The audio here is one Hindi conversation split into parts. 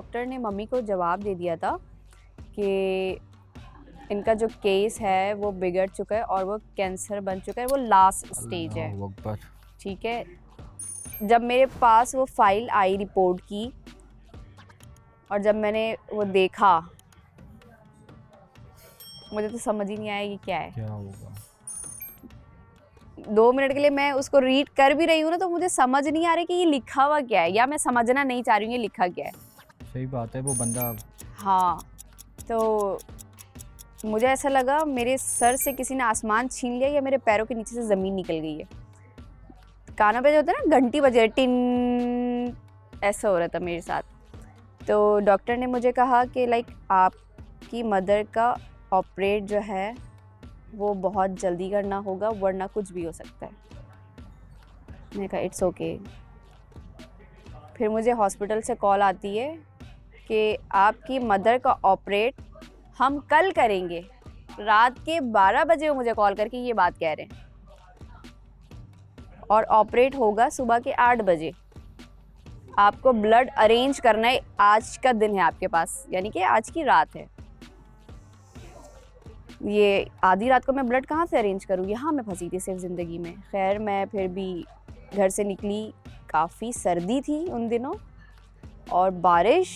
डॉक्टर ने मम्मी को जवाब दे दिया था कि इनका जो केस है वो बिगड़ चुका है और वो कैंसर बन चुका है, वो लास्ट स्टेज है। अल्लाह अकबर। ठीक है, जब मेरे पास वो फाइल आई रिपोर्ट की और जब मैंने वो देखा, मुझे तो समझ ही नहीं आया ये क्या है। क्या होगा? 2 मिनट के लिए मैं उसको रीड कर भी रही हूँ ना, तो मुझे समझ नहीं आ रही कि ये लिखा हुआ क्या है, या मैं समझना नहीं चाह रही हूँ ये लिखा क्या है। सही बात है, वो बंदा हाँ, तो मुझे ऐसा लगा मेरे सर से किसी ने आसमान छीन लिया या मेरे पैरों के नीचे से ज़मीन निकल गई है। कानों पे जो होता है ना, घंटी बजे टिन, ऐसा हो रहा था मेरे साथ। तो डॉक्टर ने मुझे कहा कि लाइक आपकी मदर का ऑपरेट जो है वो बहुत जल्दी करना होगा, वरना कुछ भी हो सकता है। मैंने कहा इट्स ओके। फिर मुझे हॉस्पिटल से कॉल आती है कि आपकी मदर का ऑपरेट हम कल करेंगे। रात के 12 बजे वो मुझे कॉल करके ये बात कह रहे हैं, और ऑपरेट होगा सुबह के 8 बजे। आपको ब्लड अरेंज करना है, आज का दिन है आपके पास, यानी कि आज की रात है। ये आधी रात को मैं ब्लड कहाँ से अरेंज करूँ, यहाँ मैं फंसी थी सिर्फ ज़िंदगी में। खैर मैं फिर भी घर से निकली, काफ़ी सर्दी थी उन दिनों और बारिश,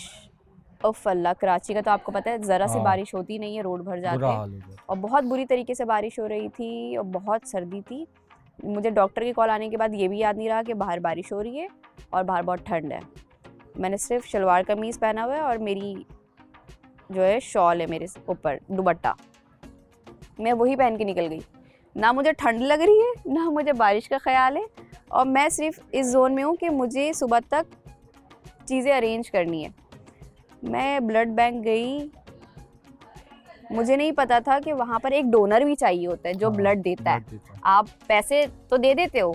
उफ़ अल्लाह, कराची का तो आपको पता है ज़रा सी हाँ, बारिश होती नहीं है, रोड भर जाते बुरा हैं। हाल हो गया। और बहुत बुरी तरीके से बारिश हो रही थी और बहुत सर्दी थी। मुझे डॉक्टर की कॉल आने के बाद ये भी याद नहीं रहा कि बाहर बारिश हो रही है और बाहर बहुत ठंड है। मैंने सिर्फ शलवार कमीज़ पहना हुआ है और मेरी जो है शॉल है मेरे ऊपर, दुपट्टा, मैं वही पहन के निकल गई। ना मुझे ठंड लग रही है, ना मुझे बारिश का ख्याल है, और मैं सिर्फ इस जोन में हूँ कि मुझे सुबह तक चीज़ें अरेंज करनी है। मैं ब्लड बैंक गई, मुझे नहीं पता था कि वहाँ पर एक डोनर भी चाहिए होता है जो हाँ, ब्लड देता है। ब्लड देता है। आप पैसे तो दे देते हो,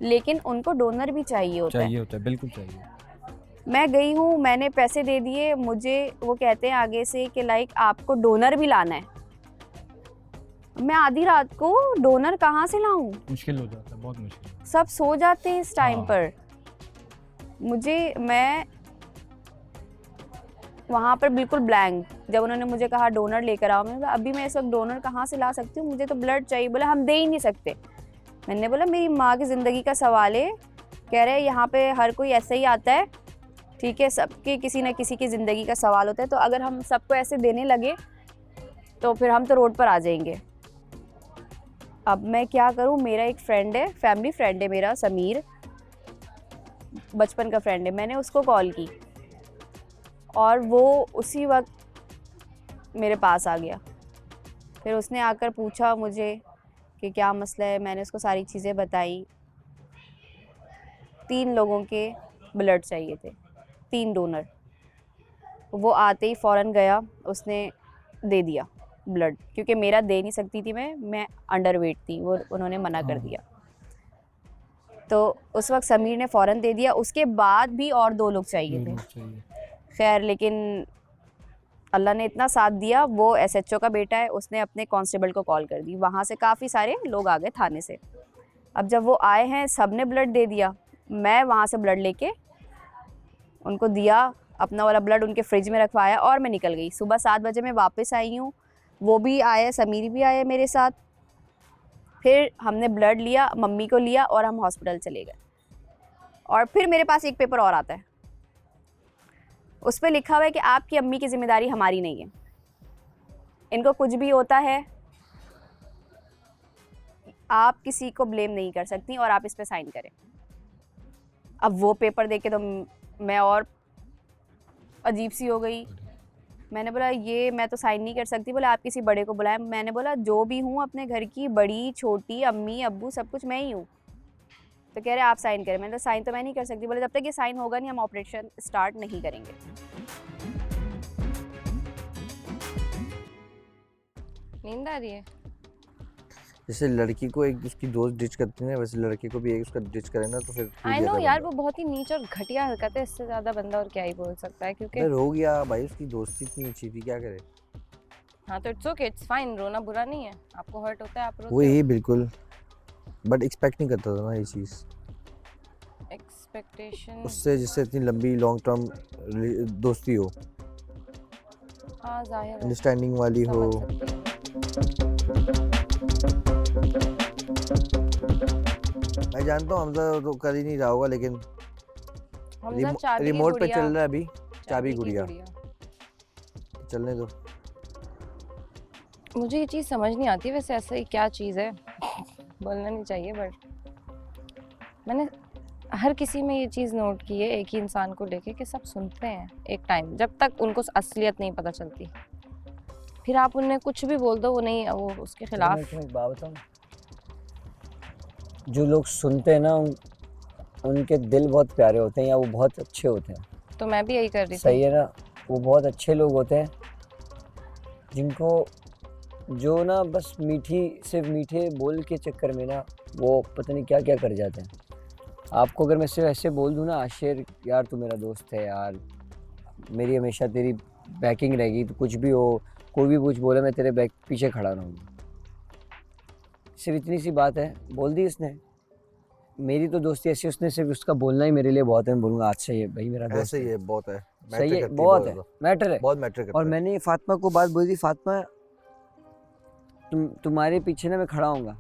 लेकिन उनको डोनर भी चाहिए होता है। चाहिए होता है, बिल्कुल चाहिए। मैं गई हूँ, मैंने पैसे दे दिए, मुझे वो कहते हैं आगे से कि लाइक आपको डोनर भी लाना है। मैं आधी रात को डोनर कहाँ से लाऊं? मुश्किल हो जाता है, बहुत मुश्किल। सब सो जाते हैं इस टाइम हाँ। पर। मैं वहाँ पर बिल्कुल ब्लैंक, जब उन्होंने मुझे कहा डोनर लेकर आओ, मैंने बोला अभी मैं इस वक्त डोनर कहाँ से ला सकती हूँ, मुझे तो ब्लड चाहिए। बोला हम दे ही नहीं सकते। मैंने बोला मेरी माँ की ज़िंदगी का सवाल है। कह रहे यहाँ पे हर कोई ऐसे ही आता है, ठीक है, सबके किसी न किसी की ज़िंदगी का सवाल होता है, तो अगर हम सबको ऐसे देने लगे तो फिर हम तो रोड पर आ जाएंगे। अब मैं क्या करूँ, मेरा एक फ्रेंड है, फैमिली फ्रेंड है मेरा, समीर, बचपन का फ्रेंड है, मैंने उसको कॉल की और वो उसी वक्त मेरे पास आ गया। फिर उसने आकर पूछा मुझे कि क्या मसला है, मैंने उसको सारी चीज़ें बताई। 3 लोगों के ब्लड चाहिए थे, 3 डोनर। वो आते ही फ़ौरन गया, उसने दे दिया ब्लड, क्योंकि मेरा दे नहीं सकती थी मैं अंडरवेट थी, वो उन्होंने मना कर दिया। तो उस वक्त समीर ने फ़ौरन दे दिया। उसके बाद भी और 2 लोग चाहिए थे। खैर लेकिन अल्लाह ने इतना साथ दिया, वो एसएचओ का बेटा है, उसने अपने कांस्टेबल को कॉल कर दी, वहाँ से काफ़ी सारे लोग आ गए थाने से। अब जब वो आए हैं, सब ने ब्लड दे दिया। मैं वहाँ से ब्लड लेके उनको दिया, अपना वाला ब्लड उनके फ्रिज में रखवाया और मैं निकल गई। सुबह 7 बजे मैं वापस आई हूँ, वो भी आए, समीर भी आए मेरे साथ। फिर हमने ब्लड लिया, मम्मी को लिया और हम हॉस्पिटल चले गए। और फिर मेरे पास एक पेपर और आता है, उस पर लिखा हुआ है कि आपकी अम्मी की जिम्मेदारी हमारी नहीं है, इनको कुछ भी होता है आप किसी को ब्लेम नहीं कर सकती और आप इस पे साइन करें। अब वो पेपर देख के तो मैं और अजीब सी हो गई। मैंने बोला ये मैं तो साइन नहीं कर सकती। बोला आप किसी बड़े को बुलाएं। मैंने बोला जो भी हूँ अपने घर की, बड़ी छोटी, अम्मी अब्बू सब कुछ मैं ही हूँ। तो कह रहे आप साइन करें। मैंने साइन तो मैं नहीं कर सकती। बोले जब तक ये साइन होगा नहीं हम ऑपरेशन स्टार्ट नहीं करेंगे। नींद आ रही है? जैसे लड़की को एक उसकी दोस्त डिच करती है, वैसे लड़के को भी एक उसका डिच करे ना तो फिर आई नो यार, वो बहुत ही नीच और घटिया हरकत है, इससे ज्यादा बंदा और क्या ही बोल सकता है। क्योंकि रो गया भाई, उसकी दोस्ती इतनी अच्छी थी, क्या करे। हाँ तो इट्स ओके, इट्स फाइन, रोना बुरा नहीं है। आपको हर्ट होता है, आप रोते वो हो। ही बिल्कुल, बट एक्सपेक्ट नहीं करता था ना ये चीज़। एक्सपेक्टेशन उससे जिससे इतनी लंबी लॉन्ग टर्म दोस्ती हो, हाँ जाहिर है अंडरस्टैंडिंग वाली हो। समझ सकती हूँ। मैं जानता हूँ हमजा तो कर ही नहीं रहा होगा, लेकिन हमजा चाबी की रिमोट पे गुड़िया, चल रहा है अभी, चाबी की गुड़िया चलने दो। मुझे ये चीज़ समझ नहीं आती वैसे ऐसा ही क्या चीज़ है बोलना नहीं चाहिए बट मैंने हर किसी में ये चीज़ नोट की है एक ही इंसान को लेके कि सब सुनते हैं एक टाइम, जब तक उनको असलियत नहीं पता चलती, फिर आप उन्हें कुछ भी बोल दो वो नहीं, वो उसके मैं खिलाफ। तुम्हें एक बात बताऊं, जो लोग सुनते हैं ना उनके दिल बहुत प्यारे होते हैं या वो बहुत अच्छे होते हैं। तो मैं भी यही कर रही सही थी। है ना, वो बहुत अच्छे लोग होते हैं जिनको जो ना बस सिर्फ मीठे बोल के चक्कर में ना वो पता नहीं क्या क्या कर जाते हैं। आपको अगर मैं सिर्फ ऐसे बोल दूं ना, आशिर यार तू मेरा दोस्त है यार, मेरी हमेशा तेरी बैकिंग रहेगी, तो कुछ भी हो कोई भी कुछ बोले मैं तेरे बैक पीछे खड़ा रहूँगा, सिर्फ इतनी सी बात है बोल दी उसने। मेरी तो दोस्ती ऐसी, उसने सिर्फ उसका बोलना ही मेरे लिए बहुत है। मैं बोलूँगा आज से ये भाई मेरा दोस्त ऐसे ही है, बहुत है, सही है, करती बहुत है, मैटर है। बहुत मैटर करता और है। मैंने फातिमा को बात बोली थी, फातिमा तुम्हारे पीछे ना मैं खड़ा हूँगा,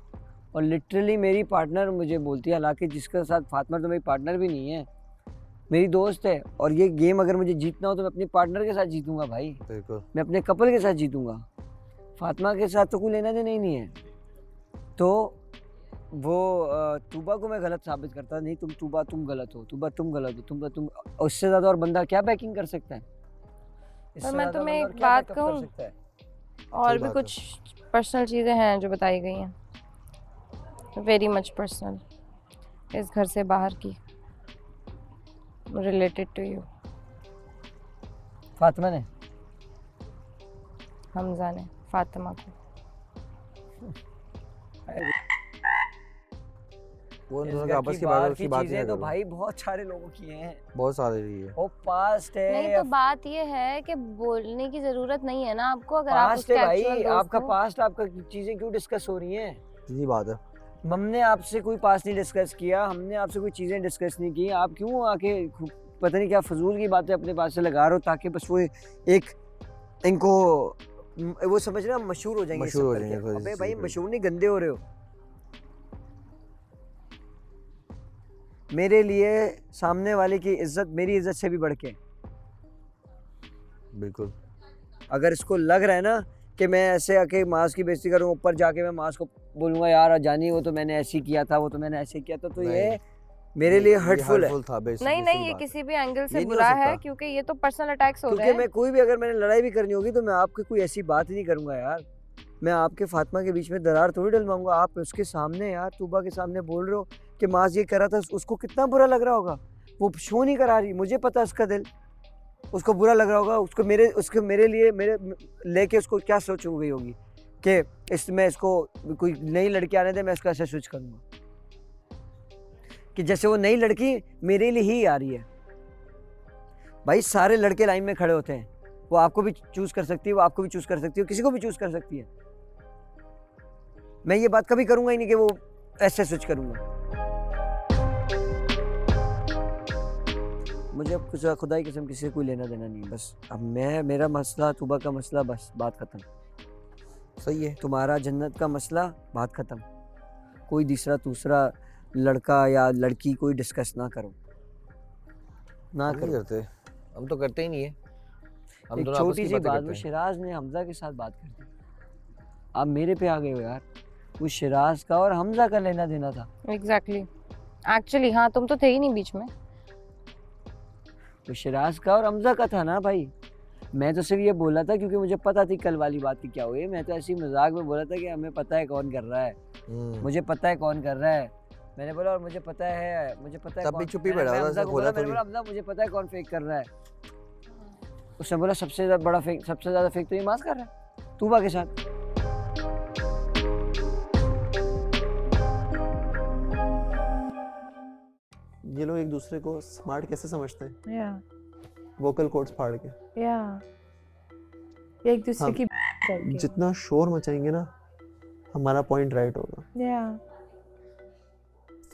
और लिटरली मेरी पार्टनर मुझे बोलती है, हालांकि जिसके साथ फातिमा तो मेरी पार्टनर भी नहीं है, मेरी दोस्त है, और ये गेम अगर मुझे जीतना हो तो मैं अपने पार्टनर के साथ जीतूंगा भाई, बिल्कुल मैं अपने कपल के साथ जीतूंगा, फातिमा के साथ तो कोई लेना देना ही नहीं है। तो वो तूबा को मैं गलत साबित करता नहीं, तूबा तुम गलत हो, तुम गलत हो, तुम उससे ज़्यादा और बंदा क्या बैकिंग कर सकता है? इससे मैं ज़्यादा तुम्हें बंदा और एक क्या बात बैकअप कर कहूँ, सकता है? और सही भी बात कुछ पर्सनल चीज़ें हैं जो बताई गई हैं, वेरी मच पर्सनल, इस घर से बाहर की, रिलेटेड टू यू। फातिमा ने हमजा ने फातिमा को। वो इस दोनों घर की आपस की की बाहर बात की की बात चीजें तो भाई बहुत सारे लोगों की हैं, बहुत सारे रही है। वो पास्ट है, नहीं तो बात ये है कि बोलने की जरूरत नहीं है ना आपको, अगर आप पास्ट उसके है भाई, एक्चुअल दोस्त आपका हो। पास्ट, आपका चीजें क्यों डिस्कस हो रही हैं? सीधी बात है। हमने आपसे कोई पास्ट नहीं डिस्कस किया, हमने आपसे कोई चीजें डिस्कस नहीं की, आप क्यों आके पता नहीं क्या फजूल की बातें अपने पास से लगा रहे हो, ताकि बस वो एक इनको वो समझना मशहूर हो जाएंगे, मशहूर हो सब करके। जाएंगे, अबे इस भाई चीज़ पे। मशहूर नहीं, गंदे हो रहे हो। मेरे लिए सामने वाले की इज्जत मेरी इज्जत से भी बढ़ के, बिल्कुल अगर इसको लग रहा है ना कि मैं ऐसे आके मास की बेइज्जती करूँ, ऊपर जाके मैं मास को बोलूँगा यार जानी वो तो मैंने ऐसे किया था, वो तो मैंने ऐसे किया था, तो ये नहीं, मेरे लिए हर्टफुल है। था नहीं नहीं, ये किसी भी एंगल से ये नहीं हो बुरा है, सकता। क्योंकि ये तो पर्सनल अटैक्स हो रहे क्योंकि हैं। मैं कोई भी अगर मैंने लड़ाई भी करनी होगी तो मैं आपकी कोई ऐसी बात ही नहीं करूँगा यार, मैं आपके फातिमा के बीच में दरार थोड़ी डलवाऊंगा। आप उसके सामने यार तूबा के सामने बोल रहे हो कि माज ये करा था, उसको कितना बुरा लग रहा होगा, वो शो नहीं करा रही, मुझे पता है उसका दिल, उसको बुरा लग रहा होगा, उसको मेरे लिए मेरे लेके उसको क्या सोच हो गई होगी कि इसमें इसको कोई नई लड़की आने दे, मैं इसको ऐसे स्विच करूँगा कि जैसे वो नई लड़की मेरे लिए ही आ रही है। भाई सारे लड़के लाइन में खड़े होते हैं, वो आपको भी चूज कर सकती है, वो आपको भी चूज कर सकती है, किसी को भी चूज कर सकती है। मैं ये बात कभी करूंगा ही नहीं कि वो ऐसे स्विच करूंगा। मुझे अब कुछ खुदा की कसम किसी से कोई लेना देना नहीं है, बस अब मेरा मसला तूबा का मसला, बस बात खत्म। सही है। तुम्हारा जन्नत का मसला, बात खत्म। कोई दूसरा लड़का या लड़की कोई डिस्कस ना करो, ना हम नहीं करो। करते, हम तो करते ही नहीं है। हम एक दोनों आपस छोटी की सी बातें बात करते में हैं। शिराज ने हमजा के साथ बात कर दी, आप मेरे पे आ गए हो यार। वो शिराज का और हमजा का लेना देना था, एग्जैक्टली, एक्चुअली हाँ, तुम तो थे ही नहीं बीच में। वो शिराज का और हमजा का था ना भाई। मैं तो सिर्फ ये बोला था क्योंकि मुझे पता थी कल वाली बात की क्या हुई। मैं तो ऐसी मजाक में बोला था कि हमें पता है कौन कर रहा है, मुझे पता है कौन कर रहा है। मैंने बोला और मुझे पता है तब भी कौन। चुप ही मैंने बैठा था, हमजा ऐसे को बोला बोला, मैंने बोला हमजा मुझे पता है कौन फेक कर रहा है। उसने बोला सबसे ज्यादा फेक तो ये मास कर रहा है तूबा के साथ। ये लोग एक दूसरे को स्मार्ट कैसे समझते हैं, या वोकल कोड्स फाड़ के। एक दूसरे हाँ, की करके। जितना शोर मचाएंगे ना हमारा पॉइंट राइट होगा, या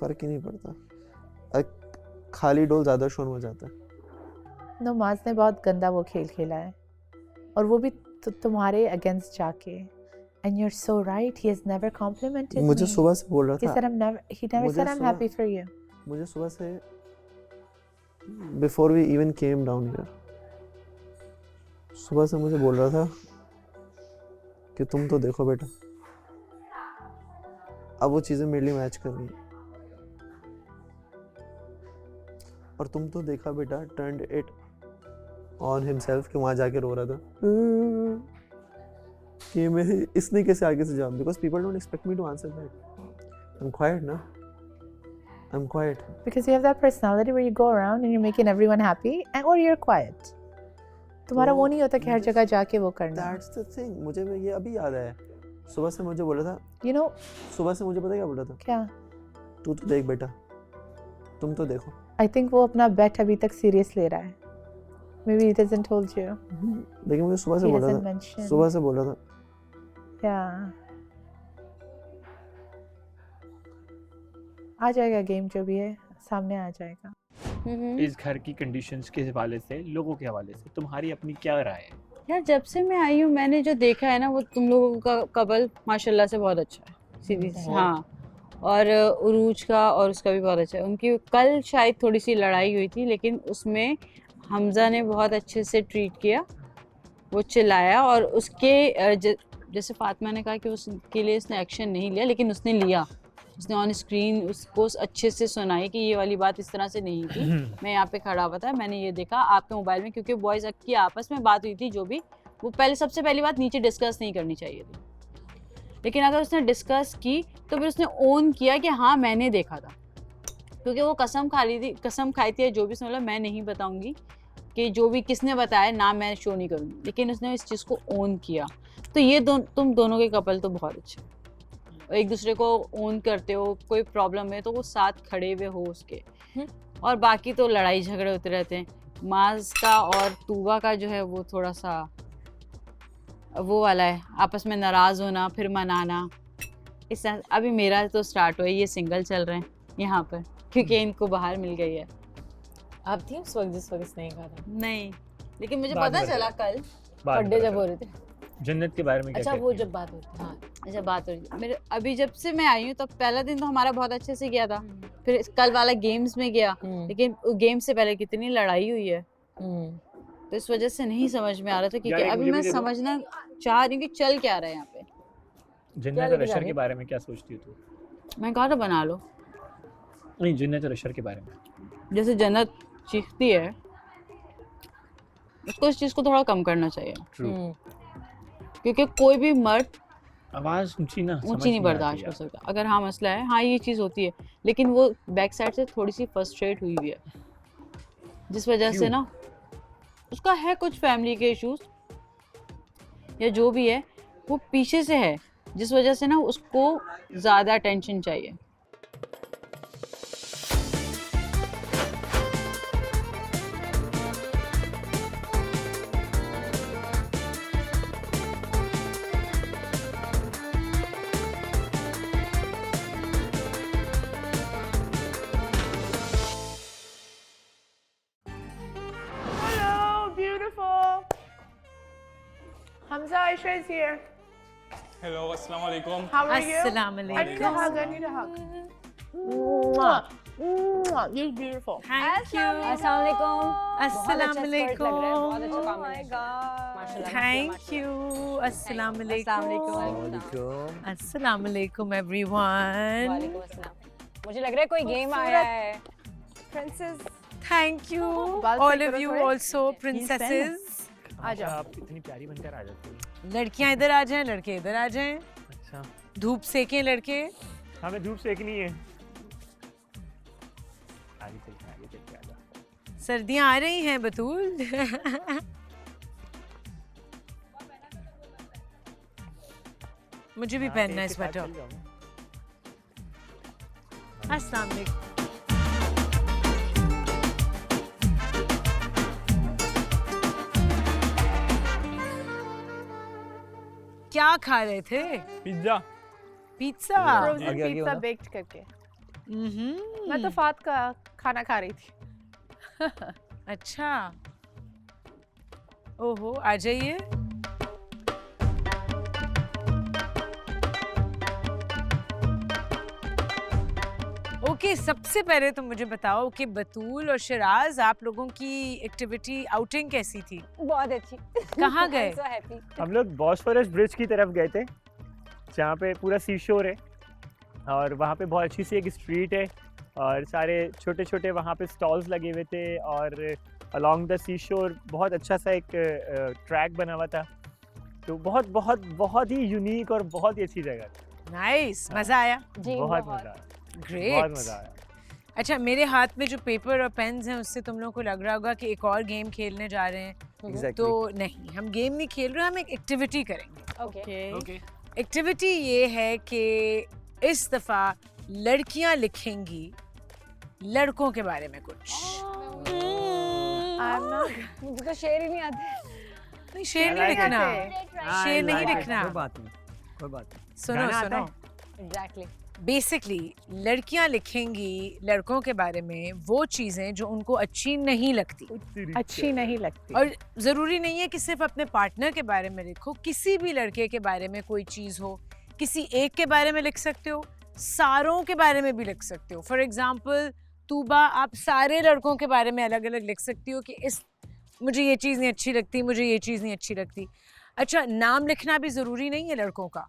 फर्क ही नहीं पड़ता। खाली डोल ज़्यादा शोर हो जाता है। नो, माज ने बहुत गंदा वो खेल खेला है और वो भी तुम्हारे अगेंस्ट जाके। And you're so right. He has never complimented मुझे me. सुबह से बोल रहा He था, said he never मुझे said I'm सुबह- happy for you. मुझे सुबह से before we even came down here, सुबह से मुझे बोल रहा था कि तुम तो देखो बेटा, अब वो चीज़ें मेरे लिए मैच कर रही हैं। और तुम तो देखा बेटा, turned it on himself कि वहाँ जाके रो रहा था कि मेरे इसने कैसे आगे से जवाब, because people don't expect me to answer that. I'm quiet ना, I'm quiet. Because you have that personality where you go around and you're making everyone happy, or you're quiet. तुम्हारा तो वो नहीं होता कि हर मुझे- जगह जाके वो करना। That's the thing. मुझे ये अभी याद आया, सुबह से मुझे बोला था, You know सुबह से मुझे पता क्या बोला था, क्या? तू तो देख बेटा, तुम तो देखो। I think वो अपना bet अभी तक serious ले रहा है। Maybe he hasn't told you. लेकिन मुझे सुबह से He बोला hasn't था, mentioned. सुबह से बोला था, Yeah. आ जाएगा गेम जो भी है, सामने आ जाएगा। इस घर की कंडीशंस के हवाले से, लोगों के हवाले से तुम्हारी अपनी क्या राय है? यार जब से मैं आई हूँ मैंने जो देखा है ना वो तुम लोगों का कपल माशाल्लाह से बहुत अच्छा है, सीधी हाँ। और उरूज का और उसका भी बहुत अच्छा है। उनकी कल शायद थोड़ी सी लड़ाई हुई थी लेकिन उसमें हमज़ा ने बहुत अच्छे से ट्रीट किया, वो चिल्लाया और उसके जैसे फातिमा ने कहा कि उसके लिए उसने एक्शन नहीं लिया लेकिन उसने लिया, उसने ऑन स्क्रीन उसको अच्छे से सुनाई कि ये वाली बात इस तरह से नहीं थी, मैं यहाँ पे खड़ा हुआ था, मैंने ये देखा आपके मोबाइल में, क्योंकि बॉयज़ की आपस में बात हुई थी जो भी, वो पहले सबसे पहली बात नीचे डिस्कस नहीं करनी चाहिए थी, लेकिन अगर उसने डिस्कस की तो फिर उसने ओन किया कि हाँ मैंने देखा था, क्योंकि वो कसम खाई थी जो भी सुन लो मैं नहीं बताऊँगी कि जो भी किसने बताया ना मैं शो नहीं करूँगी, लेकिन उसने इस चीज़ को ओन किया। तो ये तुम दोनों के कपल तो बहुत अच्छे, एक दूसरे को ओन करते हो, कोई प्रॉब्लम है तो वो साथ खड़े हुए हो उसके, और बाकी तो लड़ाई झगड़े होते रहते हैं। माज का और तूबा का जो है वो थोड़ा सा वो वाला है, आपस में नाराज़ होना फिर मनाना, इस अभी मेरा तो स्टार्ट हुआ है, ये सिंगल चल रहे हैं यहाँ पर क्योंकि इनको बाहर मिल गई है। आप थी उस वक्त जिस वक्त इसने कहा था? नहीं, लेकिन मुझे बाद पता में चला कल बाद में बर्थडे पता जब हो चला। रहे थे। जन्नत के बारे में क्या अच्छा, कहती वो हो? जब बात होती है। हाँ अच्छा बात हो रही है मेरे, अभी जब से मैं आई हूँ तो पहला दिन तो हमारा बहुत अच्छे से गया था, फिर कल वाला गेम्स में गया, लेकिन गेम से पहले कितनी लड़ाई हुई है, तो इस वजह से नहीं समझ में आ रहा था यार, क्योंकि एक अभी मुझे मैं भी दे दो। समझना चाह रही हूँ कि चल क्या रहा है यहाँ पे। जन्नत और लेके अशर जानी? के बारे में क्या सोचती हो तू? मैं कहा था बना लो, नहीं, जन्नत और अशर के बारे में। जैसे जन्नत चीखती है उसको इस चीज़ को थोड़ा कम करना चाहिए, ट्रू। क्योंकि कोई भी मर्द आवाज ऊंची ना, समझ ऊंची नहीं आती बर्दाश्त कर यार। सकता। अगर हाँ मसला है, हाँ ये चीज़ होती है, लेकिन वो बैक साइड से थोड़ी सी फ्रस्ट्रेट हुई है, जिस वजह से ना उसका है कुछ फैमिली के इश्यूज या जो भी है वो पीछे से है, जिस वजह से ना उसको ज़्यादा अटेंशन चाहिए। Hello, beautiful. Hamza, Aisha is here. Hello, assalamu alaikum. How are you? Assalamu I need a hug. I need a hug. Mwah. Mwah. You're beautiful. Thank you. Assalamu alaikum. Thank you. Assalamu alaikum. Assalamu alaikum everyone. मुझे लग रहा है कोई गेम आया है। Thank you बाल all सही of करो you थोड़े। also princesses. आ जाओ। आप इतनी प्यारी बनकर आ जाती हो। लड़कियां इधर आ जाएं, लड़के इधर आ जाएं। अच्छा, धूप सेकें लड़के। हमें धूप सेकनी है। आगे चल के आ जा। सर्दियां आ रही हैं बतूल। मुझे भी पहनना है स्वेटर। अस्सलाम वालेकुम। क्या खा रहे थे? पिज्जा। पिज्जा। Frozen आगे pizza होना। baked करके। हम्म। मैं तो फात का खाना खा रही थी। अच्छा, ओहो, आ जाइए। ओके, सबसे पहले तो मुझे बताओ कि बतूल और शिराज, आप लोगों की एक्टिविटी आउटिंग कैसी थी? बहुत अच्छी। कहाँ गए? I'm so happy. हम लोग बॉस्फोरस ब्रिज की तरफ गए थे, जहाँ पे पूरा सी शोर है और वहाँ पे बहुत अच्छी सी एक स्ट्रीट है और सारे छोटे छोटे वहाँ पे स्टॉल्स लगे हुए थे और अलॉन्ग द सी शोर बहुत अच्छा सा एक ट्रैक बना हुआ था। तो बहुत बहुत बहुत ही यूनिक और बहुत ही अच्छी जगह थी। नाइस, मजा आया? जी बहुत मजा आया, ग्रेट। बहुत मजा आया। अच्छा, मेरे हाथ में जो पेपर और पेन्स हैं उससे तुम लोगों को लग रहा होगा कि एक और गेम खेलने जा रहे हैं। Exactly. तो नहीं, हम गेम नहीं खेल रहे, हम एक एक्टिविटी करेंगे। Okay. एक्टिविटी ये है कि इस दफा लड़कियां लिखेंगी लड़कों के बारे में कुछ। मुझे तो शेर ही नहीं आते। नहीं, शेर नहीं लिखना, शेर नहीं लिखना। कोई बात नहीं। सुनो सुनो, Exactly. बेसिकली लड़कियां लिखेंगी लड़कों के बारे में वो चीजें जो उनको अच्छी नहीं लगती। अच्छी नहीं लगती। और ज़रूरी नहीं है कि सिर्फ अपने पार्टनर के बारे में लिखो, किसी भी लड़के के बारे में कोई चीज़ हो, किसी एक के बारे में लिख सकते हो, सारों के बारे में भी लिख सकते हो। फॉर एग्जाम्पल तूबा, आप सारे लड़कों के बारे में अलग अलग लिख सकती हो कि मुझे ये चीज़ नहीं अच्छी लगती, मुझे ये चीज़ नहीं अच्छी लगती। अच्छा, नाम लिखना भी ज़रूरी नहीं है लड़कों का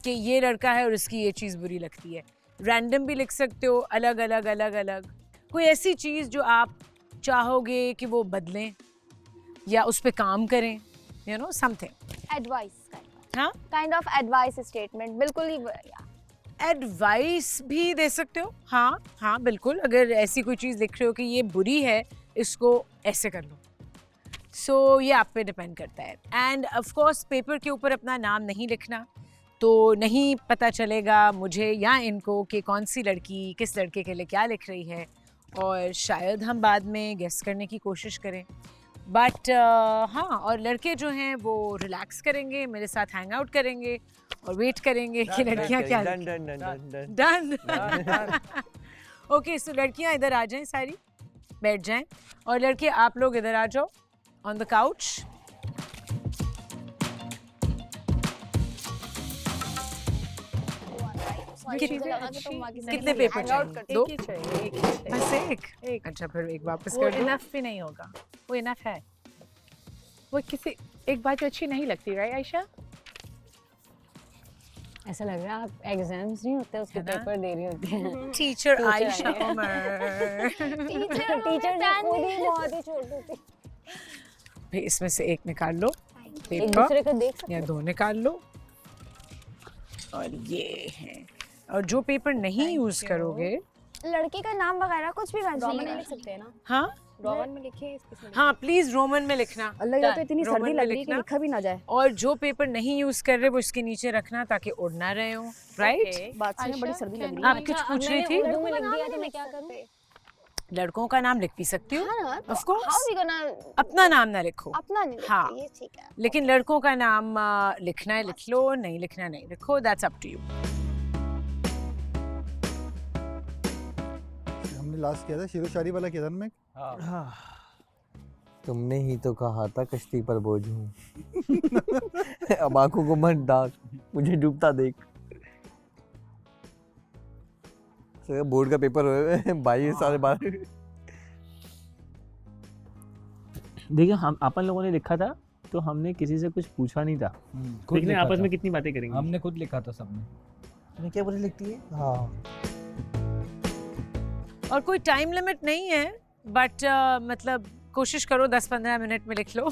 कि ये लड़का है और इसकी ये चीज़ बुरी लगती है। रैंडम भी लिख सकते हो, अलग अलग अलग अलग। कोई ऐसी चीज़ जो आप चाहोगे कि वो बदलें या उस पे काम करें, यू नो, समथिंग। Advice. हाँ, Kind of advice statement. बिल्कुल ही एडवाइस भी दे सकते हो। हाँ हाँ, बिल्कुल। अगर ऐसी कोई चीज़ लिख रहे हो कि ये बुरी है, इसको ऐसे कर लो, सो ये आप पे डिपेंड करता है। एंड ऑफ कोर्स पेपर के ऊपर अपना नाम नहीं लिखना, तो नहीं पता चलेगा मुझे या इनको कि कौन सी लड़की किस लड़के के लिए क्या लिख रही है, और शायद हम बाद में गेस करने की कोशिश करें। बट हाँ, और लड़के जो हैं वो रिलैक्स करेंगे, मेरे साथ हैंग आउट करेंगे और वेट करेंगे कि लड़कियां क्या डन। ओके, सो लड़कियां इधर आ जाएं, सारी बैठ जाएं, और लड़के आप लोग इधर आ जाओ ऑन द काउच। कितने पेपर चाहिए? दो? बस एक? अच्छा, फिर एक वापस वो कर दो। इनफ भी नहीं होगा, वो इनफ है। वो किसी एक बात जो अच्छी नहीं लगती, राइट आयशा? ऐसा लग रहा है आप एग्जाम्स नहीं होते उसके पेपर दे रही होती हैं। टीचर आयशा उमर। टीचर बहुत ही छोटी थी। भाई इसमें से एक निकाल लो एक दूसरे को देख या दो निकाल लो, और ये है। और जो पेपर नहीं यूज करोगे, लड़के का नाम वगैरह कुछ भी रोमन में लिख सकते हैं ना? हाँ रोमन में लिखे, हाँ, प्लीज रोमन में लिखना। अल्लाह, ये तो इतनी रोमन सर्दी में लग रही है कि लिखना। लिखा भी ना जाए। और जो पेपर नहीं यूज कर रहे वो इसके नीचे रखना ताकि उड़ ना रहे हो, राइट? बात से बड़ी सर्दी लग रही आप कुछ पूछ रही थी? उर्दू में लिख दिया तो मैं क्या करूं? लड़कों का नाम लिख भी सकती हो, of course. How we gonna? अपना नाम ना लिखो, अपना नहीं लिखते, हाँ। ये ठीक है। लेकिन लड़कों का नाम लिखना है लिख लो, नहीं लिखना नहीं लिखो, दैट्स अप टू यू। हमने लास्ट किया था शेरो शायरी वाला किया था ना मैं। हाँ। तुमने ही तो कहा था कश्ती पर बोझ हूँ। अब आंखों को मत डाक, मुझे डूबता देख। बोर्ड का पेपर हुए भाई सारे बार। देखिए, हम अपन लोगों ने लिखा था तो हमने किसी से कुछ पूछा नहीं था, लेकिन आपस में कितनी बातें करेंगे। हमने खुद लिखा था सबने। तुमने क्या बुरी लिखती है? हाँ। और कोई टाइम लिमिट नहीं है, बट मतलब कोशिश करो 10-15 मिनट में लिख लो।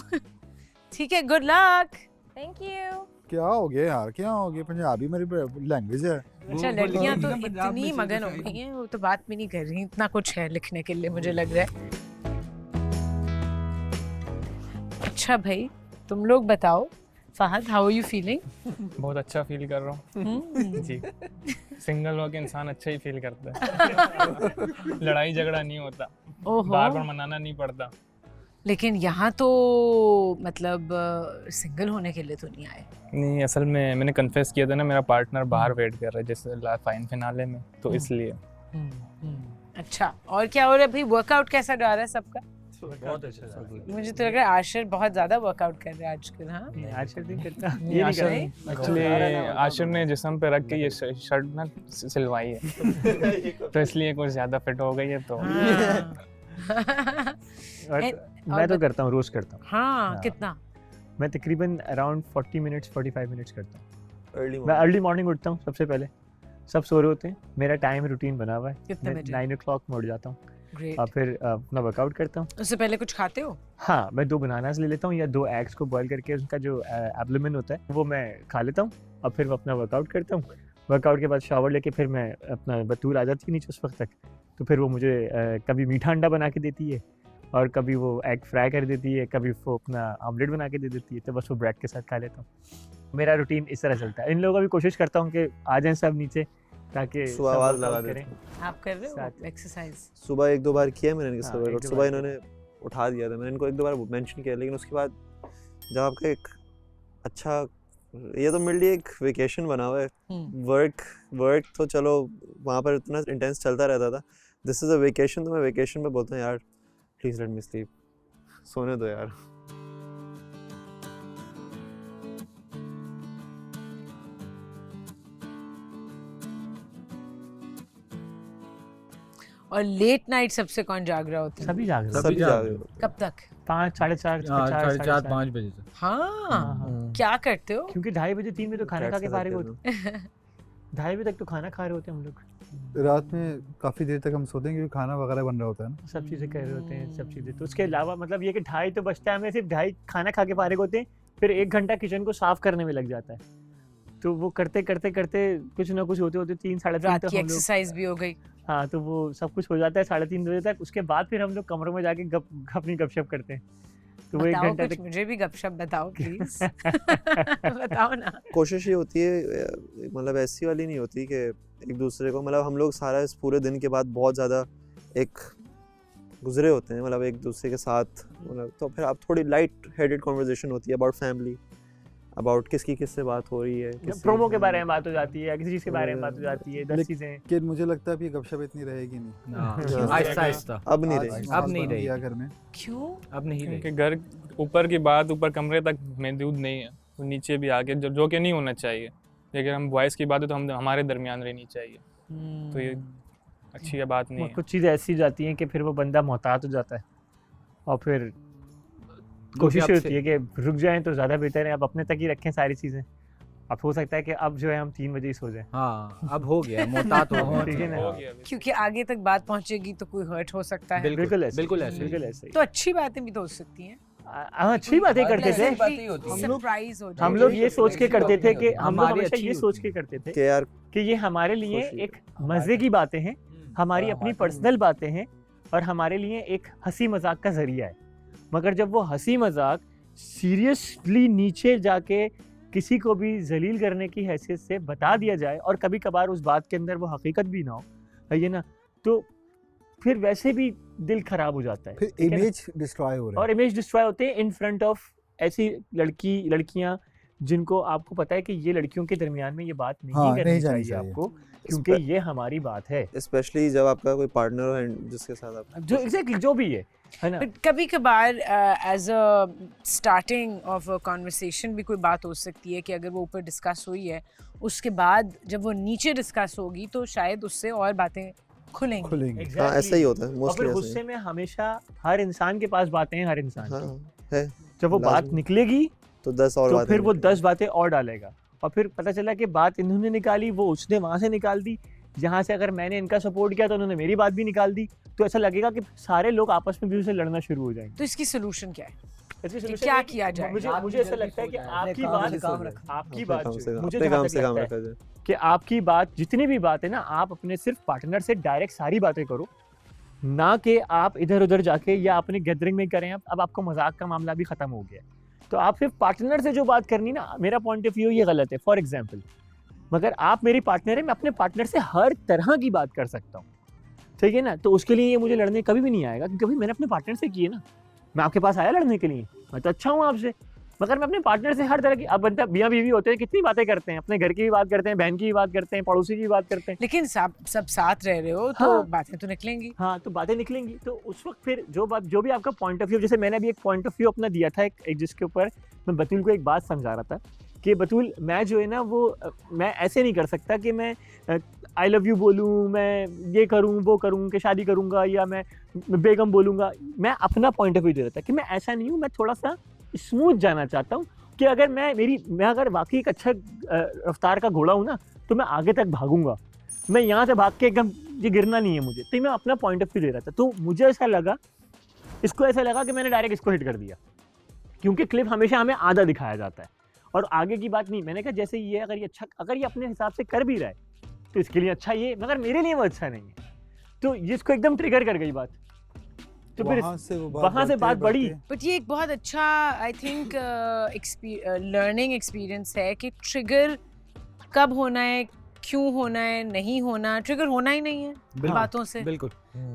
ठीक है, गुड लक। Thank you. क्या हो गया यार, क्या हो गया? पंजाबी मेरी लैंग्वेज है। अच्छा, लड़कियां तो इतनी मगन हो गई हैं, वो तो बात भी नहीं कर रही, इतना कुछ है लिखने के लिए मुझे लग रहा है। अच्छा भाई, तुम लोग बताओ, Fahad, how are you feeling? बहुत अच्छा फील कर रहा हूँ जी। सिंगल होकर इंसान अच्छा ही फील करता है। लड़ाई झगड़ा नहीं होता, बार बार मनाना नहीं पड़ता। लेकिन यहाँ तो मतलब सिंगल होने के लिए तो नहीं आए। नहीं, असल में मैंने कन्फेस किया था ना, मेरा पार्टनर बाहर वेट कर रहा है जैसे फाइन फिनाले में, तो इसलिए। अच्छा, और क्या हो रहा है भाई? वर्कआउट कैसा जा रहा है सबका? बहुत अच्छा था। मुझे तो लग रहा है आशिर बहुत ज्यादा वर्कआउट कर रहा है आजकल। हाँ आशिर नहीं करता, ये नहीं करता। एक्चुअली आशिर ने जिस्म पे रख के ये शर्ट ना सिलवाई है तो इसलिए कुछ ज़्यादा फिट हो गई है तो। मैं तो करता हूँ, रोज करता हूँ। हाँ कितना? मैं तकरीबन अराउंड 40 मिनट्स 45 मिनट्स करता हूँ। अर्ली मैं अर्ली मॉर्निंग उठता हूँ सबसे पहले, सब सो रहे होते हैं, मेरा टाइम रूटीन बना हुआ है। कितने बजे? 9 o'clock में उठ जाता हूँ Great. और फिर अपना वर्कआउट करता हूँ। उससे पहले कुछ खाते हो? हाँ, मैं 2 बनानास ले लेता हूँ या 2 एग्स को बॉईल करके उनका जो एब्डोमेन होता है वो मैं खा लेता हूँ और फिर अपना वर्कआउट करता हूँ। वर्कआउट के बाद शावर लेके फिर मैं अपना बतूल आ जाती है नीचे उस वक्त तक, तो फिर वो मुझे कभी मीठा अंडा बना के देती है और कभी वो एग फ्राई कर देती है, कभी वो अपना ऑमलेट बना के दे देती है, तो बस वो ब्रेड के साथ खा लेता हूँ। मेरा रूटीन इस तरह चलता है। इन लोगों का भी कोशिश करता हूँ कि आ जाएं सब नीचे ताकि सुबह आवाज लगा करें। आप कर रहे हो एक्सरसाइज? सुबह 1-2 बार किया मैंने इनके हाँ, साथ। सुबह इन्होंने उठा दिया था, मैंने इनको 1-2 बार मेंशन किया, लेकिन उसके बाद जब आपका एक अच्छा, ये तो मेरे लिए एक वेकेशन बना हुआ है। वर्क तो चलो वहाँ पर इतना इंटेंस चलता रहता था, दिस इज़ अ वेकेशन। तो मैं वेकेशन में बोलता हूँ यार प्लीज़ लेट मी स्लीप, सोने दो यार। और लेट नाइट सबसे कौन जाग रहा होता है? सभी जाग रहे सभी जाग रहे होते। कब तक? 5, 4:30, 4:30-5 बजे तक। हाँ क्या करते हो? क्योंकि 2:30 बजे 3 बजे तो खाना खा के फारिग होते हैं। 2:30 बजे तक तो खाना खा रहे होते हैं हम लोग। रात में काफ़ी देर तक हम सोते हैं क्योंकि खाना वगैरह बन रहा होता है ना, सब चीज़ें कर रहे होते हैं, सब चीज़ें। तो उसके अलावा मतलब ये कि 2:30 तो बचता है, हमें सिर्फ 2:30 खाना खा के फारिग होते हैं, फिर 1 घंटा किचन को साफ करने में लग जाता है। तो वो करते करते करते कुछ ना कुछ होते होते 3 साढ़े 3 रात तक की हम लोग, एक्सरसाइज भी हो गई। हाँ तो वो सब कुछ हो जाता है 3:30 बजे तक। उसके बाद फिर हम लोग कमरों में जाके अपनी गपशप करते हैं। तो वो 1 बताओ घंटा कुछ, तक मुझे भी गपशप बताओ प्लीज। बताओ ना। कोशिश ये होती है, मतलब ऐसी वाली नहीं होती कि एक दूसरे को, मतलब हम लोग सारा इस पूरे दिन के बाद बहुत ज़्यादा एक गुजरे होते हैं, मतलब एक दूसरे के साथ, मतलब तो फिर आप थोड़ी लाइट हेडेड कॉन्वर्जेशन होती है अबाउट फैमिली, अबाउट किससे बात हो रही है, प्रोमो के बारे में बात हो जाती है, किसी चीज़ के बारे में बात हो जाती है, 10 चीज़ें। कि मुझे लगता है अब ये गपशप इतनी रहेगी नहीं। आहिस्ता आहिस्ता अब नहीं रहेगी। अब नहीं रहेगी घर में। क्यों? अब नहीं रहेगी क्योंकि घर ऊपर की बात ऊपर कमरे तक महदूद नहीं है, तो नीचे भी आके जो कि नहीं होना चाहिए। लेकिन हम वॉइस की बात है तो हम हमारे दरमियान रहनी चाहिए, तो ये अच्छी बात नहीं है। कुछ चीज़ें ऐसी जाती हैं कि फिर वो बंदा मोहतात हो जाता है और फिर कोशिश होती है कि रुक जाएं तो ज़्यादा बेहतर है, अब अपने तक ही रखें सारी चीज़ें। अब हो सकता है कि अब जो है हम 3 बजे ही सो जाएं। हाँ अब हो गया, मोहतात हो गया, ठीक है ना? क्योंकि आगे तक बात पहुंचेगी तो कोई हर्ट हो सकता है। बिल्कुल ऐसे, बिल्कुल ऐसे। बिल्कुल ऐसे। तो अच्छी बातें भी तो हो सकती हैं। हम अच्छी बातें करते थे, सरप्राइज हो हम लोग ये सोच के करते थे कि हम लोग हमारी हमेशा अच्छी ये होती सोच है। के करते थे कि यार कि ये हमारे लिए एक मज़े की बातें हैं, हमारी अपनी पर्सनल बातें हैं और हमारे लिए एक हंसी मजाक का जरिया है। मगर जब वो हंसी मजाक सीरियसली नीचे जाके किसी को भी जलील करने की हैसियत से बता दिया जाए और कभी कभार उस बात के अंदर वो हकीकत भी ना हो, है ये ना, तो फिर वैसे भी दिल खराब हो जाता है, फिर ठीक है ना? इमेज डिस्ट्रॉय हो रहा और इमेज डिस्ट्रॉय होते हैं इन फ्रंट ऑफ ऐसी लड़कियां जिनको आपको पता है कि ये लड़कियों के दरमियान में ये बात नहीं हाँ, करनी नहीं जानी चाहिए चाहिए। आपको, क्योंकि ये हमारी बात है। स्पेशली जब आपका कोई पार्टनर हो and जिसके साथ आप जो एग्जैक्टली जो भी है ना। कभी कभार as a starting of a conversation भी कोई बात हो सकती है कि अगर वो ऊपर डिस्कस हुई है, उसके बाद जब वो नीचे डिस्कस होगी तो शायद उससे और बातें खुलेंगी। खुलेंगे। हाँ ऐसा ही होता है और मोस्टली फिर ऐसा गुस्से में हमेशा हर इंसान के पास बातें हैं, हर इंसान ही। हाँ की। है, जब वो बात लाजमी। निकलेगी तो 10 और तो बातें फिर वो निकलेंगी। 10 बातें और डालेगा और फिर पता चला कि बात इन्होंने निकाली, वो उसने वहां से निकाल दी, जहाँ से अगर मैंने इनका सपोर्ट किया तो उन्होंने मेरी बात भी निकाल दी, तो ऐसा लगेगा कि सारे लोग आपस में भी से लड़ना शुरू हो जाएंगे। तो इसकी सोल्यूशन क्या है? इसकी कि solution क्या है कि किया जाए? मुझे ऐसा लगता है कि आपकी बात मुझे अपने जहाँ काम तक से काम लगता है रखा जाए। कि आपकी बात जितनी भी बात है ना, आप अपने सिर्फ पार्टनर से डायरेक्ट सारी बातें करो, ना कि आप इधर उधर जाके या अपने गैदरिंग में करें। अब आपको मजाक का मामला भी खत्म हो गया, तो आप सिर्फ पार्टनर से जो बात करनी ना, मेरा पॉइंट ऑफ व्यू ये गलत है। फॉर एग्जाम्पल, मगर आप मेरी पार्टनर है, मैं अपने पार्टनर से हर तरह की बात कर सकता हूँ, ठीक है ना। तो उसके लिए ये मुझे लड़ने कभी भी नहीं आएगा, क्योंकि अभी मैंने अपने पार्टनर से की है ना। मैं आपके पास आया लड़ने के लिए, मैं तो अच्छा हूँ आपसे, मगर मैं अपने पार्टनर से हर तरह की, अब बनता मियाँ बीवी होते हैं कितनी बातें करते हैं, अपने घर की भी बात करते हैं, बहन की भी बात करते हैं, पड़ोसी की भी बात करते हैं, लेकिन सब साथ रह रहे हो तो बातें तो निकलेंगी। हाँ, तो बातें निकलेंगी। तो उस वक्त फिर जो भी आपका पॉइंट ऑफ व्यू, जैसे मैंने अभी एक पॉइंट ऑफ व्यू अपना दिया था एक जिसके ऊपर मैं बतूल को एक बात समझा रहा था कि बतूल, मैं जो है ना वो मैं ऐसे नहीं कर सकता कि मैं आई लव यू बोलूँ, मैं ये करूँ वो करूँ कि शादी करूँगा, या मैं बेगम बोलूँगा। मैं अपना पॉइंट ऑफ व्यू दे रहा था कि मैं ऐसा नहीं हूँ, मैं थोड़ा सा स्मूथ जाना चाहता हूँ कि अगर मैं अगर वाकई एक अच्छा रफ्तार का घोड़ा हूँ ना, तो मैं आगे तक भागूंगा, मैं यहाँ से भाग के एकदम ये गिरना नहीं है मुझे। तो मैं अपना पॉइंट ऑफ व्यू दे रहा था। तो मुझे ऐसा लगा, इसको ऐसा लगा कि मैंने डायरेक्ट इसको हिट कर दिया, क्योंकि क्लिप हमेशा हमें आधा दिखाया जाता है और आगे की बात नहीं। मैंने कहा जैसे ये अगर ये अपने हिसाब से कर भी रहा है तो इसके लिए अच्छा ये, मगर मेरे लिए वो अच्छा नहीं है। तो जिसको एकदम ट्रिगर कर गई बात, तो फिर वहाँ से बात बढ़ी। बट ये एक बहुत अच्छा आई थिंक लर्निंग एक्सपीरियंस है कि ट्रिगर कब होना है, क्यों होना है, नहीं होना। ट्रिगर होना ही नहीं है बातों से। बिल्कुल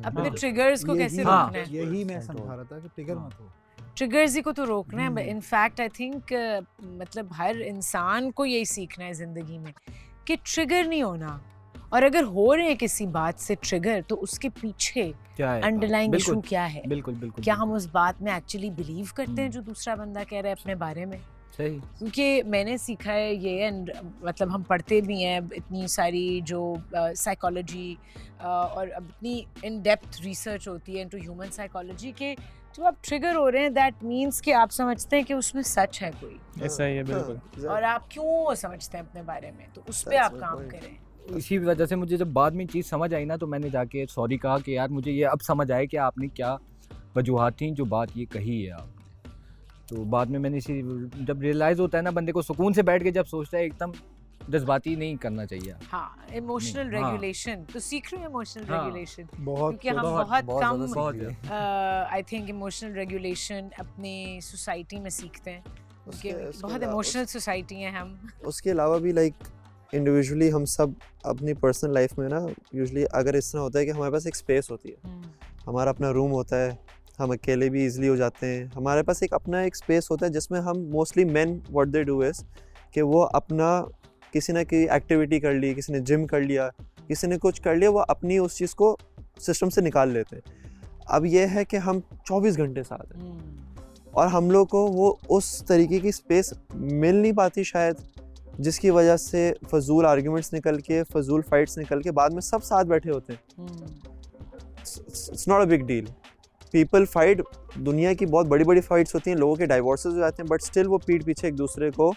अपने ट्रिगर्स को कैसे रोकना है, यही मैं समझा रहा था कि ट्रिगर मत हो, ट्रिगर्स ही को तो रोकना है। इनफैक्ट आई थिंक मतलब हर इंसान को यही सीखना है ज़िंदगी में कि ट्रिगर नहीं होना, और अगर हो रहे हैं किसी बात से ट्रिगर तो उसके पीछे अंडरलाइंग इशू क्या है। बिल्कुल बिल्कुल। क्या हम उस बात में एक्चुअली बिलीव करते हैं जो दूसरा बंदा कह रहा है अपने बारे में। सही। क्योंकि मैंने सीखा है ये, एंड मतलब हम पढ़ते भी हैं इतनी सारी जो साइकोलॉजी और अब इतनी इन डेप्थ रिसर्च होती है इनटू ह्यूमन साइकोलॉजी के जब आप ट्रिगर हो रहे हैं दैट मीन्स कि आप समझते हैं कि उसमें सच है कोई। ऐसा ही है बिल्कुल। और आप क्यों समझते हैं अपने बारे में, तो उस पर आप काम करें। इसी वजह से मुझे जब बाद में चीज़ समझ आई ना, तो मैंने जाके सॉरी कहा कि यार मुझे ये अब समझ आया कि आपने क्या वजूहात थी जो बात ये कही है आप। तो बाद में मैंने इसी जब रियलाइज़ होता है ना बंदे को, सुकून से बैठ के जब सोचता है, एकदम जज़बाती नहीं करना चाहिए। हाँ, इमोशनल रेगुलेशन तो सीख रहे हैं, इमोशनल रेगुलेशन बहुत, क्योंकि हम बहुत कम आई थिंक इमोशनल रेगुलेशन अपनी सोसाइटी में सीखते हैं। बहुत इमोशनल सोसाइटी है हम। उसके अलावा भी लाइक इंडिविजुअली हम सब अपनी पर्सनल लाइफ में ना यूजुअली अगर इस तरह होता है कि हमारे पास एक स्पेस होती है, हमारा अपना रूम होता है, हम अकेले भी इजीली हो जाते हैं। हमारे पास एक अपना एक स्पेस होता है जिसमें हम mostly men what they do is कि वो अपना किसी ना किसी एक्टिविटी कर ली, किसी ने जिम कर लिया, किसी ने कुछ कर लिया, वो अपनी उस चीज़ को सिस्टम से निकाल लेते हैं। अब ये है कि हम 24 घंटे साथ हैं और हम लोग को वो उस तरीके की स्पेस मिल नहीं पाती शायद, जिसकी वजह से फजूल आर्ग्यूमेंट्स निकल के, फजूल फाइट्स निकल के बाद में सब साथ बैठे होते हैं। It's not a big deal. People fight, दुनिया की बहुत बड़ी बड़ी फाइट्स होती हैं, लोगों के डाइवोर्सेस हो जाते हैं, बट स्टिल वो पीठ पीछे एक दूसरे को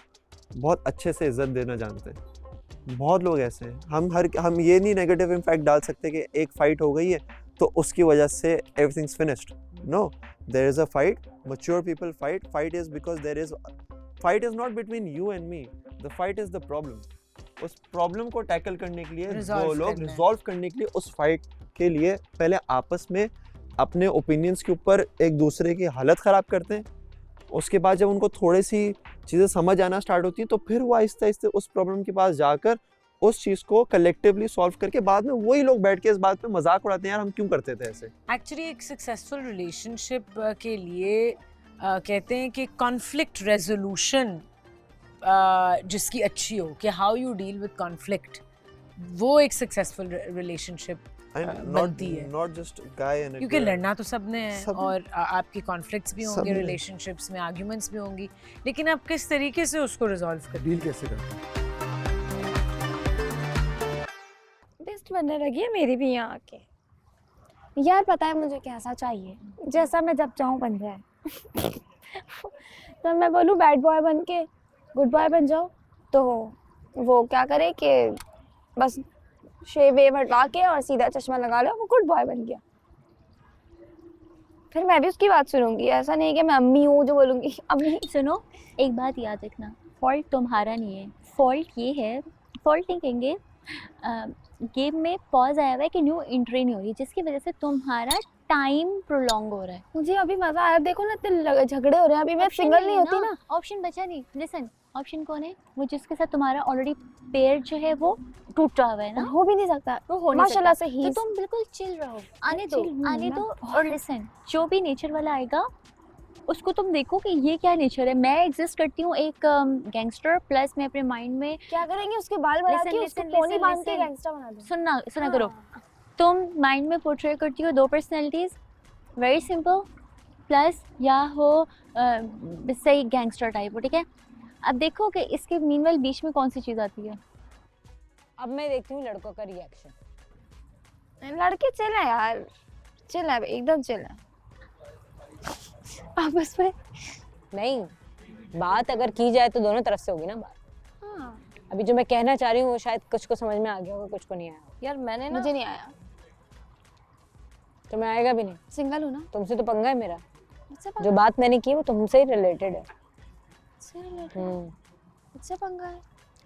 बहुत अच्छे से इज्जत देना जानते हैं। बहुत लोग ऐसे हैं। हम ये नहीं नेगेटिव इम्पैक्ट डाल सकते कि एक फाइट हो गई है तो उसकी वजह से everything's finished. No, there is a fight, mature people fight. Fight is because there is fight is not between you and me, the fight is the problem. उस प्रॉब्लम को टैकल करने के लिए दो लोग रिजॉल्व करने के लिए उस फाइट के लिए पहले आपस में अपने ओपिनियंस के ऊपर एक दूसरे की हालत ख़राब करते हैं। उसके बाद जब उनको थोड़ी सी चीज़ें समझ आना स्टार्ट होती हैं तो फिर वो आहिस्ते आहिस्ते उस प्रॉब्लम के पास जाकर उस चीज़ को कलेक्टिवली सॉल्व करके बाद में वही लोग बैठ के इस बात पे मजाक उड़ाते हैं, यार हम क्यों करते थे ऐसे। एक्चुअली एक सक्सेसफुल रिलेशनशिप के लिए कहते हैं कि कॉन्फ्लिक्ट रेजोल्यूशन जिसकी अच्छी हो, कि how you deal with conflict, वो एक सक्सेसफुल रिलेशनशिप बनती है। नॉट जस्ट गाय एंड क्योंकि लड़ना तो सबने है और आपकी कॉन्फ्लिक्ट्स भी होंगे, रिलेशनशिप्स में आर्ग्यूमेंट्स भी होंगी, लेकिन आप किस तरीके से उसको रिजॉल्व करते हैं, डील कैसे करते हैं। बेस्ट बनने लगी है मेरी भी यहाँ आके। यार पता है मुझे कैसा चाहिए, जैसा मैं जब चाहूँ बन जाए। तो मैं बोलूँ बैड बॉय बन के गुड बॉय बन जाओ, तो वो क्या करे कि बस शेव वेव हटवा के और सीधा चश्मा लगा लो, वो गुड बॉय बन गया। फिर मैं भी उसकी बात सुनूंगी, ऐसा नहीं कि मैं अम्मी हूँ जो बोलूँगी अम्मी। सुनो, एक बात याद रखना, फॉल्ट तुम्हारा नहीं है, फॉल्ट ये है, फॉल्ट नहीं कहेंगे, गेम में पॉज आया हुआ है कि न्यू एंट्री नहीं हो रही, जिसकी वजह से तुम्हारा टाइम प्रोलॉन्ग हो रहा है। मुझे अभी मजा आया, देखो ना इतने झगड़े हो रहे हैं, अभी मैं सिंगल नहीं होती ना। ऑप्शन बचा नहीं। लिसन, ऑप्शन कौन है? वो जिसके साथ तुम्हारा ऑलरेडी पेयर जो है वो टूटा हुआ है ना। हो भी नहीं सकता, वो हो नहीं माशाल्लाह से सकता। ही। तो तुम बिल्कुल चिल रहो, आने दो। और लिसन, जो भी नेचर वाला आएगा उसको तुम देखो कि ये क्या नेचर है। मैं एग्जिस्ट करती हूँ एक गैंगस्टर प्लस मैं अपने माइंड में क्या करेंगे उसके बाल बढ़ा के उसको पोनी बांध के गैंगस्टर बना दो। सुना करो, तुम माइंड में पोर्ट्रे करती हो 2 पर्सनैलिटीज, वेरी सिंपल, प्लस या हो सही गैंगस्टर टाइप हो, ठीक है। अब देखो कि इसके मीनवेल बीच में कौन सी चीज़ आती है। अब मैं देखती हूँ लड़कों का रिएक्शन। लड़के चिल है यार, चिल है एकदम चिल है आपस में। नहीं, बात अगर की जाए तो दोनों तरफ से होगी ना बात। हाँ। अभी जो मैं कहना चाह रही हूँ वो शायद कुछ को समझ में आ गया होगा, कुछ को नहीं आया। यार मैंने ना, मुझे नहीं आया। तुम्हें आएगा भी नहीं। सिंगल हूँ ना। तुमसे तो पंगा है मेरा। मुझसे पंगा जो बात मैंने की वो तुमसे ही रिलेटेड है। मुझसे रिलेटेड? मुझसे पंगा है।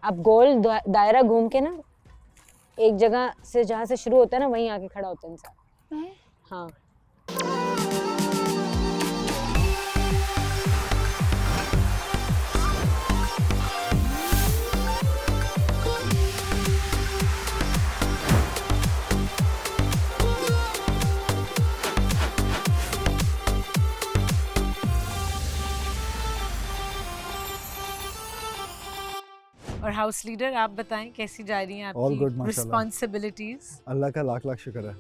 अब गोल दायरा घूम के ना एक जगह से जहाँ से शुरू होता है ना वहीं आके खड़ा होता है इंसान। मैं? हाँ। और हाउस लीडर आप बताएं कैसी जा रही हैं All आपकी good, माशाल्लाह। रिस्पॉन्सिबिलिटीज? अल्लाह का लाख लाख शुक्र है,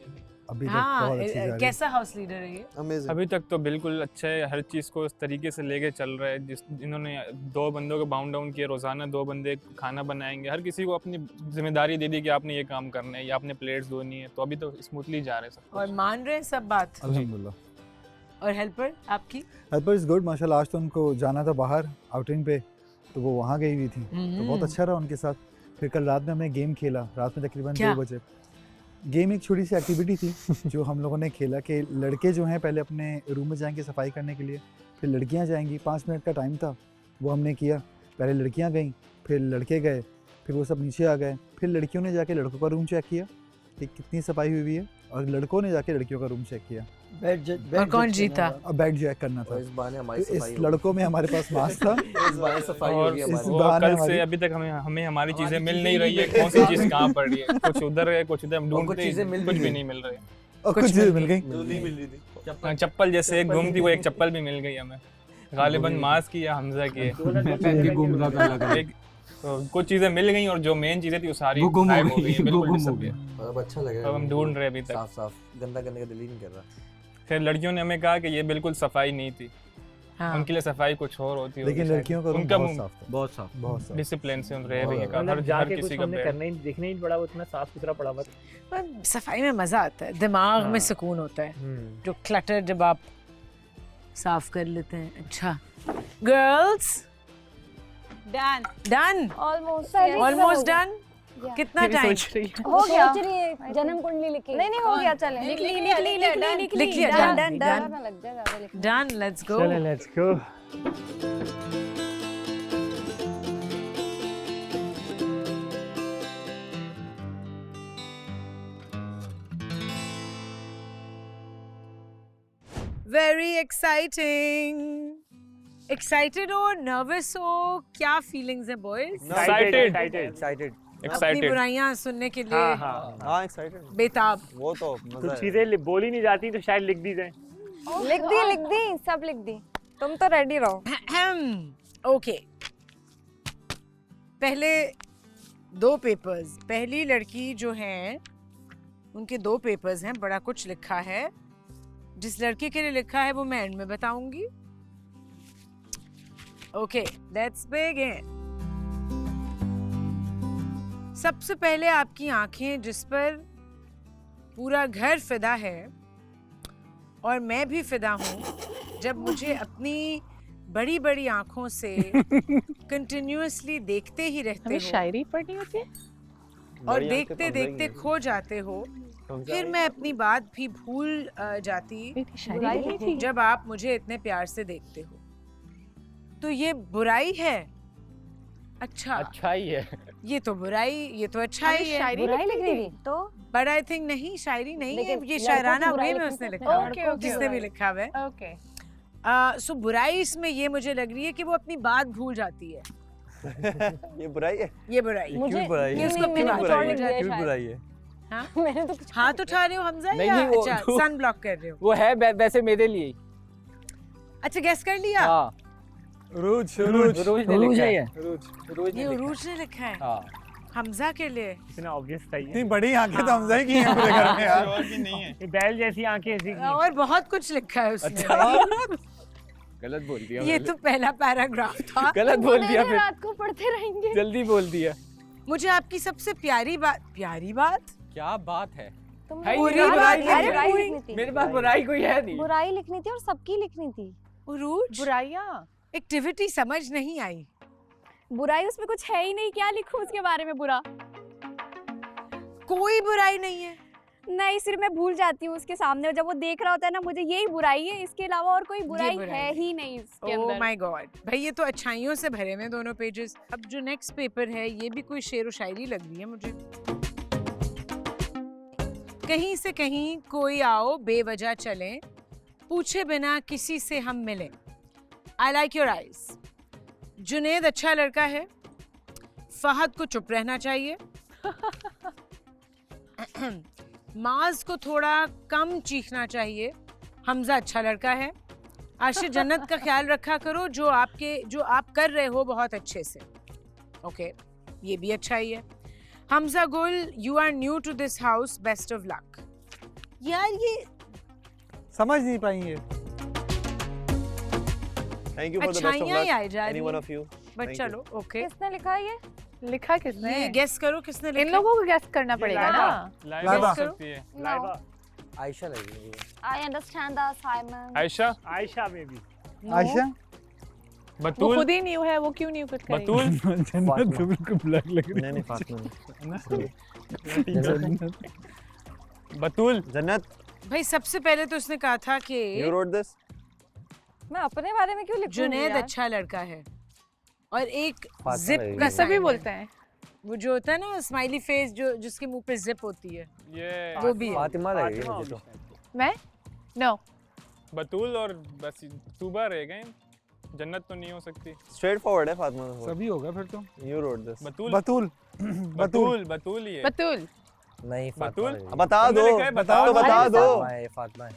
अभी तक हाँ, बहुत अच्छी जा रही है। कैसा हाउस लीडर है ये? अभी तक तो बिल्कुल अच्छा है, हर चीज़ को उस तरीके से लेके चल रहा है। जिस इन्होंने 2 बंदों को बाउंड डाउन किया, रोज़ाना 2 बंदे खाना बनाएंगे, हर किसी को अपनी जिम्मेदारी दे दी कि आपने ये काम करना है या आपने प्लेट्स धोनी है, तो अभी तो स्मूथली जा रहे हैं सब। और मान रहे हैं सब बात? अल्हम्दुलिल्लाह। और हेल्पर आपकी? हेल्पर इज गुड माशाल्लाह। आज तो उनको जाना था बाहर आउटिंग पे, तो वो वहाँ गई हुई थी, तो बहुत अच्छा रहा उनके साथ। फिर कल रात में हमने गेम खेला, रात में तकरीबन 2 बजे। गेम एक छोटी सी एक्टिविटी थी जो हम लोगों ने खेला कि लड़के जो हैं पहले अपने रूम में जाएंगे सफाई करने के लिए, फिर लड़कियां जाएंगी। 5 मिनट का टाइम था, वो हमने किया। पहले लड़कियां गईं, फिर लड़के गए, फिर वो सब नीचे आ गए। फिर लड़कियों ने जाके लड़कों का रूम चेक किया कि कितनी सफाई हुई है, और लड़कों ने जाके लड़कियों का रूम चेक किया। और कौन जीता? अब बेड चेक करना था। इस बहाने हमारी तो सफाई इस लड़कों में हमारे पास मास्क था। इस बहाने सफाई और होगी हमारी। वो कल से अभी तक हमें हमारी चीज़ें मिल नहीं रही है। कौन सी चीज़ कहाँ पड़ रही है, कुछ उधर है, कुछ उधर, हम ढूंढते हैं, कुछ भी नहीं मिल रही है। और कुछ चीज़ें मिल गई। चप्पल जैसे एक गुम थी, वो एक चप्पल भी मिल गई हमें, गालिबन मास्क की या हमजा की। तो कुछ चीजें मिल गई और जो मेन चीजें थी वो सारी गायब हो गई हैं, बिल्कुल डिसअपीयर। अब अच्छा लग रहा है। अब हम ढूंढ रहे हैं अभी तक। साफ साफ गंदा करने का दिल ही नहीं कर रहा। फिर लड़कियों ने हमें कहा कि ये बिल्कुल सफाई नहीं थी। हाँ। उनके लिए सफाई कुछ और होती है, लेकिन लड़कियों का रूम बहुत साफ था, बहुत साफ, बहुत साफ। डिसिप्लिन से रह रही है। मतलब जाके कुछ हमने करना ही देखना ही पड़ा, वो इतना साफ सुथरा पड़ा हुआ था। पर सफाई में मजा आता है, दिमाग में सुकून होता है जो क्लटर जब आप साफ कर लेते हैं। अच्छा गर्ल्स, डन ऑलमोस्ट डन। कितना टाइम हो गया? सोच रही है जन्म कुंडली लिखी। नहीं हो गया, चले लिख लिया। Done, let's go. चलो let's go. Very exciting. Excited हो, नर्वस हो, क्या फीलिंग्स है बॉयज? एक्साइटेड अपनी बुराइयां सुनने के लिए हाँ एक्साइटेड, बेताब। वो तो मजा कुछ है। चीजें बोली नहीं जाती तो शायद लिख दी जाए। लिख दी सब लिख दी। तुम तो रेडी रहो। ओके, पहले 2 पेपर्स। पहली लड़की जो है उनके 2 पेपर्स हैं, बड़ा कुछ लिखा है। जिस लड़के के लिए लिखा है वो मैं एंड में बताऊंगी। Okay, let's begin. सबसे पहले आपकी आंखें जिस पर पूरा घर फिदा है और मैं भी फिदा हूँ, जब मुझे अपनी बड़ी बड़ी आंखों से कंटिन्यूअसली देखते ही रहते हो, शायरी पढ़नी होती है और देखते देखते खो जाते हो, फिर मैं अपनी बात भी भूल जाती जब आप मुझे इतने प्यार से देखते हो। तो ये बुराई है? अच्छा ही है। ये तो बुराई, ये तो अच्छा ही है। बुराई लिख दी तो बट आई थिंक नहीं, शायरी नहीं है लेकिन ये, लड़कों शायराना की बुराई वे में लिखनी उसने तो लिखा लड़कों है, की जिसने भी लिखा हुआ है। ओके। सो बुराई इसमें ये मुझे लग रही है कि वो अपनी बात भूल जाती है। ये बुराई है, ये बुराई मुझे क्यों बुराई ये है? उसको अपनी बात बुराई भूल जाती है। क्यों बुराई है? हाँ? मैंने तो कुछ हाथ उठा रहे हो हमजा नहीं, या नहीं, वो अच्छा तो- सन ब्लॉक कर रहे हो? वो है वैसे मेरे लिए। अच्छा गेस कर लिया? हाँ रूज रूज ने रूज लिखा है है ये। रूज ये ने लिखा उरूज ने लिखा है। हाँ हमजा के लिए। इतना ऑब्वियस था ये। इतनी बड़ी आंखें तो हमजा ही की हैं पूरे घर में यार। और भी नहीं है। ये बैल जैसी आंखें ऐसी की। और बहुत कुछ लिखा है उसने। गलत बोल दिया ये मैंने। तो पहला पैराग्राफ था। गलत बोल दिया फिर रात को पढ़ते रहेंगे। जल्दी बोल दिया। मुझे आपकी सबसे प्यारी बात क्या बात है तुमने बुरी बुराई बात लिखनी है। थी, बुराई लिखनी थी। मेरे पास बुराई कोई है नहीं। बुराई लिखनी थी और सबकी लिखनी थी। उरूज बुराइयां एक्टिविटी समझ नहीं आई। बुराई उसमें कुछ है ही नहीं, क्या लिखूं उसके बारे में बुरा? कोई बुराई नहीं है। नहीं, सिर्फ मैं भूल जाती हूँ उसके सामने जब वो देख रहा होता है ना, मुझे यही बुराई है, इसके अलावा और कोई बुराई है ही नहीं इसके ओह अंदर। माय गॉड भाई, ये तो अच्छाइयों से भरे हुए दोनों पेजेस। अब जो नेक्स्ट पेपर है ये भी कोई शेर व शायरी लग रही है मुझे। कहीं से कहीं कोई आओ बेवजह चले, पूछे बिना किसी से हम मिले। I like your eyes. Junaid अच्छा लड़का है, फहद को चुप रहना चाहिए। माज को थोड़ा कम चीखना चाहिए। हमजा अच्छा लड़का है। आशिर जन्नत का ख्याल रखा करो, जो आप कर रहे हो बहुत अच्छे से। ओके, ये भी अच्छा ही है। Hamza Gul, you are new to this house, best of luck. यार ये समझ नहीं पाएंगे। Thank you for the best of अच्छाइयाँ he luck, आई जा रही any one हैं। of you. बट Thank चलो ओके। किसने लिखा है ये? लिखा किसने? ये गेस करो किसने लिखा। इन लोगों को गेस करना पड़ेगा ना। लाइबा हो सकती है। No. आयशा लगेगी। I understand the assignment. Ayesha Ayesha में भी। आयशा वो बतूल खुद ही न्यू है, वो क्यों न्यू कुछ करेगी? बतूल जन्नत तो बिल्कुल ब्लैक लग रही नहीं नहीं फातिमा है। बतूल जन्नत भाई सबसे पहले तो उसने कहा था कि you wrote this मैं अपने बारे में क्यों लिखूंगी जुनैद यार? अच्छा लड़का है और एक फातिमा जिप लगेगी। का सभी sign बोलते है। हैं। वो जो होता है ना स्माइली फेस, जो जिसके मुंह पे जिप होती है, ये वो भी है। फातिमा लगेगी मुझे तो। मैं नो बतूल और बस तूबा रह गए। जन्नत तो नहीं हो सकती। straight forward है फातिमा तो। सभी होगा फिर तो। You wrote this. बतूल बतूल बतूल बतूल ही है। बतूल नहीं फातिमा बतूल? लगेगी। बता तुमने दो लिखा है, बताओ तो बता दो। फातिमा है।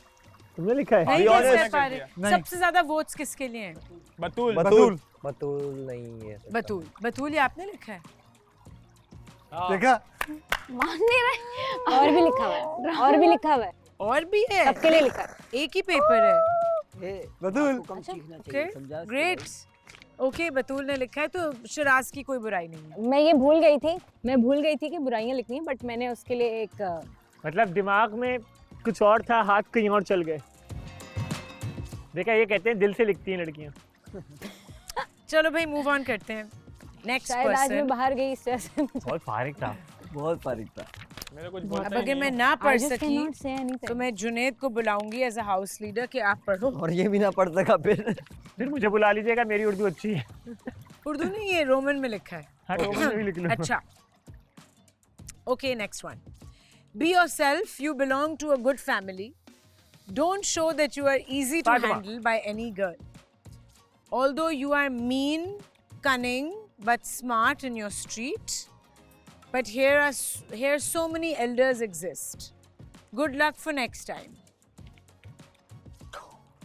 तुमने लिखा है? नहीं Be guess honest. कर पा रहे। नहीं। सबसे ज्यादा वोट्स किसके लिए हैं? बतूल बतूल बतूल नहीं है। बतूल ये आपने लिखा है। हाँ। देखा मान नहीं रहे। और भी लिखा हुआ है, और भी लिखा हुआ है, और भी है, सबके लिए लिखा है। एक ही पेपर है। बतूल कम सीखना ओके चाहिए, समझा? ग्रेट। ओके बतूल ने लिखा है, तो शराज की कोई बुराई नहीं है। मैं ये भूल गई थी, कि बुराइयां लिखनी है, बट मैंने उसके लिए एक मतलब दिमाग में कुछ और था, हाथ कहीं और चल गए। देखा, ये कहते हैं दिल से लिखती हैं लड़कियां। चलो भाई मूव ऑन करते हैं। नेक्स्ट शायद आज मैं पर्सन। बाहर गई इस वजह से बहुत फारिग था। बहुत फारिग था। मेरे कुछ अब बोलता ही अगर नहीं मैं हूँ। ना पढ़ I just सकी cannot say anything. तो मैं जुनैद को बुलाऊंगी एज अ हाउस लीडर कि आप पढ़ो। और ये भी ना पढ़ सका फिर मुझे बुला लीजिएगा, मेरी उर्दू अच्छी है। उर्दू नहीं, ये रोमन में लिखा है। हाँ, रोमन में भी लिख लो। अच्छा okay next one. Be yourself, you belong to a good family. Don't show that you are easy to Fatima. Handle by any girl. Although you are mean, cunning but smart in your street, but here so many elders exist. Good luck for next time.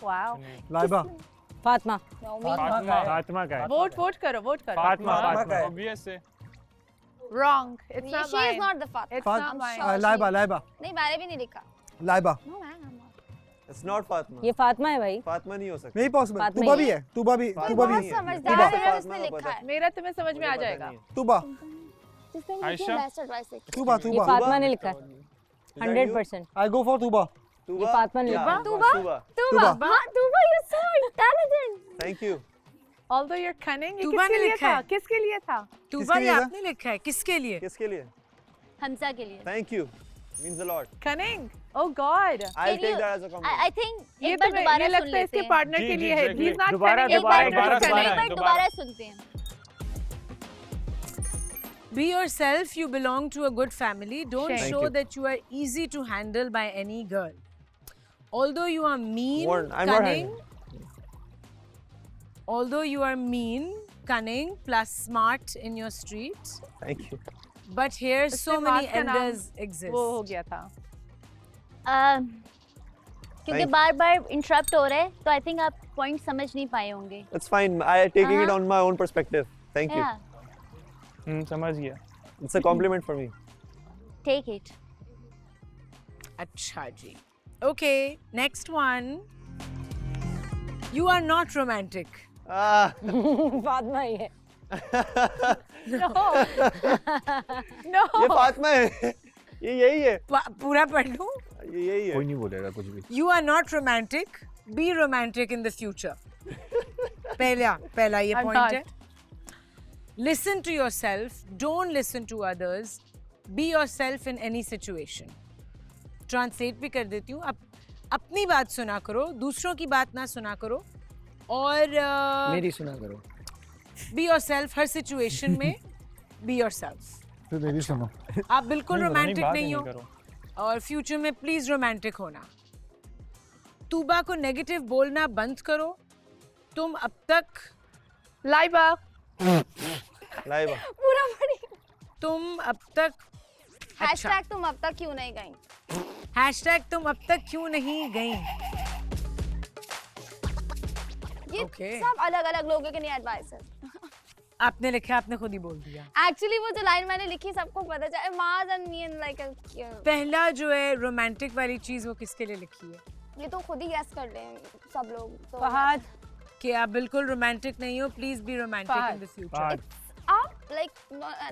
Wow. Laiba Fatima. Fatima का है। वोट करो, वोट करो। फातिमा Obvious है। Wrong. It's not She is mine. not the Fatima. It's not mine. Laiba Laiba नहीं मैंने भी नहीं लिखा। Laiba No man, I'm not. It's not Fatma. ये फातिमा है भाई। फातिमा नहीं हो सकती। नहीं पॉसिबल। फातिमा तुबा ही भी है, तुबा भी फातिमा तुबा नहीं भी है। समझदार तुबा है, फातिमा उसने को लिखा पता है। मेरा तुम्हें समझ में आ मुझे पता जाएगा। नहीं है। तुबा जिसने मुझे आयशा? बेस्ट एडवाइस लिखी। तुबा ये तुबा फातिमा ने लिखा है, Is that you? 100%। I go for तुबा Tuba? ये फातिमा ने Yeah, लिखा। Tuba? Tuba. Tuba, हाँ Tuba, you're so intelligent. Thank you. Although you're cunning, ये तुबा किसके ने लिए लिखा था? है। किसके लिए था? तुबा किसके ये लिए था? आपने लिखा है, किसके लिए? किसके लिए? हमजा के लिए। Thank you. Means a lot. Cunning? Oh God. I'll Can take you- that as a compliment. I think ये एक बार तो दोबारा ये सुन लगता है लेते इसके हैं। पार्टनर जी, के जी, लिए है। exactly. He's not दोबारा- cunning. एक बार दोबारा- दोबारा सुनते हैं। Be yourself, you belong to a good family. Don't Thank show you. that you are easy to handle by any girl. Although you are mean, Warren, I'm not cunning, although you are mean, cunning plus smart in your street, Thank you. but here so उसमें many मार्क का नाम elders exist. वो हो गया था। क्योंकि Thank- बार बार इंटरप्ट हो रहा है तो आई थिंक आप पॉइंट समझ नहीं पाए होंगे. It's fine. I taking it Uh-huh. on my own perspective. Thank you. Yeah, समझ गया. It's a compliment for me. take it. अच्छा जी. Okay, next one. You are not romantic. Ah. Fatima ही है. No. No. ये फातिमा है. ये यही है. पूरा पढ़ लूं? ये यही है. कोई नहीं बोलेगा कुछ भी. You are not romantic. Be romantic in the future. पहला ये I'm point not. है. Listen to yourself. Don't listen to others. Be yourself in any situation. Translate भी कर देती हूँ. अपनी बात सुना करो, दूसरों की बात ना सुना करो, और मेरी सुना करो. be yourself हर situation में. Be yourself. फिर मेरी सुनो. आप बिल्कुल रोमांटिक बात नहीं नहीं हो करो. और फ्यूचर में प्लीज रोमांटिक होना. तूबा को नेगेटिव बोलना बंद करो. तुम अब तक लाइबा लाइबा. पूरा पढ़ी. तुम अब तक हैशटैग तुम अब तक क्यों नहीं गई. हैशटैग तुम अब तक क्यों नहीं गई. ये Okay. सब अलग अलग लोगों के लिए एडवाइस है. आपने लिखा, आपने खुद ही बोल दिया. एक्चुअली वो जो लाइन मैंने लिखी सबको पता चला. माज एंड मी एंड लाइक पहला जो है रोमांटिक वाली चीज वो किसके लिए लिखी है. ये तो खुद ही गैस कर लें सब लोग. तो फहद. कि आप बिल्कुल रोमांटिक नहीं हो. Please be romantic in the future. आप like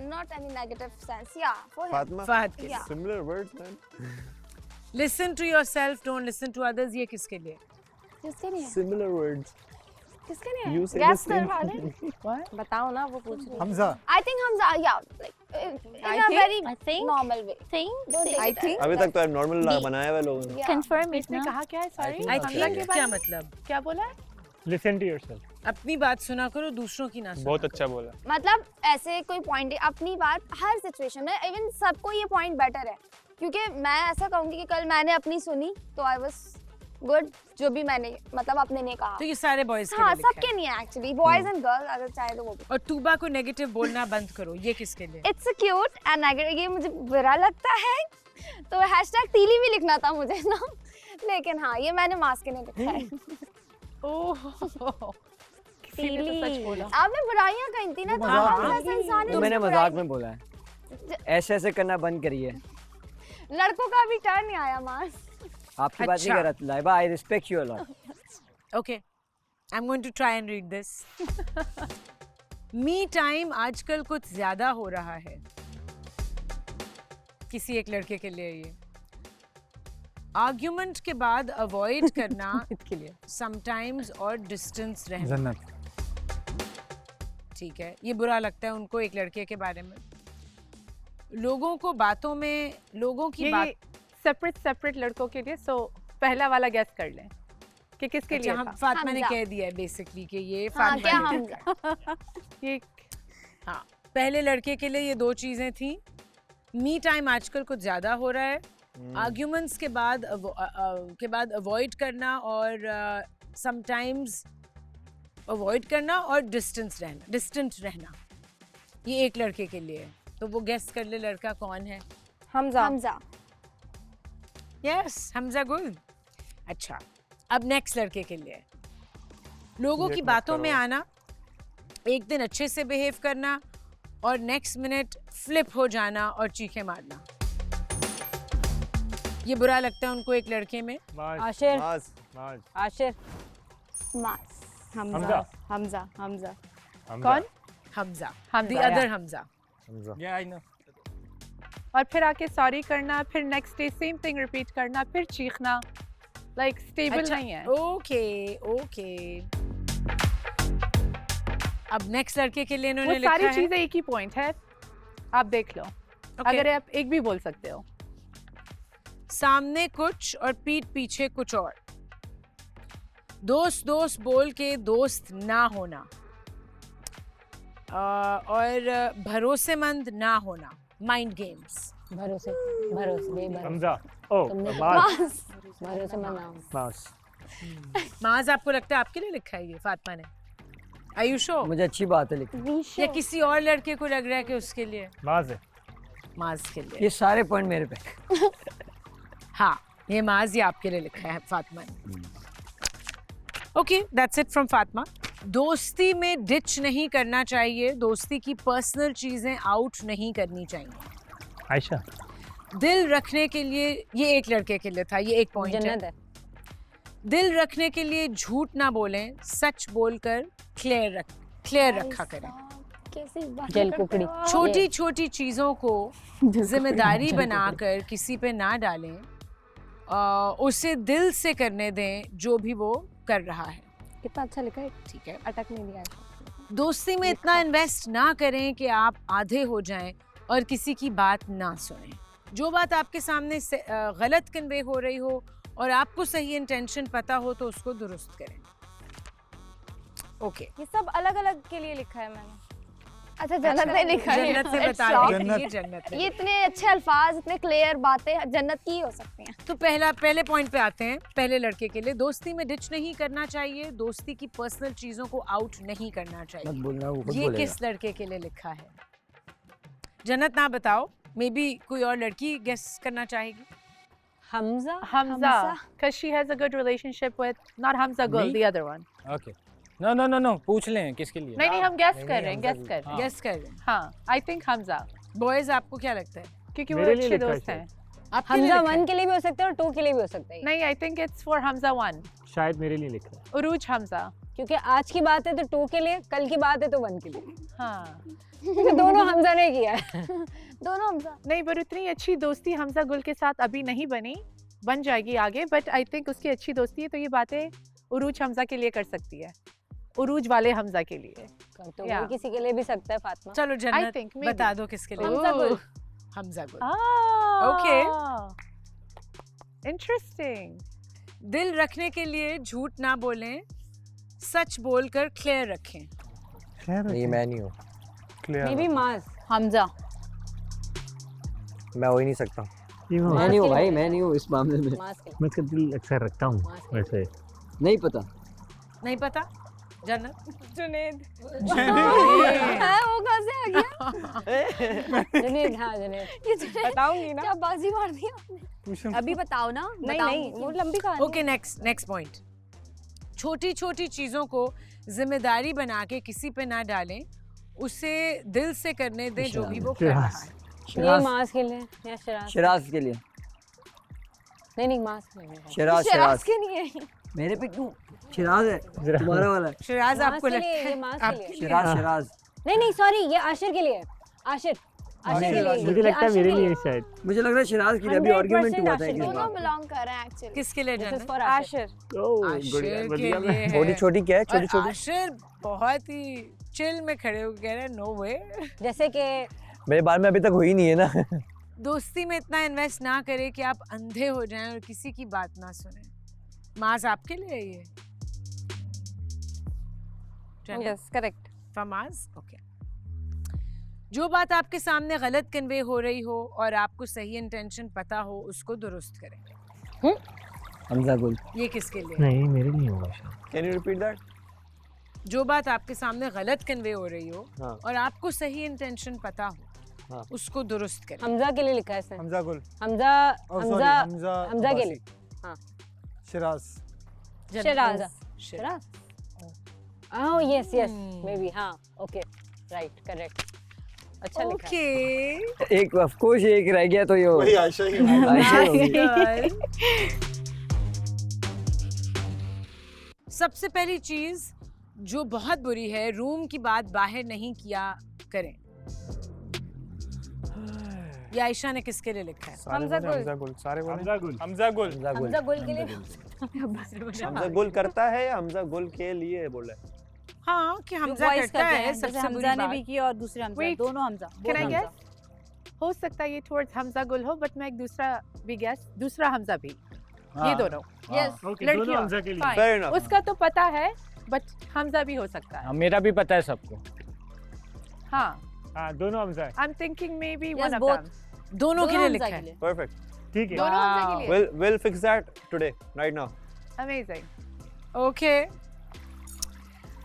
not any negative sense. Yeah, for him. Fatima. Fahad के Yeah. Similar words, man. Listen to yourself, don't listen to others. ये किसके लिए. किसके लिए. Similar words. किसके लिए. You say gas the same करवा लें. thing. बताओ ना, वो पूछ रही है. Hamza. I think Hamza, yeah, like in a very normal way. Don't take I it think- अभी तक तो नॉर्मल बनाया हुआ लोगों ने. Yeah. Confirm it इसने ना. कहा क्या है. सॉरी. I think क्या मतलब. क्या बोला. Listen to yourself. अपनी बात सुना करो, दूसरों की ना सुना. बहुत अच्छा बोला. मतलब ऐसे कोई पॉइंट है अपनी बात हर सिचुएशन में. इवन सबको ये पॉइंट बेटर है क्योंकि मैं ऐसा कहूंगी कि कल मैंने अपनी सुनी तो आई वाज गुड. जो भी मैंने मतलब अपने ने कहा. तो ये सारे बॉयज के हाँ, लिए लिखा सबके है. नहीं है एक्चुअली. बॉयज एंड गर्ल्स अगर चाहे तो वो भी. और तूबा को नेगेटिव बोलना बंद करो. ये किसके लिए. It's cute and negative. ये मुझे बुरा लगता है तो हैशटैग तीली भी लिखना था मुझे ना. लेकिन हाँ, ये मैंने मास्क के लिए लिखा है. ओह. तीली. सच बोला. आपने बुराइयां कही थी ना. तो मजाक हम में- जैसे इंसान तो मैंने मजाक में बोला है. ऐसे ऐसे करना बंद करिए. लड़कों का भी टर्न नहीं आया मास. आपकी बात नहीं अच्छा. कर रहा. Laiba, I respect you a lot. Okay, I am going to try and read this. Me time आजकल कुछ ज्यादा हो रहा है. किसी एक लड़के के लिए ये. आर्ग्यूमेंट के बाद अवॉइड करना इसके लिए. समटाइम्स और डिस्टेंस रहना. जन्नत. ठीक है, ये बुरा लगता है उनको एक लड़के के बारे में. लोगों को बातों में लोगों की बात. सेपरेट लड़कों के लिए. सो पहला वाला गैस कर लें कि किसके लिए अच्छा, था. फातिमा ने हमजा. कह दिया है बेसिकली कि ये हाँ, फातिमा क्या ने हमजा. ये हाँ, पहले लड़के के लिए ये दो चीजें थी. मी टाइम आजकल कुछ ज्यादा हो रहा है. आर्ग्यूमेंट्स के बाद अवॉइड करना और समटाइम्स अवॉइड करना और डिस्टेंट रहना. ये एक लड़के के लिए है. तो वो गेस कर ले लड़का कौन है. हमजा. हमजा. Yes, Hamza good. अच्छा, अब नेक्स्ट लड़के के लिए. लोगों ये की मत बातों में करो। आना, एक दिन अच्छे से बिहेव करना और नेक्स्ट मिनट फ्लिप हो जाना और चीखें मारना. ये बुरा लगता है उनको एक लड़के में. आशिर. मास. आशिर. मास. हमजा. हमजा. हमजा. कौन. Hamza. Hamza, the other Hamza. Yeah, I know. और फिर आके सॉरी करना, फिर next day same thing repeat करना, फिर चीखना. लाइक स्टेबल नहीं है. ओके. अब नेक्स्ट लड़के के लिए वो इन्होंने लिखा सारी है. चीजें एक ही पॉइंट है. आप देख लो. अगर आप एक भी बोल सकते हो. सामने कुछ और पीठ पीछे कुछ और. दोस्त बोल के दोस्त ना होना. और भरोसेमंद ना होना. Mind games. भरोसे. हमजा. ओ, तुमने मास. भरोसे मत नाम. मास. माज आपको लगता है आपके लिए लिखा है ये फातिमा ने. Are you sure? मुझे अच्छी बात है लिखी. या किसी और लड़के को लग रहा है कि उसके लिए. मास है. माज के लिए. ये सारे पॉइंट मेरे पे. हाँ, ये माज ये आपके लिए लिखा है फातिमा ने। Okay, that's it from Fatima. दोस्ती में डिच नहीं करना चाहिए, दोस्ती की पर्सनल चीजें आउट नहीं करनी चाहिए। आयशा, दिल रखने के लिए, ये एक लड़के के लिए था, ये एक पॉइंट जन्नत है। है। दिल रखने के लिए झूठ ना बोलें, सच बोलकर क्लियर रखा करें। कैसी बात जल करते कुकड़ी। हो आप? छोटी छोटी चीज़ों को जिम्मेदारी बनाकर किसी पे ना डालें, उसे दिल से करने दें जो भी वो कर रहा है। कितना अच्छा लिखा है, ठीक है। अटक नहीं दिया है। दोस्ती में इतना इन्वेस्ट ना करें कि आप आधे हो जाएं और किसी की बात ना सुनें। जो बात आपके सामने से गलत कन्वे हो रही हो और आपको सही इंटेंशन पता हो तो उसको दुरुस्त करें। ओके, ये सब अलग अलग के लिए लिखा है मैंने। अच्छा, जन्नत ने लिखा है। जन्नत से बता जन्नत। ये जन्नत है। ये इतने अच्छे अल्फाज, इतने क्लियर बातें जन्नत की ही हो सकती हैं। तो पहले पॉइंट पे आते हैं। पहले लड़के के लिए, दोस्ती में डिच नहीं करना चाहिए, दोस्ती की पर्सनल चीजों को आउट नहीं करना मत चाहिए। बोलना, वो खुद ये बोलेगा। किस लड़के के लिए लिखा है? जन्नत ना बताओ, मे बी कोई और लड़की गेस करना चाहेगी। Hamza. Hamza, because she has a good relationship with not Hamza Gul, Me? the other one. Okay, no पूछ लें किसके लिए। नहीं हम guess नहीं, कर रहे हैं, Hamza guess Gul। कर रहे हैं। गेस कर रहे हैं। हाँ, I think Hamza, बॉयज आपको क्या लगता है? क्योंकि वो मेरे लिए अच्छे लिखा है दोस्त हैं। आपके लिए हमजा लिखा है? 1 के लिए भी हो सकता है और 2 के लिए भी हो सकता है। नहीं, I think it's for Hamza 1. शायद मेरे लिए लिखा है। Uruj Hamza. क्योंकि आज की बात है तो 2 के लिए, कल की बात है तो 1 के लिए। हाँ, क्योंकि दोनों हमजा ने किया है। दोनों हमजा। नहीं पर उतनी अच्छी दोस्ती हमजा गुल के साथ अभी नहीं बनी, बन जाएगी आगे, बट आई थिंक उसकी अच्छी दोस्ती है तो ये बातें उरूज हमजा के लिए कर सकती है, उरूज वाले हमजा के लिए। तो Yeah. वो किसी के लिए भी सकता है फातिमा। चलो I जन्नत think maybe. बता दो किसके लिए। हमजा गुल। हमजा गुल। Okay. Okay. Interesting. दिल रखने के लिए झूठ ना बोलें, सच बोलकर क्लियर रखें। ये मैं नहीं हूँ, मे बी माज। हमजा। मैं हो ही नहीं सकता। मैं नहीं हूँ भाई, मैं नहीं हूँ इस मामले में। माज के लिए। मैं इसका दिल अक्सर रखता हूँ वैसे। नहीं पता। नहीं पता? जन्नत? जुनेद। जुनेद। हाँ, वो कहाँ से आ गया? जुनेद, हाँ जुनेद। ये जुनेद बताऊंगी ना। क्या बाजी मार दी आपने? अभी बताओ ना। नहीं, वो लंबी कहानी ओके, नेक्स्ट पॉइंट। छोटी छोटी चीजों को जिम्मेदारी बना के किसी पे ना डालें, उसे दिल से करने दें जो भी वो कर रहा है। ये माज के लिए या शराज? शराज के लिए। नहीं माज के लिए। शराज के नहीं है। मेरे पे क्यों? शराज है तुम्हारा वाला। शराज माज आपको के लगता लिए, है? ये माज के लिए। शराज। नहीं सॉरी, ये आशिर के लिए। आशिर के लिए। मुझे लगता है मेरे लिए शायद। मुझे लग रहा है शराज के लिए अभी आर्गुमेंट हुआ था एक दोनों बार। बिलोंग कर रहे हैं एक्चुअली। किसके लिए जन्नत? फॉर आशिर। आशिर के लिए है। छोटी छोटी क्या है? और छोटी छोटी आशिर बहुत ही चिल में खड़े हो कह रहे हैं नो वे। जैसे कि मेरे बारे में अभी तक हुई नहीं है ना। दोस्ती में इतना इन्वेस्ट ना करें कि आप अंधे हो जाएं और किसी की बात ना सुने। माज आपके लिए है ये? Yes, correct. फमाज, ओके। जो बात आपके सामने गलत कन्वे हो रही हो और आपको सही इंटेंशन पता हो, उसको दुरुस्त करें। हमजा गुल। ये किसके लिए? नहीं, मेरे लिए होगा शायद। Can you repeat that? जो बात आपके सामने गलत कन्वे हो रही हो हाँ। और आपको सही इंटेंशन पता हो, हाँ। उसको दुरुस्त करें। हमजा के लिए लिखा है इसने। हमजा गुल। हमजा के लिए। हाँ। Sharaj. Sharaj. Sharaj. Oh yes may be, हाँ ओके राइट करेक्ट। अच्छा लिखा ओके। एक ऑफ कोर्स एक रह गया तो ये वही आयशा ही। सबसे पहली चीज जो बहुत बुरी है, रूम की बात बाहर नहीं किया करें। ये आयशा ने किसके लिए लिखा है? हमजा गुल। सारे बोले हमजा गुल। हमजा गुल के लिए। हमजा गुल करता है या हमजा गुल के लिए बोला है? हाँ, कि हमजा करता है सबसे बुरी हमजा ने बात। भी की और दूसरे हमजा, Wait, दोनों हमजा। Can I guess? हो सकता है ये towards हमजा गुल हो, बट मैं एक दूसरा भी guess, दूसरा हमजा भी, ये दोनों। Yes, ओके, लड़कियों। दोनों हमजा के लिए। Fine. Fair enough. उसका तो पता है, बट हमजा भी हो सकता है। मेरा भी पता है सबको। हाँ, हाँ, दोनों हमजा है। I'm thinking maybe Yes, one of both. them. दोनों के लिए लिखा हमजा है। के लिए। Perfect. ठीक है। दोनों हमजा के लिए। We'll fix that today, right now. Amazing. Okay,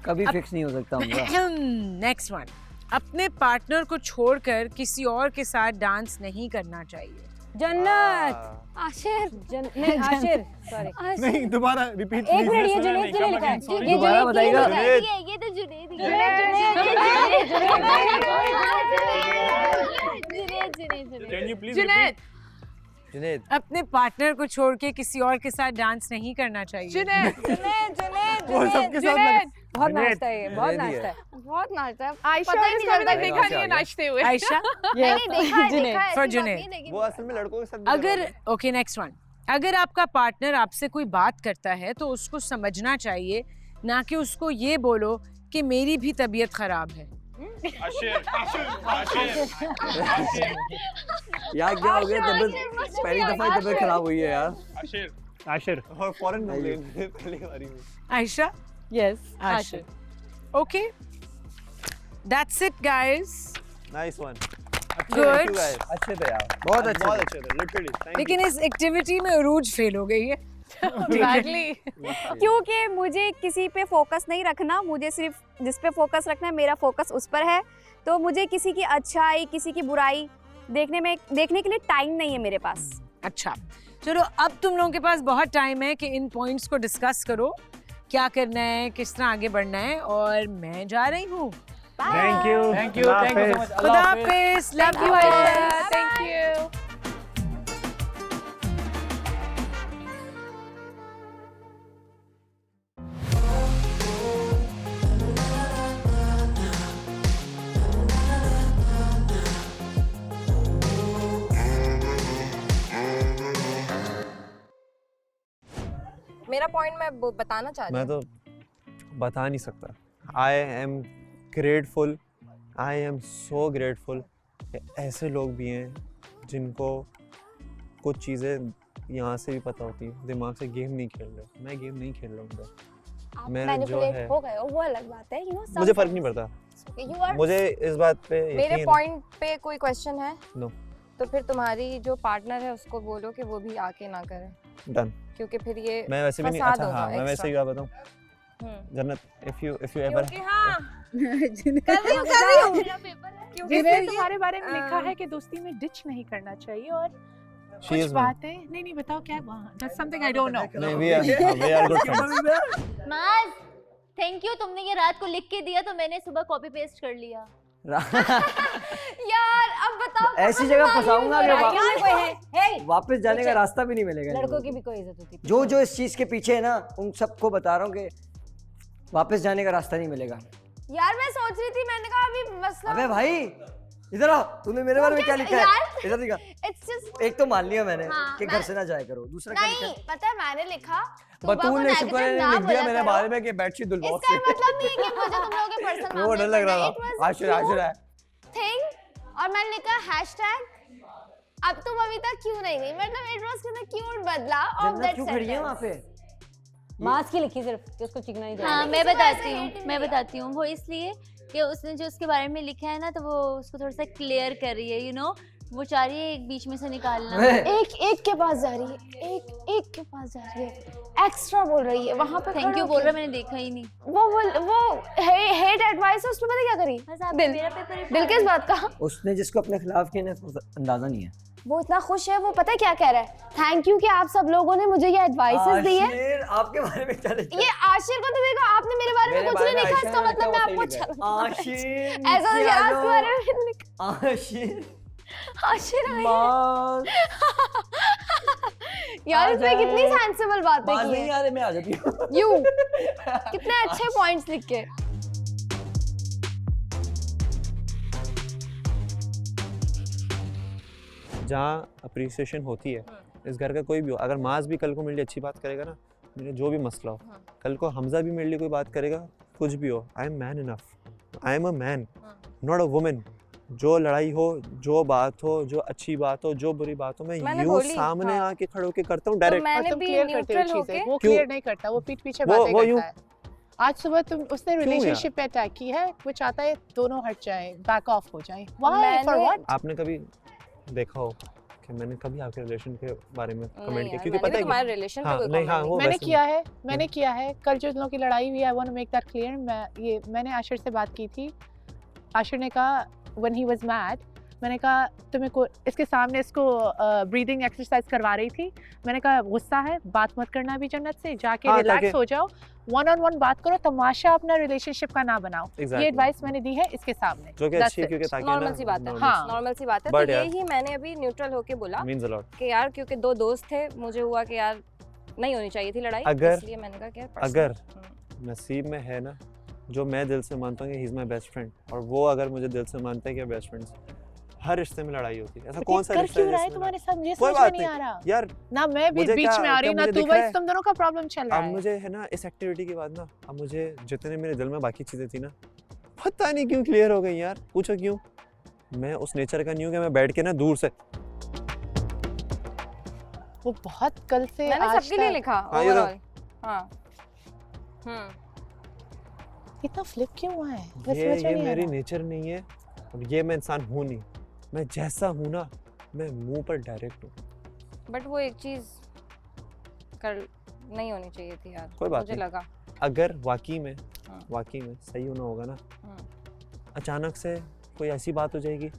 कभी फिक्स नहीं हो सकता हमजा। Next one. अपने पार्टनर को छोड़कर किसी और के साथ डांस नहीं करना चाहिए। जन्नत आशिर नहीं आशिर सॉरी नहीं दोबारा रिपीट एक मिनट ये जुनैद के लिए लिखा है ये दोबारा जुनैद के लिए बताइएगा। लिखा है ये तो Junaid Can you please Junaid Junaid अपने पार्टनर को छोड़ के किसी और के साथ डांस नहीं करना चाहिए जुनैद वो सबके साथ लगा बहुत जुनैद, नाचता है ये बहुत नाचता है बहुत नाचता है आयशा पता और ही नहीं इसको अभी चलता तक कि- देखा नहीं है नाचते हुए आयशा नहीं देखा है जुनैद, देखा है for ऐसी बात जुनैद। नहीं, लेकिन वो असल में लड़कों के साथ भी अगर ओके नेक्स्ट वन अगर आपका पार्टनर आपसे कोई बात करता है तो उसको समझना चाहिए ना कि उसको ये बोलो कि मेरी भी तबीयत खराब है आशिर यार क्या हो गया तबीयत पहली दफा ही तबीयत खराब हुई है यार आशिर आशिर और फॉरेन कंप्लेन पहली बारी में Ayesha yes Ashir okay that's it guys nice one good अच्छे थे यार बहुत अच्छे बहुत अच्छे थे लिटरली लेकिन इस एक्टिविटी में उरूज फेल हो गई है Badly. क्योंकि मुझे किसी पे फोकस नहीं रखना, मुझे सिर्फ जिस पे फोकस रखना है मेरा फोकस उस पर है। तो मुझे किसी की अच्छाई किसी की बुराई देखने के लिए टाइम नहीं है मेरे पास। अच्छा चलो अब तुम लोगों के पास बहुत टाइम है कि इन पॉइंट्स को डिस्कस करो क्या करना है किस तरह आगे बढ़ना है और मैं जा रही हूँ थैंक यू so much. खुदा हाफिज love you Ayesha Thank you. मेरा पॉइंट मैं बताना चाह रही मैं हूँ तो बता नहीं सकता I am grateful I am so grateful ऐसे लोग भी हैं जिनको कुछ चीज़ें यहाँ से भी पता होती है दिमाग से गेम नहीं खेल रहे मैं गेम नहीं खेल रहा हूँ आप मेरा जो मैनिपुलेट है हो गए हो वो अलग बात है मुझे फ़र्क नहीं पड़ता यू आर मुझे इस बात पे मेरे यकीन पॉइंट पे कोई क्वेश्चन है नो तो फिर तुम्हारी जो पार्टनर है उसको बोलो कि वो भी आके ना करे डन क्योंकि फिर ये मैं वैसे भी नहीं फसाद अच्छा होगा हाँ मैं वैसे ही extra। क्या बताऊँ जन्नत इफ यू एवर क्योंकि हाँ कर रही हूँ जिन्हें तुम्हारे बारे में लिखा है कि दोस्ती में डिच नहीं करना चाहिए और कुछ is my- बातें नहीं बताओ क्या वहाँ that's something I don't know. नहीं we are good friends माज थैंक यू, तुमने ये रात को लिख के दिया तो मैंने सुबह कॉपी पेस्ट कर लिया। यार अब बताओ ऐसी जगह फंसाऊंगा कि यहाँ कोई है हे वापस जाने का रास्ता भी नहीं मिलेगा लड़कों की भी कोई इज्जत होती है जो जो इस चीज के पीछे है ना उन सबको बता रहा हूँ कि वापस जाने का रास्ता नहीं मिलेगा। यार मैं सोच रही थी मैंने कहा अभी मसला अबे भाई इधर आओ, तूने मेरे बारे में क्या लिखा है यार, इधर दिखा। इट्स जस्ट एक तो मान लिया मैंने हाँ, कि घर से ना जाया करो, दूसरा क्या लिखा नहीं है? पता है मैंने लिखा बतूल ने शुक्र ने लिख दिया मेरे बारे में कि बेडशीट धुलवाओ इसका मतलब नहीं है कि मुझे तुम लोगों के पर्सनल वो डर लग रहा था आशुरा थिंग और मैंने लिखा हैशटैग अब तुम अभी तक क्यों नहीं गई मतलब इट वाज कितना क्यूट बदला ऑफ दैट क्यों खड़ी है वहाँ पे? मास्क की लिखी सिर्फ कि उसको चिकना ही हाँ मैं बताती हूँ वो इसलिए कि उसने जो उसके बारे में लिखा है ना तो वो उसको थोड़ा सा क्लियर कर रही है यू नो वो चाह रही है एक बीच में से निकालना। एक के पास जा रही है एक के पास जा रही है एक्स्ट्रा बोल रही है वहाँ पे थैंक यू बोल रहा मैंने देखा ही नहीं। वो हेट एडवाइस उसने पता क्या करी दिल किस बात का उसने जिसको अपने खिलाफ किया ना अंदाजा नहीं है। वो इतना खुश है वो पता है क्या कह रहा है थैंक यू कि आप सब लोगों ने मुझे ये एडवाइसेस दी है। आपके बारे में क्या लिखा है? ये आशिर को तो देखो आपने मेरे बारे में कुछ नहीं लिखा इसका मतलब मैं आपको आशिर ऐसा यार के बारे में लिखा आशिर आशिर यार इसमें कितनी सेंसिबल बातें की नहीं यार मैं आ जाती हूँ यू कितने अच्छे पॉइंट्स लिख के जहाँ अप्रिसिएशन होती है इस घर का कोई भी हो अगर माज भी कल को मेरे लिए अच्छी बात करेगा ना मेरा जो भी मसला हो कल को हमजा भी मेरे लिए कोई बात करेगा कुछ भी हो I am man enough I am a man not a women जो लड़ाई हो जो बात हो जो अच्छी बात हो जो बुरी बात हो मैं यूं सामने आके खड़े होके करता हूँ डायरेक्ट मैंने भी न्यूट्रल होके वो क्लियर नहीं करता वो पीठ पीछे बातें करता है। आज सुबह उसने रिलेशनशिप पे अटैक की है वो चाहता है दोनों हट जाएं बैक ऑफ हो जाएं व्हाई फॉर व्हाट। आपने कभी देखा हो कि मैंने कभी आपके रिलेशन के बारे में कमेंट किया क्योंकि पता है तुम्हारे रिलेशन पे कोई नहीं हाँ वो मैंने किया है कल जो लोगों की लड़ाई हुई I want to make that clear मैंने आशिर से बात की थी आशिर ने कहा when he was mad मैंने कहा तुम्हें को इसके सामने इसको ब्रीदिंग एक्सरसाइज करवा रही थी। मैंने कहा गुस्सा है, बात मत करना अभी जन्नत से, जाके हाँ, रिलैक्स हो जाओ, वन ऑन वन बात करो, तमाशा अपना रिलेशनशिप का ना बनाओ। ये एडवाइस मैंने दी है इसके सामने, जो कि अच्छी है, क्योंकि ताकि नॉर्मल सी बात है। हाँ, नॉर्मल सी बात है। तो यही मैंने अभी न्यूट्रल होके बोला कि यार क्योंकि 2 दोस्त थे, मुझे हुआ कि यार नहीं होनी चाहिए थी लड़ाई, इसलिए मैंने कहा कि यार अगर नसीब में है ना, जो मैं दिल से मानता हूँ कि he is my best friend, और वो अगर मुझे दिल से मानता है कि बेस्ट फ्रेंड्स, हर रिश्ते में लड़ाई होती है। ऐसा कौन सा रिश्ता है तुम्हारे साथ? मुझे समझ में नहीं आ रहा यार, ना मैं भी बीच में आ रही ना तू, बस तुम दोनों का प्रॉब्लम चल रहा है। अब मुझे है ना इस एक्टिविटी के बाद ना, अब मुझे जितने मेरे दिल में बाकी चीजें थी ना, पता नहीं क्यों क्लियर हो गई यार। पूछो क्यों? मैं उस नेचर का नहीं हूँ कि मैं बैठ के ना दूर से, वो बहुत कल से मैंने सबके लिए लिखा ओवरऑल। हाँ इतना फ्लिप क्यों हुआ है? ये मेरी नेचर नहीं है, और ये मैं इंसान हूँ नहीं। मैं जैसा हूँ ना, मैं मुंह पर डायरेक्ट हूँ। बट वो एक चीज कर नहीं होनी चाहिए थी यार, कोई बात मुझे नहीं। लगा अगर वाकई में सही होना होगा ना, अचानक से कोई ऐसी बात हो जाएगी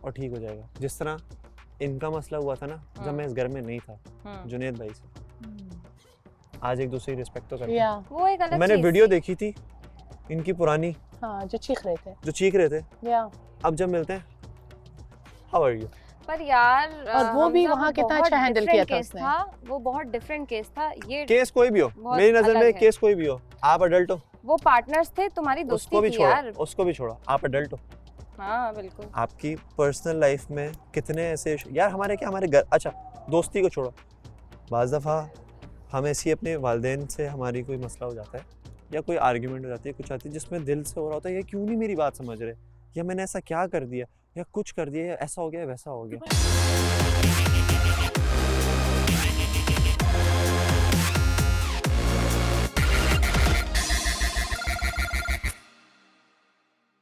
और ठीक हो जाएगा। जिस तरह इनका मसला हुआ था ना, जब मैं इस घर में नहीं था, जुनैद भाई से। आज एक दूसरे की रिस्पेक्ट तो करते हैं। वो एक अलग मैंने चीज़ वीडियो थी। देखी थी इनकी पुरानी, हाँ, जो चीख रहे थे। अब जब मिलते हैं, हाउ आर यू? पर यार और वो भी वहाँ कितना अच्छा हैंडल किया था उसने। वो बहुत डिफरेंट केस था। ये केस कोई भी हो, मेरी नजर में केस कोई भी हो, आप अडल्ट हो। वो पार्टनर्स थे, तुम्हारी दोस्ती उसको भी थी यार। छोड़ो, उसको भी छोड़ो, आप अडल्ट हो। हाँ बिल्कुल। आपकी पर्सनल लाइफ में कितने ऐसे यार, हमारे क्या, हमारे घर, अच्छा दोस्ती को छोड़ो, बाज़ दफ़ा हम ऐसी अपने वालिदैन से हमारी कोई मसला हो जाता है, या कोई आर्ग्यूमेंट हो जाती है, कुछ आती है जिसमें दिल से हो रहा होता है, ये क्यों नहीं मेरी बात समझ रहे, या मैंने ऐसा क्या कर दिया, या कुछ कर दिया, या ऐसा हो गया, वैसा हो गया।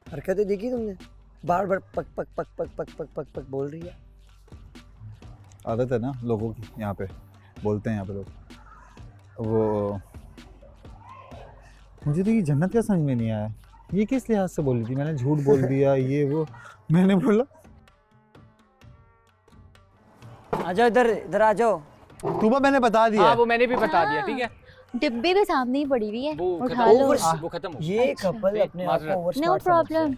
हरकतें देखी तुमने? बार बार पक पक पक पक पक पक पक पक बोल रही है। आदत है ना लोगों की, यहाँ पे बोलते हैं यहाँ पे लोग। वो मुझे तो ये जन्नत का समझ में नहीं आया, ये किस लिहाज से बोली थी? मैंने झूठ बोल दिया ये वो, मैंने बोला आ जाओ इधर आ जाओ। तूबा मैंने बता दिया। हाँ वो मैंने भी बता दिया, ठीक है। डिब्बे भी सामने ही पड़ी हुई है, उठा लो। वो खत्म हो ये कपल अपने आप को ओवर नो प्रॉब्लम।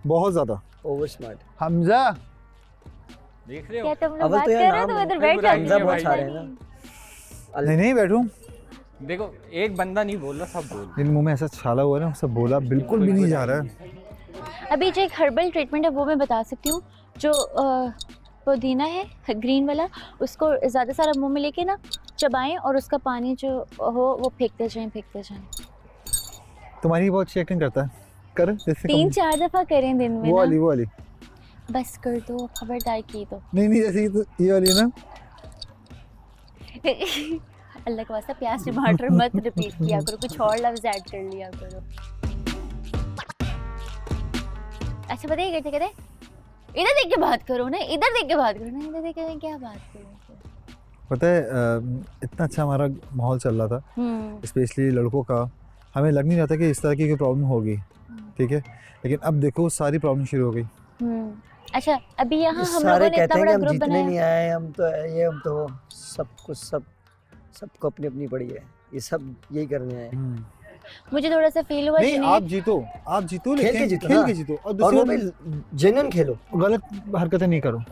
बहुत ज्यादा ओवर स्मार्ट। हमजा देख रहे हो? क्या तुम लोग बात कर रहे हो? तुम इधर बैठ जाओ। हमजा बहुत सारे हैं ना। नहीं बैठूं। देखो एक बंदा नहीं बोल रहा, सब बोल रहे। इन मुंह में ऐसा छाला हुआ है ना, सब बोला बिल्कुल भी नहीं जा रहा है। अभी जो एक हर्बल ट्रीटमेंट है वो मैं बता सकती हूँ, जो पुदीना है ग्रीन वाला, उसको ज़्यादा सारा मुंह में लेके ना चबाएं, और उसका पानी जो हो वो फेंकते जाएं। तुम्हारी बहुत अच्छी एक्टिंग करता है, कर जैसे 3-4 दफ़ा करें दिन में। वो वाली बस कर दो, खबरदार की दो। नहीं जैसे ये वाली ना। अल्लाह का वास्ता प्याज टमाटर मत रिपीट किया करो, कुछ और लफ्ज ऐड कर लिया करो। अच्छा बताइए कैसे कहते, इधर देख के बात करो ना, इधर देख के बात करो ना, इधर देख के क्या बात करो। पता है इतना अच्छा हमारा माहौल चल रहा था, स्पेशली लड़कों का, हमें लग नहीं रहा था कि इस तरह की कोई प्रॉब्लम होगी, ठीक है, लेकिन अब देखो सारी प्रॉब्लम शुरू हो गई। अच्छा अभी यहाँ हम लोगों ने इतना बड़ा ग्रुप बनाया, नहीं आए हम तो, ये हम तो सब कुछ सबको अपनी अपनी पड़ी है, ये सब यही करने आए। मुझे थोड़ा सा फील हुआ नहीं, आप जीतो लेकिन खेल के जीतो, और दूसरी जेन्युइन खेलो, गलत हरकतें नहीं करो,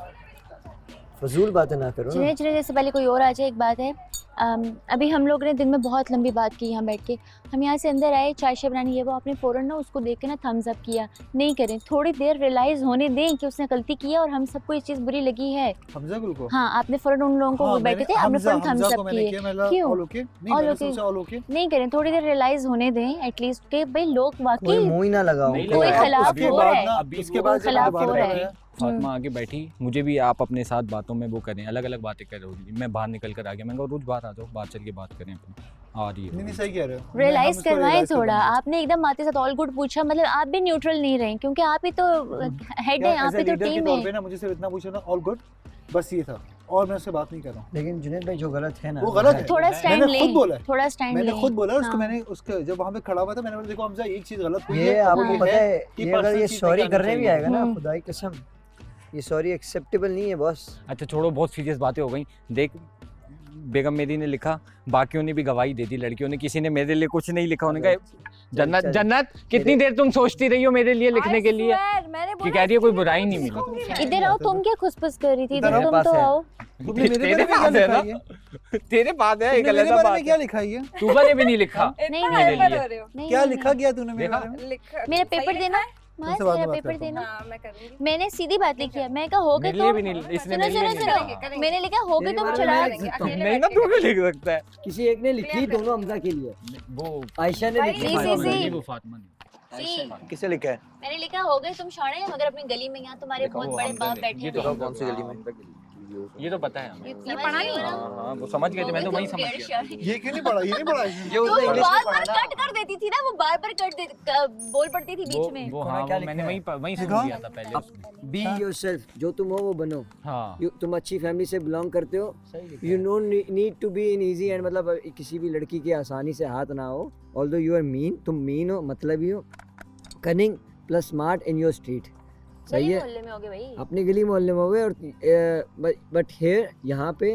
फजूल बातें ना करो। चलिए जैसे पहले कोई और आ जाए। एक बात है, अभी हम लोग ने दिन में बहुत लंबी बात की यहाँ बैठ के, हम यहाँ से अंदर आए, चाय शाय बनानी है, वो आपने फ़ौरन ना उसको देख के ना थम्स अप किया। नहीं करें, थोड़ी देर रियलाइज़ होने दें कि उसने गलती की है और हम सबको ये चीज़ बुरी लगी है। हमजा गुल को? हाँ, आपने फ़ौरन उन लोगों को बैठे थे, आपने फ़ौरन थम्स अप किए। क्यों? नहीं करें, थोड़ी देर रियलाइज़ होने दें एटलीस्ट के भाई लोग वाकई मुँह ही ना लगाओ, कोई खिलाफ हो रहा है, कोई खिलाफ हो रहा है। फातिमा आगे बैठी, मुझे भी आप अपने साथ बातों में वो करें, अलग अलग बातें कर रही थी, मैं बाहर निकल कर आ गया, मैंने कहा रोज बाहर आ जाओ, बाहर चल के बात करें अपनी। आ रही है। नहीं सही कह रहे हो, रियलाइज करवाएं थोड़ा। आपने एकदम माते साथ ऑल गुड पूछा, मतलब आप भी न्यूट्रल नहीं रहे, क्योंकि आप ही तो हेड है, आप ही तो टीम है। मुझे सिर्फ इतना पूछा था ऑल गुड, बस ये था, और मैं उससे बात नहीं कर रहा हूँ। लेकिन जुनैद भाई जो गलत है ना वो गलत है। थोड़ा स्टैंड मैंने ले, खुद बोला है। थोड़ा स्टैंड ले। मैंने खुद बोला उसको, हाँ। मैंने उसके जब वहाँ पे खड़ा हुआ था मैंने बोला देखो हमजा एक चीज गलत हुई ये है। आपको पता है, कि ये अगर personal ये चीज़ सॉरी नहीं करनी करने भी चाहिए। आएगा ना, खुदाई कसम ये सॉरी एक्सेप्टेबल नहीं है बॉस। अच्छा छोड़ो, बहुत सीरियस बातें हो गई। देख बेगम मेरी ने लिखा, बाकियों ने भी गवाही दे दी, लड़कियों ने, किसी ने मेरे लिए कुछ नहीं लिखा। उन्होंने कहा जन्नत जन्नत कितनी देर तुम सोचती रही हो मेरे लिए लिखने के लिए, कि कह रही है कोई बुराई नहीं मिली। इधर आओ, तुम क्या खुसफुस कर रही थी? इधर तुम तो आओ। तुमने मेरे बारे में क्या लिखा है? तेरे पास है, एक तुमने मेरे अलग बारे में बात क्या है। लिखा है? तूबा ने भी नहीं लिखा नहीं मेरे लिए। नहीं, क्या नहीं, लिखा गया तूने मेरे देखा? बारे में? मेरा पेपर देना, तुमसे बाद मेरा में बात पेपर करता हूँ। देना। मैंने सीधी बात लिखी है, मैं कहा हो गए मेरे लिए तो भी नहीं, इसने सुनो मेरे लिए सुनो नहीं सुनो, लिखा। मैंने लिखा हो गए तुम चला। नहीं ना, तू भी लिख सकता है। किसी एक ने लिखी दोनों हमजा के लिए, वो आयशा ने लिखी, वो फातिमा ने। किसे लिखा है? मैंने लिखा हो गए तुम शाणे, मगर अपनी गली में यहाँ तुम्हारे बहुत बड़े बाप बैठे ये तो हैं। कौन सी गली में? ये तो पता है हमें। ये पढ़ा नहीं हो ना? हाँ वो समझ गए थे, मैं तो वही समझ गया। ये क्यों नहीं पढ़ा? ये नहीं पढ़ा इसने। तो बार-बार कट कर देती थी ना, वो बार-बार बोल पड़ती थी बीच में। वो हाँ, मैंने वही सुन लिया था पहले उसमें। बी योरसेल्फ, जो तुम हो वो बनो। हाँ तुम अच्छी फैमिली से बिलोंग करते हो, you don't need to be in easy and, मतलब किसी भी लड़की के आसानी से हाथ ना हो। ऑल्दो यू आर मीन, तुम मीन हो, मतलब ही हो, cunning plus smart in your street. सही गली है, मोहल्ले में हो गए भाई। अपनी गली मोहल्ले में हो गए। और बट हियर यहाँ पे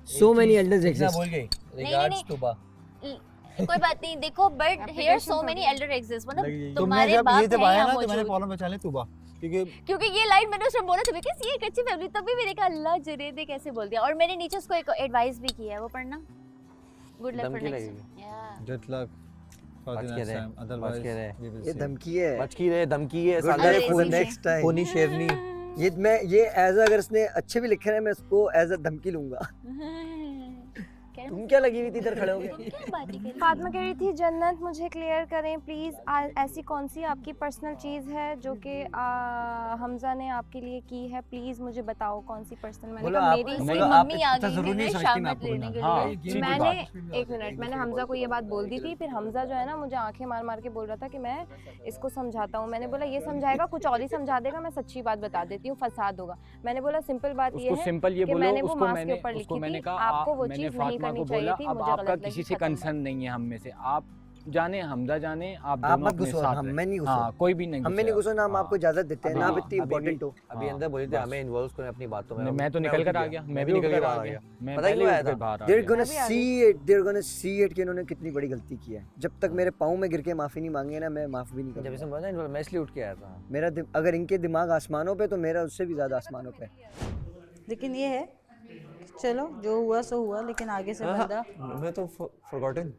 सो मेनी एल्डर्स एग्जिस्ट। बोल गई नहीं, रिगार्ड्स नहीं। तुबा। कोई बात नहीं, देखो but here so many Elder exist, मतलब तुमने तुम्हारे जब बाप ये जब हैं आया यहाँ ना तो मैंने मौजूद। प्रॉब्लम पहचान ली तुबा, क्योंकि ये लाइन मैंने उसमें बोला था बिकॉज़ ये एक अच्छी फैमिली, तभी मैंने कहा अल्लाह जुनैद ने कैसे बोल दिया। और मैंने नीचे उसको एक एडवाइस भी की है, वो पढ़ना। गुड लक फॉर धमकी नेक्स्ट। लगेगी। या गुड लक बच के रहे, बच के रहे। ये धमकी है, बच की रहे, धमकी है। Good luck for the next time. खूनी शेरनी। ये एज अगर इसने अच्छे भी लिखे हैं, मैं इसको एज अ धमकी लूंगा। तुम क्या लगी हुई थी इधर खड़े हो गए? फातिमा कह रही थी जन्नत मुझे क्लियर करें प्लीज़, ऐसी कौन सी आपकी पर्सनल चीज़ है जो कि हमजा ने आपके लिए की है, प्लीज़ मुझे बताओ कौन सी पर्सनल। मैंने बोलो कहा आप- मेरी बोलो आप मम्मी आ गई थी मेरे शामिल लेने के हाँ, लिए। सीधी मैंने बात। एक मिनट, मैंने हमजा को ये बात बोल दी थी, फिर हमजा जो है ना मुझे आंखें मार मार के बोल रहा था कि मैं इसको समझाता हूँ। मैंने बोला ये समझाएगा कुछ और ही समझा देगा, मैं सच्ची बात बता देती हूँ, फसाद होगा। मैंने बोला सिंपल बात ये उसको है सिंपल ये कि बोलो, मैंने वो उसको मास्क के मैंने ऊपर उसको लिखी मैंने थी, कहा आपको वो मैंने चीज़ नहीं फातिमा करनी को चाहिए बोला थी, अब मुझे आपका गलत किसी लगी, से खत्म कंसर्न नहीं है हम में से, आप जाने हमजा जाने, आप आप दोनों मत अपने घुसो, साथ हम रहे। मैं नहीं घुसो। हाँ कोई भी नहीं हम में नहीं घुसो ना, हम आपको इजाजत देते हैं ना, आप इतनी इंपॉर्टेंट हो। अभी अंदर बोले थे हमें इन्वॉल्व करें अपनी बातों में। मैं तो निकल कर आ गया, मैं भी निकल कर आ गया। मैं पता ही पहले नहीं उठ के आया बाहर आ They're गया। gonna see it, they're gonna see it कि इन्होंने कितनी बड़ी गलती की है। जब तक मेरे पाँव में गिर के माफी नहीं मांगे ना, मैं माफ भी नहीं जब करूँगा। इसने बोला ना मैं इसलिए उठ के आया था। मेरा अगर इनके दिमाग आसमानों पे तो मेरा उससे भी ज्यादा आसमानों पे। लेकिन ये है चलो जो हुआ सो हुआ, लेकिन आगे से बंदा मैं तो फॉरगॉटन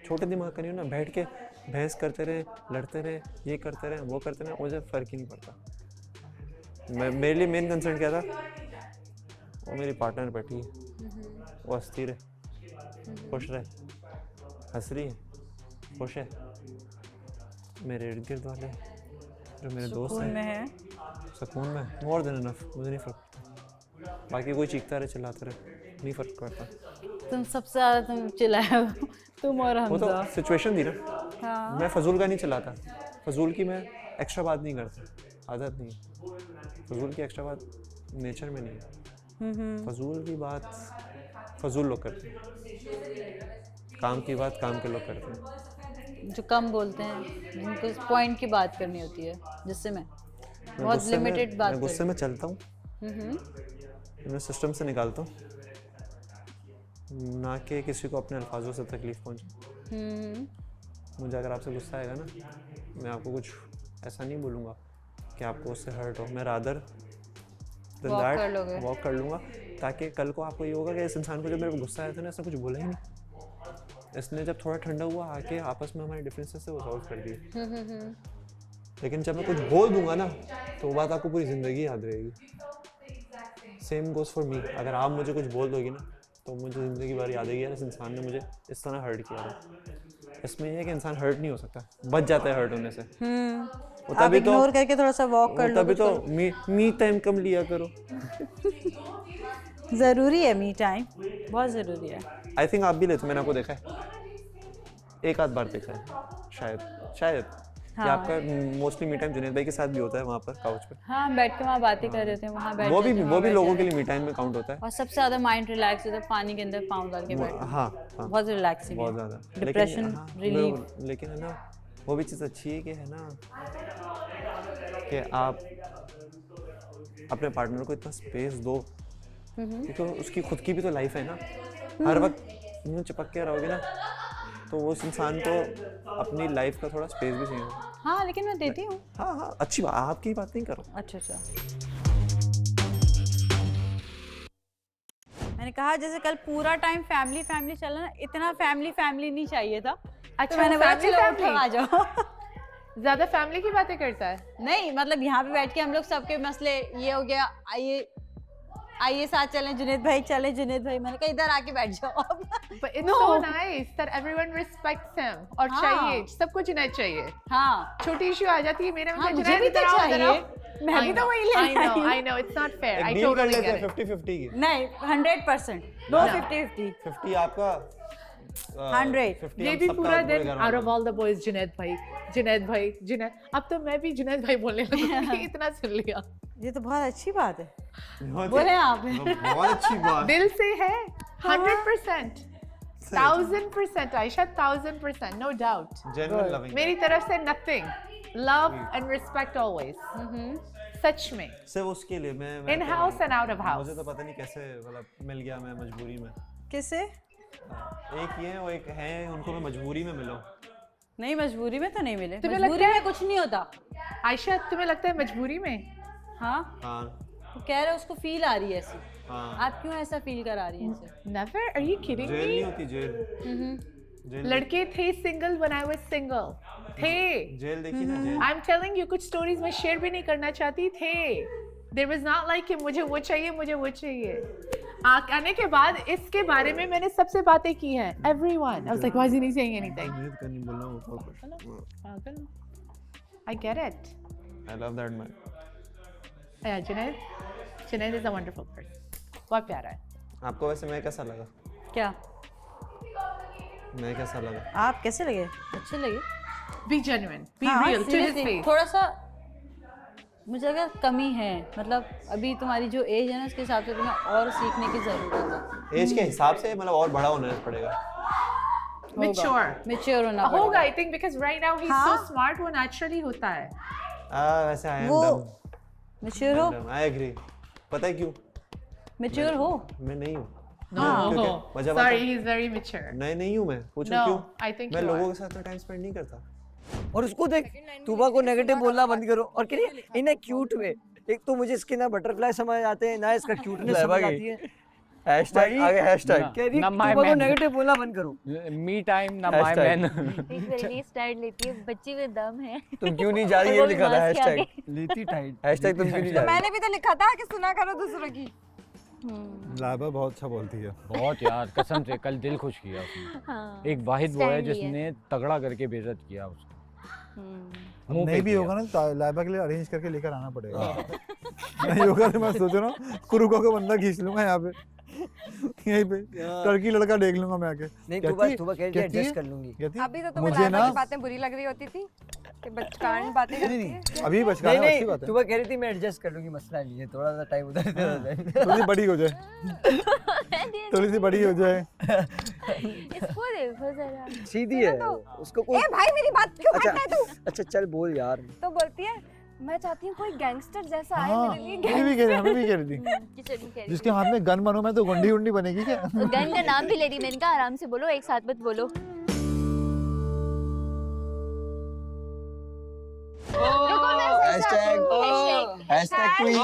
छोटे दिमाग का नहीं हूँ ना, बैठ के बहस करते रहे, लड़ते रहे, ये करते रहे, वो करते रहे, मुझे फ़र्क ही नहीं पड़ता। मेरे लिए मेन कंसर्न क्या था, वो मेरी पार्टनर बैठी है, वो हंसती रहे, खुश रहे, हंस रही है, खुश है। मेरे इर्द गिर्द वाले जो मेरे दोस्त हैं सुकून में, मोर देन इनफ, मुझे नहीं फ़र्क पड़ता। बाकी कोई चीखता रहे, चिल्लाता रहे, नहीं फ़र्क पड़ता। तुम सबसे ज्यादा तुम चिल्लाए हो, तुम और वो तो हमजा। सिचुएशन थी ना। हाँ। मैं फजूल का नहीं चलाता, फजूल की मैं एक्स्ट्रा बात नहीं करता, आदत नहीं है। फजूल की एक्स्ट्रा बात नेचर में नहीं है। फजूल की बात फजूल लोग करते हैं, काम की बात काम के लोग करते हैं। जो कम बोलते हैं, जिनको पॉइंट की बात करनी होती है, जिससे मैं बहुत लिमिटेड बात मैं गुस्से में चलता हूँ, हूँ। मैं सिस्टम से निकालता हूँ, ना कि किसी को अपने अल्फाजों से तकलीफ पहुँचे। मुझे अगर आपसे गुस्सा आएगा ना, मैं आपको कुछ ऐसा नहीं बोलूँगा कि आपको उससे हर्ट हो, मैं रादर वॉक कर लूँगा, ताकि कल को आपको ये होगा कि इस इंसान को जब मेरे को गुस्सा आया था ना, इसने कुछ बोला ही नहीं, इसने जब थोड़ा ठंडा हुआ आके आपस में हमारे डिफरेंसेस से वो सॉल्व कर दिए। लेकिन जब मैं कुछ बोल दूंगा ना, तो वो बात आपको पूरी ज़िंदगी याद रहेगी। सेम गोज़ फॉर मी, अगर आप मुझे कुछ बोल दोगी ना, तो मुझे ज़िंदगी भर याद आएगी यार इस इंसान ने मुझे इस तरह हर्ट किया था। इसमें ये है कि इंसान हर्ट नहीं हो सकता, बच जाता है हर्ट होने से। वो आप इग्नोर करके थोड़ा सा वॉक कर लो। तभी तो मी टाइम कम लिया करो। ज़रूरी है मी टाइम, बहुत ज़रूरी है। आई थिंक आप भी लेते, मैंने आपको देखा है, एक आध बार देखा है शायद, हाँ। या आपका मोस्टली मी टाइम जुनैद भाई के साथ भी होता है वहाँ पर काउच पे? हाँ, हम बैठ के वहाँ बातें कर रहे थे, वहाँ बैठ वो भी जाते हैं, लोगों के लिए मी टाइम में काउंट होता है। और सबसे ज्यादा माइंड रिलैक्स होता है पानी के अंदर पाँव डाल के बैठना। हाँ, बहुत रिलैक्सिंग है, बहुत ज़्यादा डिप्रेशन रिलीफ। लेकिन है ना वो भी चीज़ अच्छी है कि है ना कि आप अपने पार्टनर को इतना स्पेस दो, क्योंकि उसकी खुद की भी तो लाइफ है ना। हर वक्त यूँ चिपक के रहोगे ना तो उस इंसान को अपनी लाइफ का थोड़ा स्पेस भी चाहिए। हाँ, लेकिन मैं देती हूँ। हाँ, अच्छी बात, आपकी बात नहीं करो। अच्छा। मैंने कहा जैसे कल पूरा टाइम फैमिली चला ना, इतना फैमिली नहीं चाहिए था। अच्छा, तो मैंने बोला family चलो उठो आ जाओ। ज्यादा फैमिली की बातें करता है? नहीं, मतलब यहाँ पे बैठ के हम लोग सबके मसले ये हो गया, आइए साथ चलें जुनैद भाई। मैंने कहा इधर आके बैठ जाओ। But it's so nice that everyone respects him और चाहिए, सबको जुनैद चाहिए। हाँ, छोटी इशू आ जाती है मेरे में, मुझे जुनैद भी तो इधर आओ, इधर आओ। चाहिए। मैं भी तो वही ले आई हूँ। I know, it's not fair. I deal कर totally लेते get हैं it. 50-50 की। नहीं, 100%, no 50-50। 50 आपका 100। ये भी पूरा दिन out of all the boys Junaid भाई। अब तो मैं भी जुनैद भाई बोलने लगी, इतना सुन लिया। ये तो बहुत अच्छी बात है। बोले आप। बहुत अच्छी बात। दिल से है 100%, 1000%, Ayesha 1000%, no doubt. Genuine loving. मेरी तरफ से nothing, love and respect always. सच में। सिर्फ उसके लिए मैं In house and out of house. मुझे तो पता नहीं कैसे मतलब मिल गया मैं मजबूरी में। किससे? एक ये है और एक है उनको मैं मजबूरी में मिला। नहीं, मजबूरी में तो नहीं मिले। तुम्हें मजबूरी लगता में कुछ नहीं होता। आयशा, तुम्हें लगता है मजबूरी में? हाँ, हाँ। वो कह रहे उसको फील आ रही है ऐसी। हाँ। आप क्यों ऐसा फील करा रही हैं इसे? Never, are you kidding me? Jail नहीं होती जेल। लड़के थे single when I was single, थे। जेल देखी ना जेल। I'm telling you, कुछ स्टोरीज मैं शेयर भी नहीं करना चाहती थे। There was not like कि मुझे वो चाहिए। आने के बाद इसके बारे में मैंने सबसे बातें की हैं। Everyone, I was like, why is he not saying anything? I get it. I love that man. Yeah, Junaid is a wonderful person. बहुत प्यारा है। आपको वैसे मैं कैसा लगा? क्या? मैं कैसा लगा? आप कैसे लगे? अच्छे लगे? Be genuine, be हाँ, real to his seriously, face. थोड़ा सा मुझे लगा कमी है, मतलब अभी तुम्हारी जो एज है ना उसके हिसाब से तुम्हें और सीखने की जरूरत है। एज के हिसाब से मतलब और बड़ा होना पड़ेगा। Mature होना होगा, I think, because right now he's so smart, वो naturally होता है। वैसे I am वो dumb. मैच्योर हो। I agree. पता है क्यों? मैच्योर हो। मैं नहीं हूँ। No, sorry, he's very mature. नहीं हूँ मैं। पूछो No, क्यों? I think मैं you लोगों are. के साथ टाइम स्पेंड नहीं करता। और उसको देख, तूबा को नेगेटिव बोलना बंद करो और कह रही है इन क्यूट वे। एक तो मुझे इसके ना बटरफ्लाई समझ आते हैं ना इसका क्यूटनेस समझ आती है। हैशटैग आगे हैशटैग कह रही तूबा को नेगेटिव बोलना बंद करो। मी टाइम ना माय मैन। रिलीज टाइट लेती है, बच्ची में दम है। तुम क्यों नहीं जा रही है लिखा था हैशटैग लेती टाइट। हैशटैग तुम क्यों नहीं जा रही? मैंने भी तो लिखा था कि सुना करो दूसरों की। लाइबा बहुत अच्छा बोलती है। बहुत यार, कसम से कल दिल खुश किया उसने। हाँ, एक वाहिद वो है stand लिया। जिसने तगड़ा करके बेइज्जत किया उसको। मुंह नहीं पे भी किया। होगा ना तो लाइबा के लिए अरेंज करके लेकर आना पड़ेगा। नहीं होगा तो मैं सोच रहा हूँ कुरुका को बंदा खींच लूंगा यहाँ पे, यहीं पे टर्की लड़का देख लूंगा मैं आके। नहीं, तूबा कह रही है एडजस्ट कर लूंगी। अभी तो तुम्हें मुझे लाइबा ना की बातें बुरी लग रही होती थी कि बचकान बातें करती है। अभी बचकाना अच्छी बात है। तूबा कह रही थी मैं एडजस्ट कर लूंगी, मसला नहीं है, थोड़ा सा टाइम उधर इधर हो जाए। थोड़ी सी बड़ी हो जाए, थोड़ी सी बड़ी हो जाए। इसको देखो जरा, सीधी है उसको कोई। ए भाई मेरी बात क्यों काटता है तू? अच्छा चल बोल यार। तो बोलती है मैं चाहती हूँ कोई गैंगस्टर जैसा आए हाँ, मेरे लिए। हमें भी कह रही थी। जिसके हाथ में गन बनो मैं तो गुंडी उंडी बनेगी क्या? गन का नाम भी ले रही, मैंने कहा आराम से बोलो, एक साथ मत बोलो। Hashtag queen.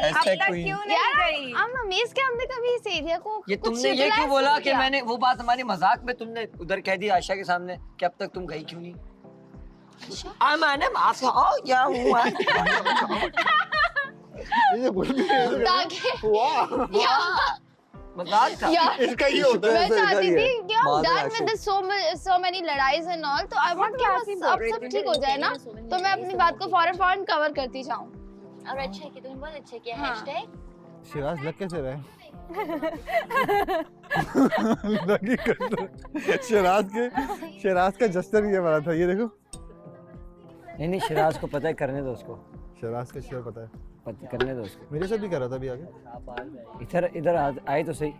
Hashtag queen. क्यों नहीं गई? I'm amazed कि हमने कभी इस एरिया को ये कुछ तुमने ये utilize क्यों बोला नहीं कि किया? मैंने वो बात हमारी मजाक में तुमने उधर कह दी आशा के सामने कि अब तक तुम गई क्यों नहीं? मैंने मास्क या हुआ ये बोल भी रहे हो। ताकि वाह मजाक था। यार, इसका ये होता है। मैं चाहती थी कि I'm Madhur done Ashu. with so many लड़ाइज and all, तो I want कि बस अब सब ठीक हो जाए ना, तो मैं अपनी बात को फौरन कवर करती जाऊँ। और अच्छा किया तुमने, बहुत अच्छा किया। हाँ। हैशटैग शिराज लग कैसे रहे? लगी कर दो। शिराज का जस्टर ये वाला था, ये देखो नहीं नहीं, शिराज को पता है, करने दो उसको। शराज का शेयर पता है, करने दो उसको। मेरे साथ भी कर रहा था अभी आगे। इधर इधर आए तो सही।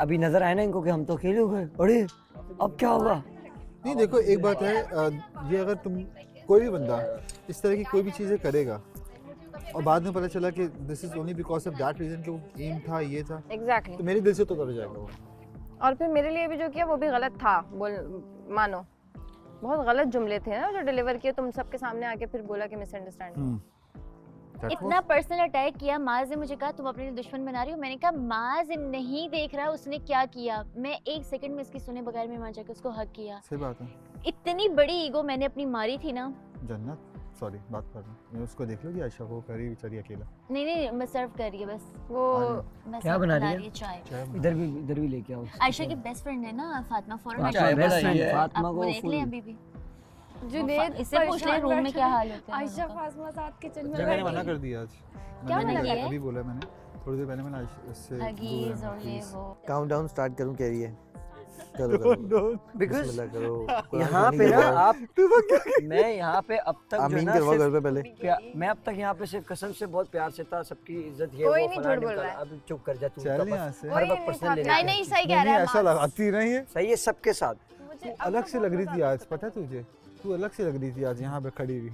अभी नजर आए ना इनको कि हम तो अकेले हो गए, अरे अब क्या होगा? नहीं देखो, एक बात है, ये अगर तुम कोई भी बंदा इस तरह की कोई भी चीज़ें करेगा और बाद में पता चला कि this is only because of that reason कि वो एम था, ये था, एग्जैक्टली, तो मेरे दिल से तो उतर जाएगा वो। और फिर मेरे लिए भी जो किया वो भी गलत था। मानो बहुत गलत जुमले थे ना जो डिलीवर किए, तुम सबके सामने आके फिर बोला कि मिसअंडरस्टैंडिंग। इतना पर्सनल अटैक किया। माज ने मुझे कहा तुम अपने लिए दुश्मन बना रही हो। मैंने कहा माज नहीं देख रहा उसने क्या किया। मैं 1 सेकंड में इसकी सुने बगैर में वहां जाकर उसको हक किया। सही बात है। इतनी बड़ी ईगो मैंने अपनी मारी थी ना। जन्नत, सॉरी बात कर रहा हूँ, मैं उसको देख लो कि आयशा को करी बेचारी अकेला। नहीं मैं सर्व कर रही है बस। वो मैं क्या बना रही है? चाय। इधर भी लेके आओ। आयशा की बेस्ट फ्रेंड है ना फातिमा, फॉरन फातिमा को देख ले अभी भी। जुनैद इससे पूछ ले रूम में क्या हाल होता है। आयशा फातिमा साथ किचन में मैंने मना कर दिया आज। क्या मना किया? अभी बोला मैंने, थोड़ी देर पहले मैंने इससे अगीज और ये वो। काउंटडाउन स्टार्ट करूं कह रही है। करो बिकॉज़ बिस्मिल्लाह करो। यहाँ पे ना आप मैं यहाँ पे अब तक जो आमीन ना करवाओ घर पे पहले। मैं अब तक यहाँ पे सिर्फ कसम से बहुत प्यार से था, सबकी इज्जत ये कोई वो नहीं फलाना झूठ बोल रहा है। अब चुप कर जा तू। चल यहाँ से। हर वक्त पर्सनल ले नहीं सही कह रहा है। ऐसा लगती नहीं है, सही है सबके साथ। तू अलग से लग रही थी आज, पता है तुझे? तू अलग से लग रही थी आज यहाँ पे खड़ी हुई।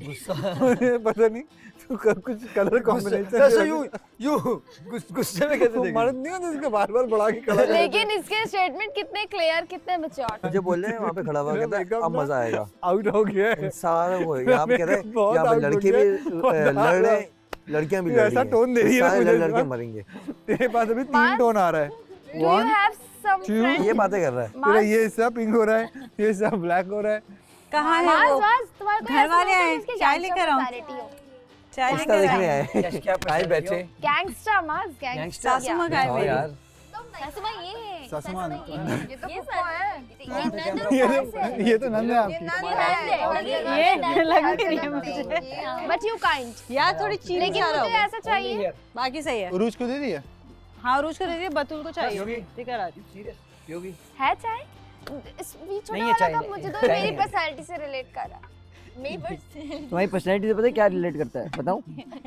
मुझे पता नहीं तू कुछ कलर कॉम्बिनेशन गुस्से में कैसे देख मर्द नहीं होता इसके बार-बार बढ़ा के कलर। लेकिन इसके स्टेटमेंट कितने क्लियर, कितने मैच्योर। मुझे बोल रहे हैं वहाँ पे खड़ा हुआ कहता है अब मजा आएगा। आउट हो गया है सारा वो यहाँ पे कह रहे हैं यहाँ पे लड़के भी लड़ रहे हैं, लड़कियाँ भी लड़ रही हैं। ऐसा टोन दे रही है सारे मुझे, लड़के मरेंगे। तेरे पास अभी 3 टोन आ रहा है। Do you have some friends? ये बातें कर रहा है। तेरा ये सब पिंक हो रहा है, ये सब ब्लैक हो रहा है। कहाँ है वो? तुम्हारे घर वाले आए, चाय लेकर आओ। चाय इसका लेकर देखने आए। आए। क्या बैठे? गैंगस्टर माज, गैंगस्टर। सासू माँ गायब है यार। सासू माँ ये है। सासू माँ ये तो फुफ्फो है। ये तो नंद है आपकी। ये लग नहीं रही है मुझे। बट यू काइंड यार थोड़ी चीनी लेकिन ज्यादा मुझे हो। ऐसा चाहिए। बाकी सही है। उरूज को दे दी है? हाँ उरूज को दे दिए, बतूल को चाहिए। ठीक है राज। योगी है चाय? इस बीच नहीं, छोटा ये चाय वाला कप नहीं, मुझे दो, चाय मेरी नहीं। पर्सनालिटी से रिलेट कर रहा है। तुम्हारी पर्सनैलिटी से पता है क्या रिलेट करता है बताऊं? बहुत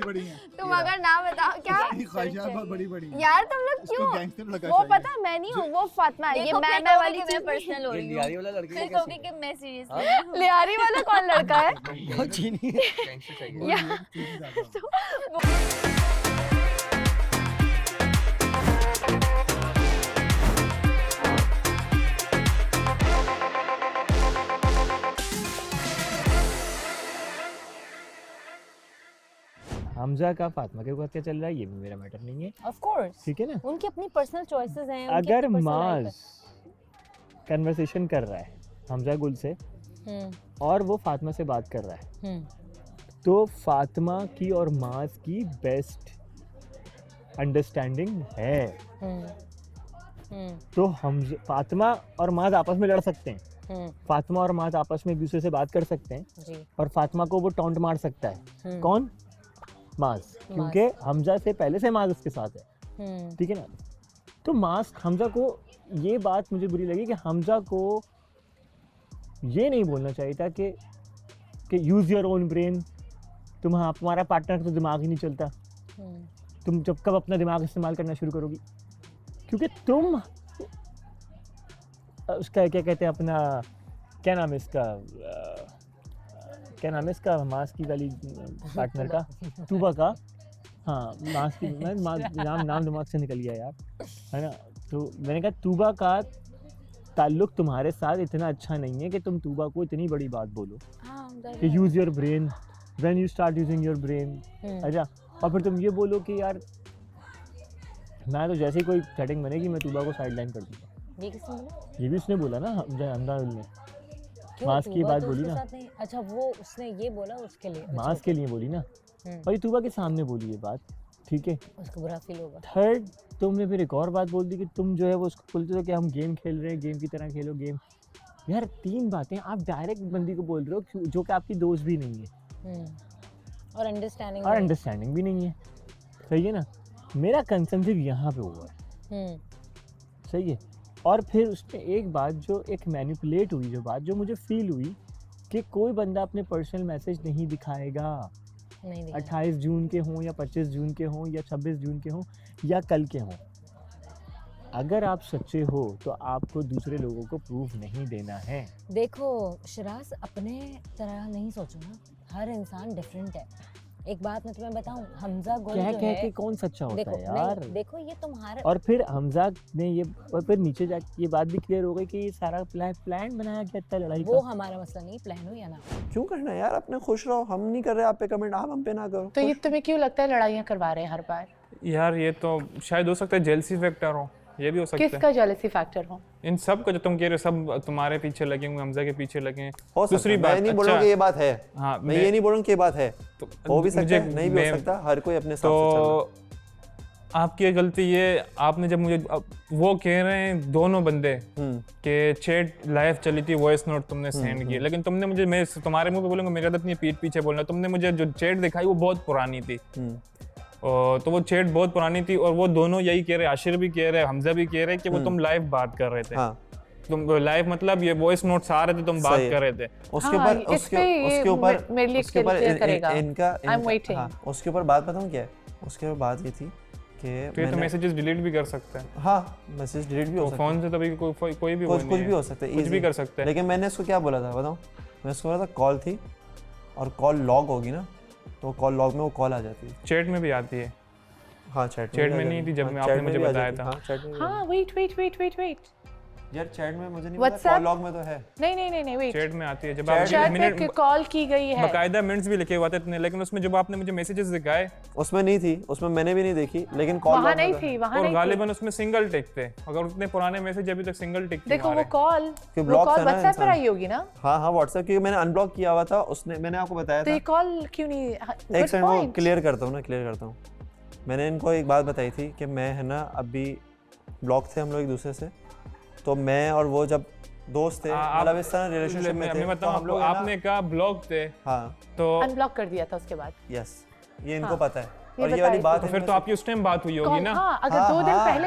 बड़ी है। तुम अगर ना बताओ क्या ख्वाहिशात बहुत बड़ी है। यार तुम लोग उसको गैंगस्टर क्यों? लगा वो चाहिए। पता है मैं नहीं हूँ, वो फातिमा है। ये मैं वाली चीज पर्सनल हो रही लियारी वाला लड़के फिर का कहोगे कि मैं सीरियस लियारी वाला कौन लड़का है? कैसे चीनी हमजा का फातिमा के साथ क्या चल रहा है ये भी मेरा मैटर नहीं है, ऑफ कोर्स ठीक है ना। उनकी अपनी पर्सनल चॉइसेस हैं। उनकी अगर अपनी personal life माज कन्वर्सेशन कर रहा है हमजा गुल से है। और वो फातिमा से बात कर रहा है, तो फातिमा की और माज की बेस्ट अंडरस्टैंडिंग है। तो हम फातिमा और माज आपस में लड़ सकते हैं, फातिमा और माज आपस में एक दूसरे से बात कर सकते हैं जी। और फातिमा को वो टॉन्ट मार सकता है। कौन? माज, क्योंकि हमजा से पहले से माज उसके साथ है, ठीक है ना। तो माज हमजा को ये बात मुझे बुरी लगी कि हमजा को ये नहीं बोलना चाहिए था कि यूज़ योर ओन ब्रेन। तुम्हारा पार्टनर तो दिमाग ही नहीं चलता, तुम जब कब अपना दिमाग इस्तेमाल करना शुरू करोगी? क्योंकि तुम उसका क्या कहते हैं अपना, क्या नाम है इसका, क्या नाम है इसका मास की वाली पार्टनर का, तूबा का। हाँ मास की, मैं नाम दिमाग से निकल गया यार, है ना। तो मैंने कहा तूबा का ताल्लुक तुम्हारे साथ इतना अच्छा नहीं है कि तुम तूबा को इतनी बड़ी बात बोलो कि use your brain when you start using your brain. अच्छा, और फिर तुम ये बोलो कि यार मैं तो जैसे ही कोई सेटिंग बनेगी मैं तूबा को साइडलाइन कर दूंगा। ये किसने बोला? ये भी उसने बोला ना, हमजा ने क्यों? मास की तूबा बात तो बोली उसके ना, साथ नहीं। अच्छा वो उसने ये बोला उसके लिए। अच्छा, मास के लिए बोली ना, और ये तूबा के सामने बोली ये बात, ठीक है। उसको बुरा फील होगा। थर्ड, तुमने फिर एक और बात बोल दी कि तुम जो है वो उसको बोलते हो कि हम गेम खेल रहे हैं, गेम की तरह खेलो गेम। यार 3 बातें आप डायरेक्ट बंदी को बोल रहे हो जो कि आपकी दोस्त भी नहीं है और अंडरस्टैंडिंग भी नहीं है, सही है ना। मेरा कंसर्न सिर्फ यहाँ पे हुआ है, सही है। और फिर उसमें एक बात जो एक मैनिपुलेट हुई, जो बात जो मुझे फील हुई कि कोई बंदा अपने पर्सनल मैसेज नहीं दिखाएगा, नहीं दिखाएगा। 28 जून के हों या 25 जून के हों या 26 जून के हों या कल के हों। अगर आप सच्चे हो तो आपको दूसरे लोगों को प्रूफ नहीं देना है। देखो शिराज, अपने तरह नहीं सोचो ना, हर इंसान डिफरेंट है। एक बात मैं तुम्हें बताऊं, हमजा गुल कह जो कह है, के कौन सच्चा होता देखो, है यार। नहीं, देखो ये तुम्हारा, और फिर हमजा ने ये, और फिर नीचे जाके ये बात भी क्लियर हो गई कि ये सारा प्लान बनाया गया था लड़ाई वो का। हमारा मसला नहीं, प्लान हो या ना। क्यों करना है यार, अपने खुश रहो, हम नहीं कर रहे आप पे कमेंट, आप हम पे ना करो। तो ये तुम्हें क्यों लगता है लड़ाइयाँ करवा रहे हैं हर बार? यार ये तो शायद हो सकता है जेलसी फैक्टर हो, ये भी हो सकता है। किसका जेलसी फैक्टर हो? इन सब का जो तुम कह रहे हो, सब तुम्हारे पीछे लगे हुए, हमजा के पीछे लगे हैं। हो सकता दूसरी है, बात, मैं नहीं बोल रहा हूँ कि ये बात है। हाँ, मैं ये नहीं बोल रहा हूँ कि ये बात है, तो हो भी सकता मुझे- है, नहीं भी हो सकता, हर कोई अपने हिसाब से चल रहा है। तो आपकी गलती ये, आपने जब मुझे वो कह रहे हैं दोनों बंदे कि चैट लाइव चली थी, वॉइस नोट तुमने सेंड किए, लेकिन तुमने मुझे, मैं तुम्हारे मुंह पे बोलूंगा, मेरी आदत नहीं है पीठ पीछे बोलना, तुमने मुझे जो चैट दिखाई वो बहुत पुरानी थी। तो वो चैट बहुत पुरानी थी और वो दोनों यही कह रहे, आशिर भी कह रहे, हमजा भी कह रहे कि वो तुम लाइव बात कर रहे थे। तुम लाइव मतलब ये वॉइस नोट्स आ रहे थे, तुम बात कर रहे थे। उसके ऊपर इनका उसके ऊपर बात बताऊं क्या है, उसके ऊपर बात ये थी कि तो ये तो मैसेजेस डिलीट भी कर सकता है। हाँ, मैसेज डिलीट भी हो सकता है, फोन से तभी कोई भी कुछ भी हो सकता है, कुछ भी कर सकता है। लेकिन मैंने इसको क्या बोला था बताऊं, मैं इसको बोला था कॉल थी और कॉल लॉग होगी ना, तो कॉल लॉग में वो कॉल आ जाती है। चैट में भी आती है। हाँ, चैट में नहीं थी जब आपने मुझे बताया था। हाँ, वेट यार चैट में मुझे नहीं पता, कॉल लॉग में तो है। नहीं वेट, चैट में आती है जब आप मिनट में कॉल की गई है, बकायदा मिनट्स भी लिखे हुए थे इतने, लेकिन उसमें जब आपने मुझे मैसेजेस दिखाए उसमें नहीं थी, उसमें मैंने भी नहीं देखी, लेकिन कॉल वहां नहीं थी, वहां नहीं थी। और गालिबन उसमें सिंगल टिक थे, अगर उतने पुराने मैसेज अभी तक सिंगल टिक थे। देखो वो कॉल ब्लॉक व्हाट्सएप पर आई होगी ना। हाँ व्हाट्सएप, क्योंकि मैंने अनब्लॉक किया हुआ था, उसने, मैंने आपको बताया था। तो ये कॉल क्यों नहीं? एक सेकंड वो क्लियर करता हूँ। मैंने इनको एक बात बताई थी कि मैं है ना, अभी ब्लॉक थे हम लोग एक दूसरे से, तो मैं और वो जब दोस्त थे, मतलब इस तरह रिलेशनशिप में थे, तो हम लोग, आपने कहा ब्लॉक थे, हाँ, तो अनब्लॉक कर दिया था उसके बाद। यस, ये इनको पता है। और ये वाली बात तो फिर तो आपकी उस टाइम बात हुई होगी ना। हाँ, अगर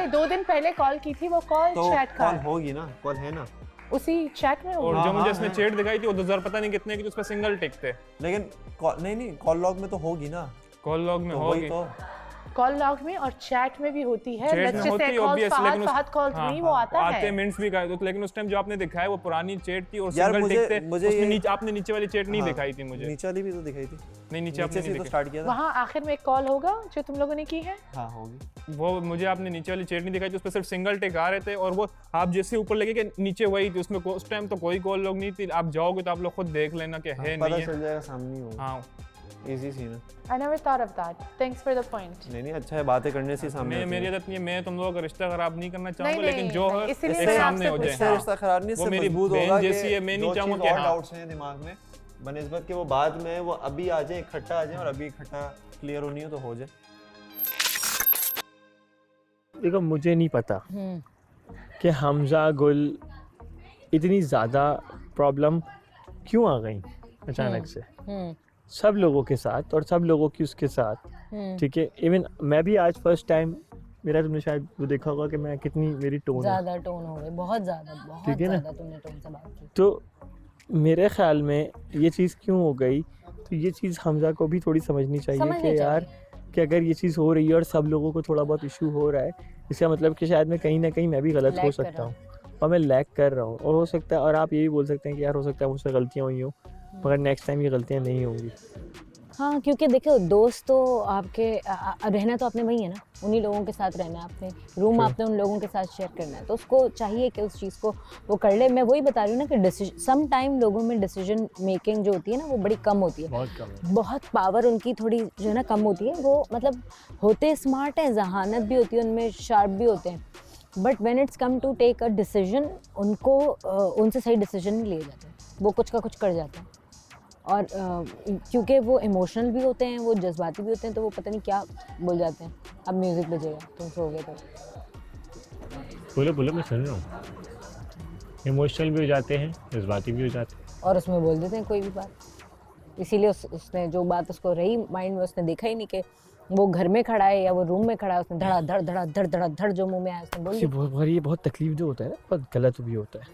2 दिन पहले कॉल की थी, वो कॉल चैट का कॉल होगी ना, कॉल है ना, उसी चैट में। और जो मुझे इसने चैट दिखाई थी वो 2000 पता नहीं कितने की, उस पर सिंगल टिक थे, लेकिन नहीं कॉल लॉग में तो होगी ना, कॉल लॉग में होगी, कॉल लॉग में और चैट में भी होती है। चैट में होती है ऑब्वियसली, लेकिन फहद कॉल नहीं, वो आता है, आते मिनट्स भी का, लेकिन उस टाइम जो आपने दिखाया वो पुरानी चैट थी और सिंगल टिक थे, उसमें नीचे आपने नीचे वाली चैट नहीं दिखाई थी मुझे। नीचे वाली भी तो दिखाई थी। नहीं, नीचे आपने नहीं स्टार्ट किया था। वहां आखिर में एक कॉल होगा जो तुम लोगों ने की है। हाँ होगी, वो मुझे आपने नीचे वाली चैट नहीं दिखाई थी, उस पर सिर्फ सिंगल टिक आ रहे थे और वो आप जैसे ऊपर लगे कि नीचे वही थी, उसमें उस टाइम तो कोई कॉल लॉग नहीं थी। आप जाओगे तो आप लोग खुद देख लेना कि है नहीं है, पता चल जाएगा, सामने होगा। हाँ, इजी सीन है। I never thought of that. Thanks for the point. नहीं अच्छा है, बातें करने से सामने। मेरी आदत नहीं है, मैं तुम लोगों का रिश्ता खराब नहीं करना चाहूंगा, लेकिन जो है इसलिए एक सामने हो जाए। रिश्ता खराब नहीं, वो मेरी बहन जैसी है, मैं नहीं चाहूंगा कि और डाउट्स हैं दिमाग में बनिस्बत के वो बाद में वो अभी आ जाए, इकट्ठा आ जाए, और अभी इकट्ठा क्लियर होनी हो तो हो जाए। देखो मुझे नहीं पता कि हमजा गुल इतनी ज़्यादा प्रॉब्लम क्यों आ गई अचानक से सब लोगों के साथ, और सब लोगों की उसके साथ, ठीक है। इवन मैं भी आज फर्स्ट टाइम, मेरा तुमने शायद वो देखा होगा कि मैं कितनी मेरी टोन ज़्यादा टोन हो गई, बहुत ज़्यादा ठीक है ना, तुमने टोन से बात की। तो मेरे ख्याल में ये चीज़ क्यों हो गई, तो ये चीज़ हमजा को भी थोड़ी समझनी चाहिए कि यार कि अगर ये चीज़ हो रही है और सब लोगों को थोड़ा बहुत इशू हो रहा है, इसका मतलब कि शायद मैं कहीं ना कहीं मैं भी गलत हो सकता हूँ और मैं लैग कर रहा हूँ, और हो सकता है, और आप ये भी बोल सकते हैं कि यार हो सकता है मुझसे गलतियाँ हुई हों, मगर नेक्स्ट टाइम ये गलतियाँ नहीं होंगी। हाँ, क्योंकि देखो दोस्त तो आपके रहना तो आपने वही है ना, उन्हीं लोगों के साथ रहना है, आपने रूम आपने उन लोगों के साथ शेयर करना है, तो उसको चाहिए कि उस चीज़ को वो कर ले। मैं वही बता रही हूँ ना कि डिसीजन सम टाइम लोगों में डिसीजन मेकिंग जो होती है ना वो बड़ी कम होती है, बहुत पावर उनकी थोड़ी जो है ना कम होती है। वो मतलब होते स्मार्ट हैं, जहानत भी होती है उनमें, शार्प भी होते हैं, but when it's come to take a decision उनको उनसे सही डिसीजन नहीं लिए जाते, वो कुछ का कुछ कर जाते हैं। और क्योंकि वो इमोशनल भी होते हैं, वो जज्बाती भी होते हैं, तो वो पता नहीं क्या बोल जाते हैं। अब म्यूज़िक बजेगा, तुम सोओगे तो बोलो मैं सुन रहा हूँ। इमोशनल भी हो जाते हैं, जज्बाती भी हो जाते हैं, और उसमें बोल देते हैं कोई भी बात। इसीलिए उसने जो बात उसको रही माइंड में, उसने देखा ही नहीं कि वो घर में खड़ा है या वो रूम में खड़ा है, उसने धड़ जो मुंह में आया उसने बोल दिया। ये बहुत तकलीफ जो होता है ना, बहुत गलत भी होता है।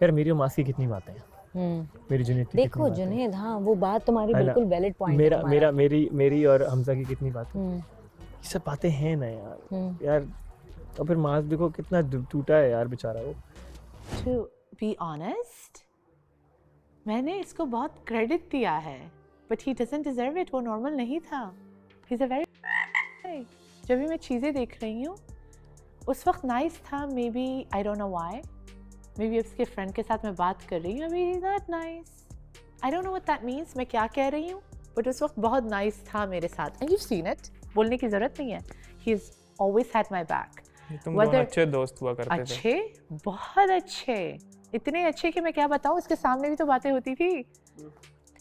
यार मेरी और मासी कितनी बातें हैं, मेरी जुनैद की देखो जुनैद, हाँ वो बात तुम्हारी बिल्कुल वैलिड पॉइंट है। मेरी और हमजा की कितनी बातें, ये सब बातें हैं ना यार। और फिर मास देखो कितना टूटा है यार बेचारा वो। To be honest, मैंने इसको बहुत क्रेडिट दिया है, but he doesn't deserve it. वो नॉर्मल नहीं था। He's a very जब भी मैं चीज़ें देख रही हूँ, उस वक्त नाइस था, maybe I don't know why, maybe उसके फ्रेंड के साथ मैं बात कर रही हूँ, अभी not nice, I don't know what that means, मैं क्या कह रही हूँ, बट उस वक्त बहुत नाइस था मेरे साथ, एंड यू सीन इट, बोलने की ज़रूरत नहीं है, he is always had my back. तुम दोनों अच्छे दोस्त हुआ करते थे। अच्छे, बहुत अच्छे, इतने अच्छे कि मैं क्या बताऊँ, इसके सामने भी तो बातें होती थी,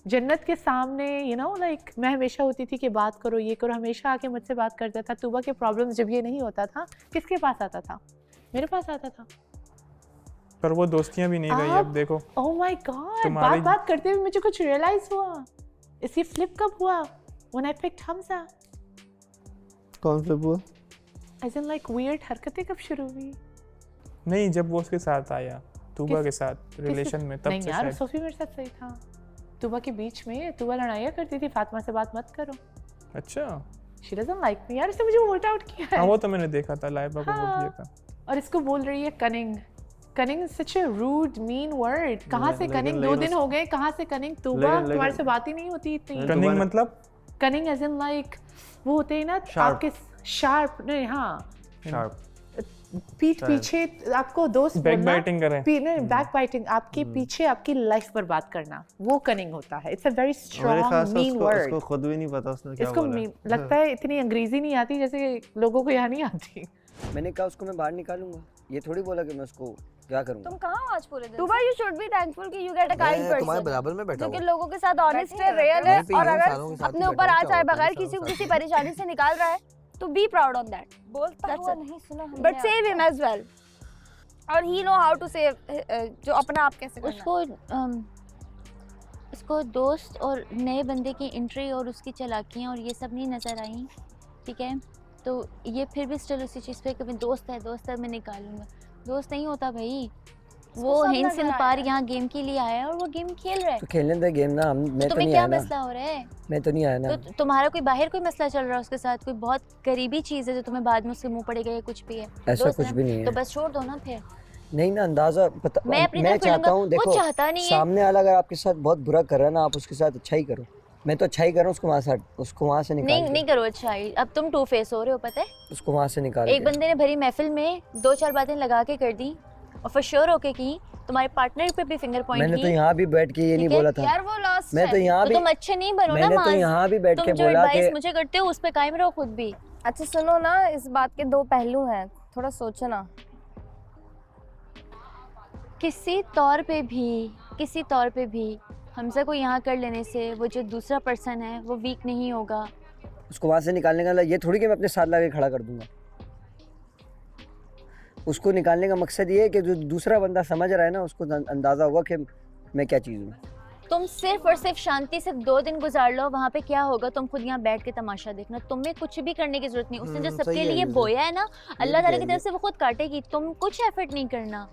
जन्नत के सामने, यू नो लाइक मैं हमेशा होती थी कि बात करो, ये करो, हमेशा आके मुझसे बात करता था। तूबा के प्रॉब्लम्स जब ये नहीं होता था, किसके पास आता था? मेरे पास आता था। पर वो दोस्तियां भी नहीं रही अब देखो। ओह माय गॉड, बात करते हुए मुझे कुछ रियलाइज हुआ। इसी फ्लिप कब हुआ? When I picked Hamza. कौन फ्लिप हुआ? एज इन लाइक वियर्ड हरकतें कब शुरू हुई? नहीं, जब वो उसके साथ आया, तूबा के साथ रिलेशन में, तब नहीं से यार, शायद। सोफी मेरे साथ सही था। तूबा के बीच में तूबा लड़ाइयाँ करती थी, फातिमा से बात मत करो। अच्छा, शी डजंट लाइक मी यार, इसने मुझे वोट आउट किया है। हाँ वो तो मैंने देखा था, लाइबा को वोट दिया था। और इसको बोल रही है cunning. Cunning is such a rude mean word. कहाँ से कनिंग? 2 दिन हो गए, कहाँ से कनिंग? तूबा तुम्हारे से बात ही नहीं होती इतनी। कनिंग मतलब? कनिंग एज इन लाइक वो होते हैं ना आपके शार्प, नहीं हाँ शार्प, पीठ पीछे आपको दोस्त बैक बाइटिंग करें, नहीं बैक बाइटिंग, आपके पीछे आपकी लाइफ पर बात करना, वो कनिंग होता है। It's a very strong mean word. इसको खुद भी नहीं पता उसने क्या बोला। इसको लगता है इतनी अंग्रेजी नहीं आती जैसे लोगों को यहाँ नहीं आती। मैंने कहा उसको मैं बाहर निकालूंगा, ये थोड़ी बोला कि मैं उसको क्या करूंगा। तुम कहाँ हो आज पूरे दिन? Tuba, you should be thankful कि you get a kind person. तुम्हारे बराबर में बैठा जो कि हूँ, लोगों के साथ ऑनेस्ट है, रियल है, और अगर अपने ऊपर आ चाहे बगैर किसी को किसी परेशानी से निकाल रहा है, तो बी प्राउड ऑफ दैट। बोलता हुआ नहीं सुना हमने, but save him as well, और he know how to save, जो अपना आप कैसे करना। उसको दोस्त और नए बंदे की एंट्री और उसकी चालाकियाँ और ये सब नहीं नज़र आई, ठीक है, तो ये फिर भी स्टिल उसी चीज़ पे कि मैं दोस्त है मैं निकालूंगा। दोस्त नहीं होता भाई, वो हिंस इन पार यहाँ गेम के लिए आया है और वो गेम खेल रहा है, तो खेलने दे गेम ना। मैं तो तुम्हें नहीं क्या आया ना, मसला हो रहा है? मैं तो नहीं आया ना। तो तुम्हारा कोई बाहर कोई मसला चल रहा है उसके साथ, कोई बहुत करीबी चीज़ है जो तुम्हें बाद में उसके मुंह पड़ेगा या कुछ भी है? ऐसा कुछ भी नहीं है। तो बस छोड़ दो ना फिर। नहीं ना, अंदाजा पता, मैं चाहता हूँ, देखो चाहता नहीं है। सामने वाला अगर आपके साथ बहुत बुरा कर रहा है ना, आप उसके साथ अच्छा ही करो। मैं तो अच्छा ही कर रहा हूँ, उसको वहाँ से निकाल। नहीं करो अच्छा ही, अब तुम 2 फेस हो रहे हो, पता है? उसको वहाँ से निकाल। एक बंदे ने भरी महफिल में 2-4 बातें लगा के कर दी और फॉर श्योर होके की, तुम्हारे पार्टनर पे भी फिंगर पॉइंट की। मैंने तो यहाँ भी बैठ के ये नहीं बोला था यार, वो लॉस्ट मैं तो यहाँ भी, तुम अच्छे नहीं बनो ना। मैंने तो यहाँ भी बैठ के बोला कि मुझे करते हो उस पे कायम रहो खुद भी। अच्छा सुनो ना, इस बात के 2 पहलू हैं, थोड़ा सोचो ना। किसी तौर पे भी हमजा को यहाँ कर लेने से वो जो दूसरा पर्सन है वो वीक नहीं होगा। उसको वहाँ से निकालने का ये थोड़ी कि मैं अपने साथ लाके खड़ा कर दूंगा। उसको निकालने का मकसद ये है कि जो दूसरा बंदा समझ रहा है ना, उसको अंदाजा होगा कि मैं क्या चीज़ हूँ। तुम सिर्फ और सिर्फ शांति से 2 दिन गुजार लो, वहाँ पे क्या होगा तुम खुद यहाँ बैठ के तमाशा देखना। तुम्हें कुछ भी करने की जरूरत नहीं। उसने जो सबके लिए बोया है ना, अल्लाह ताला की तरफ से वो खुद काटेगी। तुम कुछ एफर्ट नहीं करना,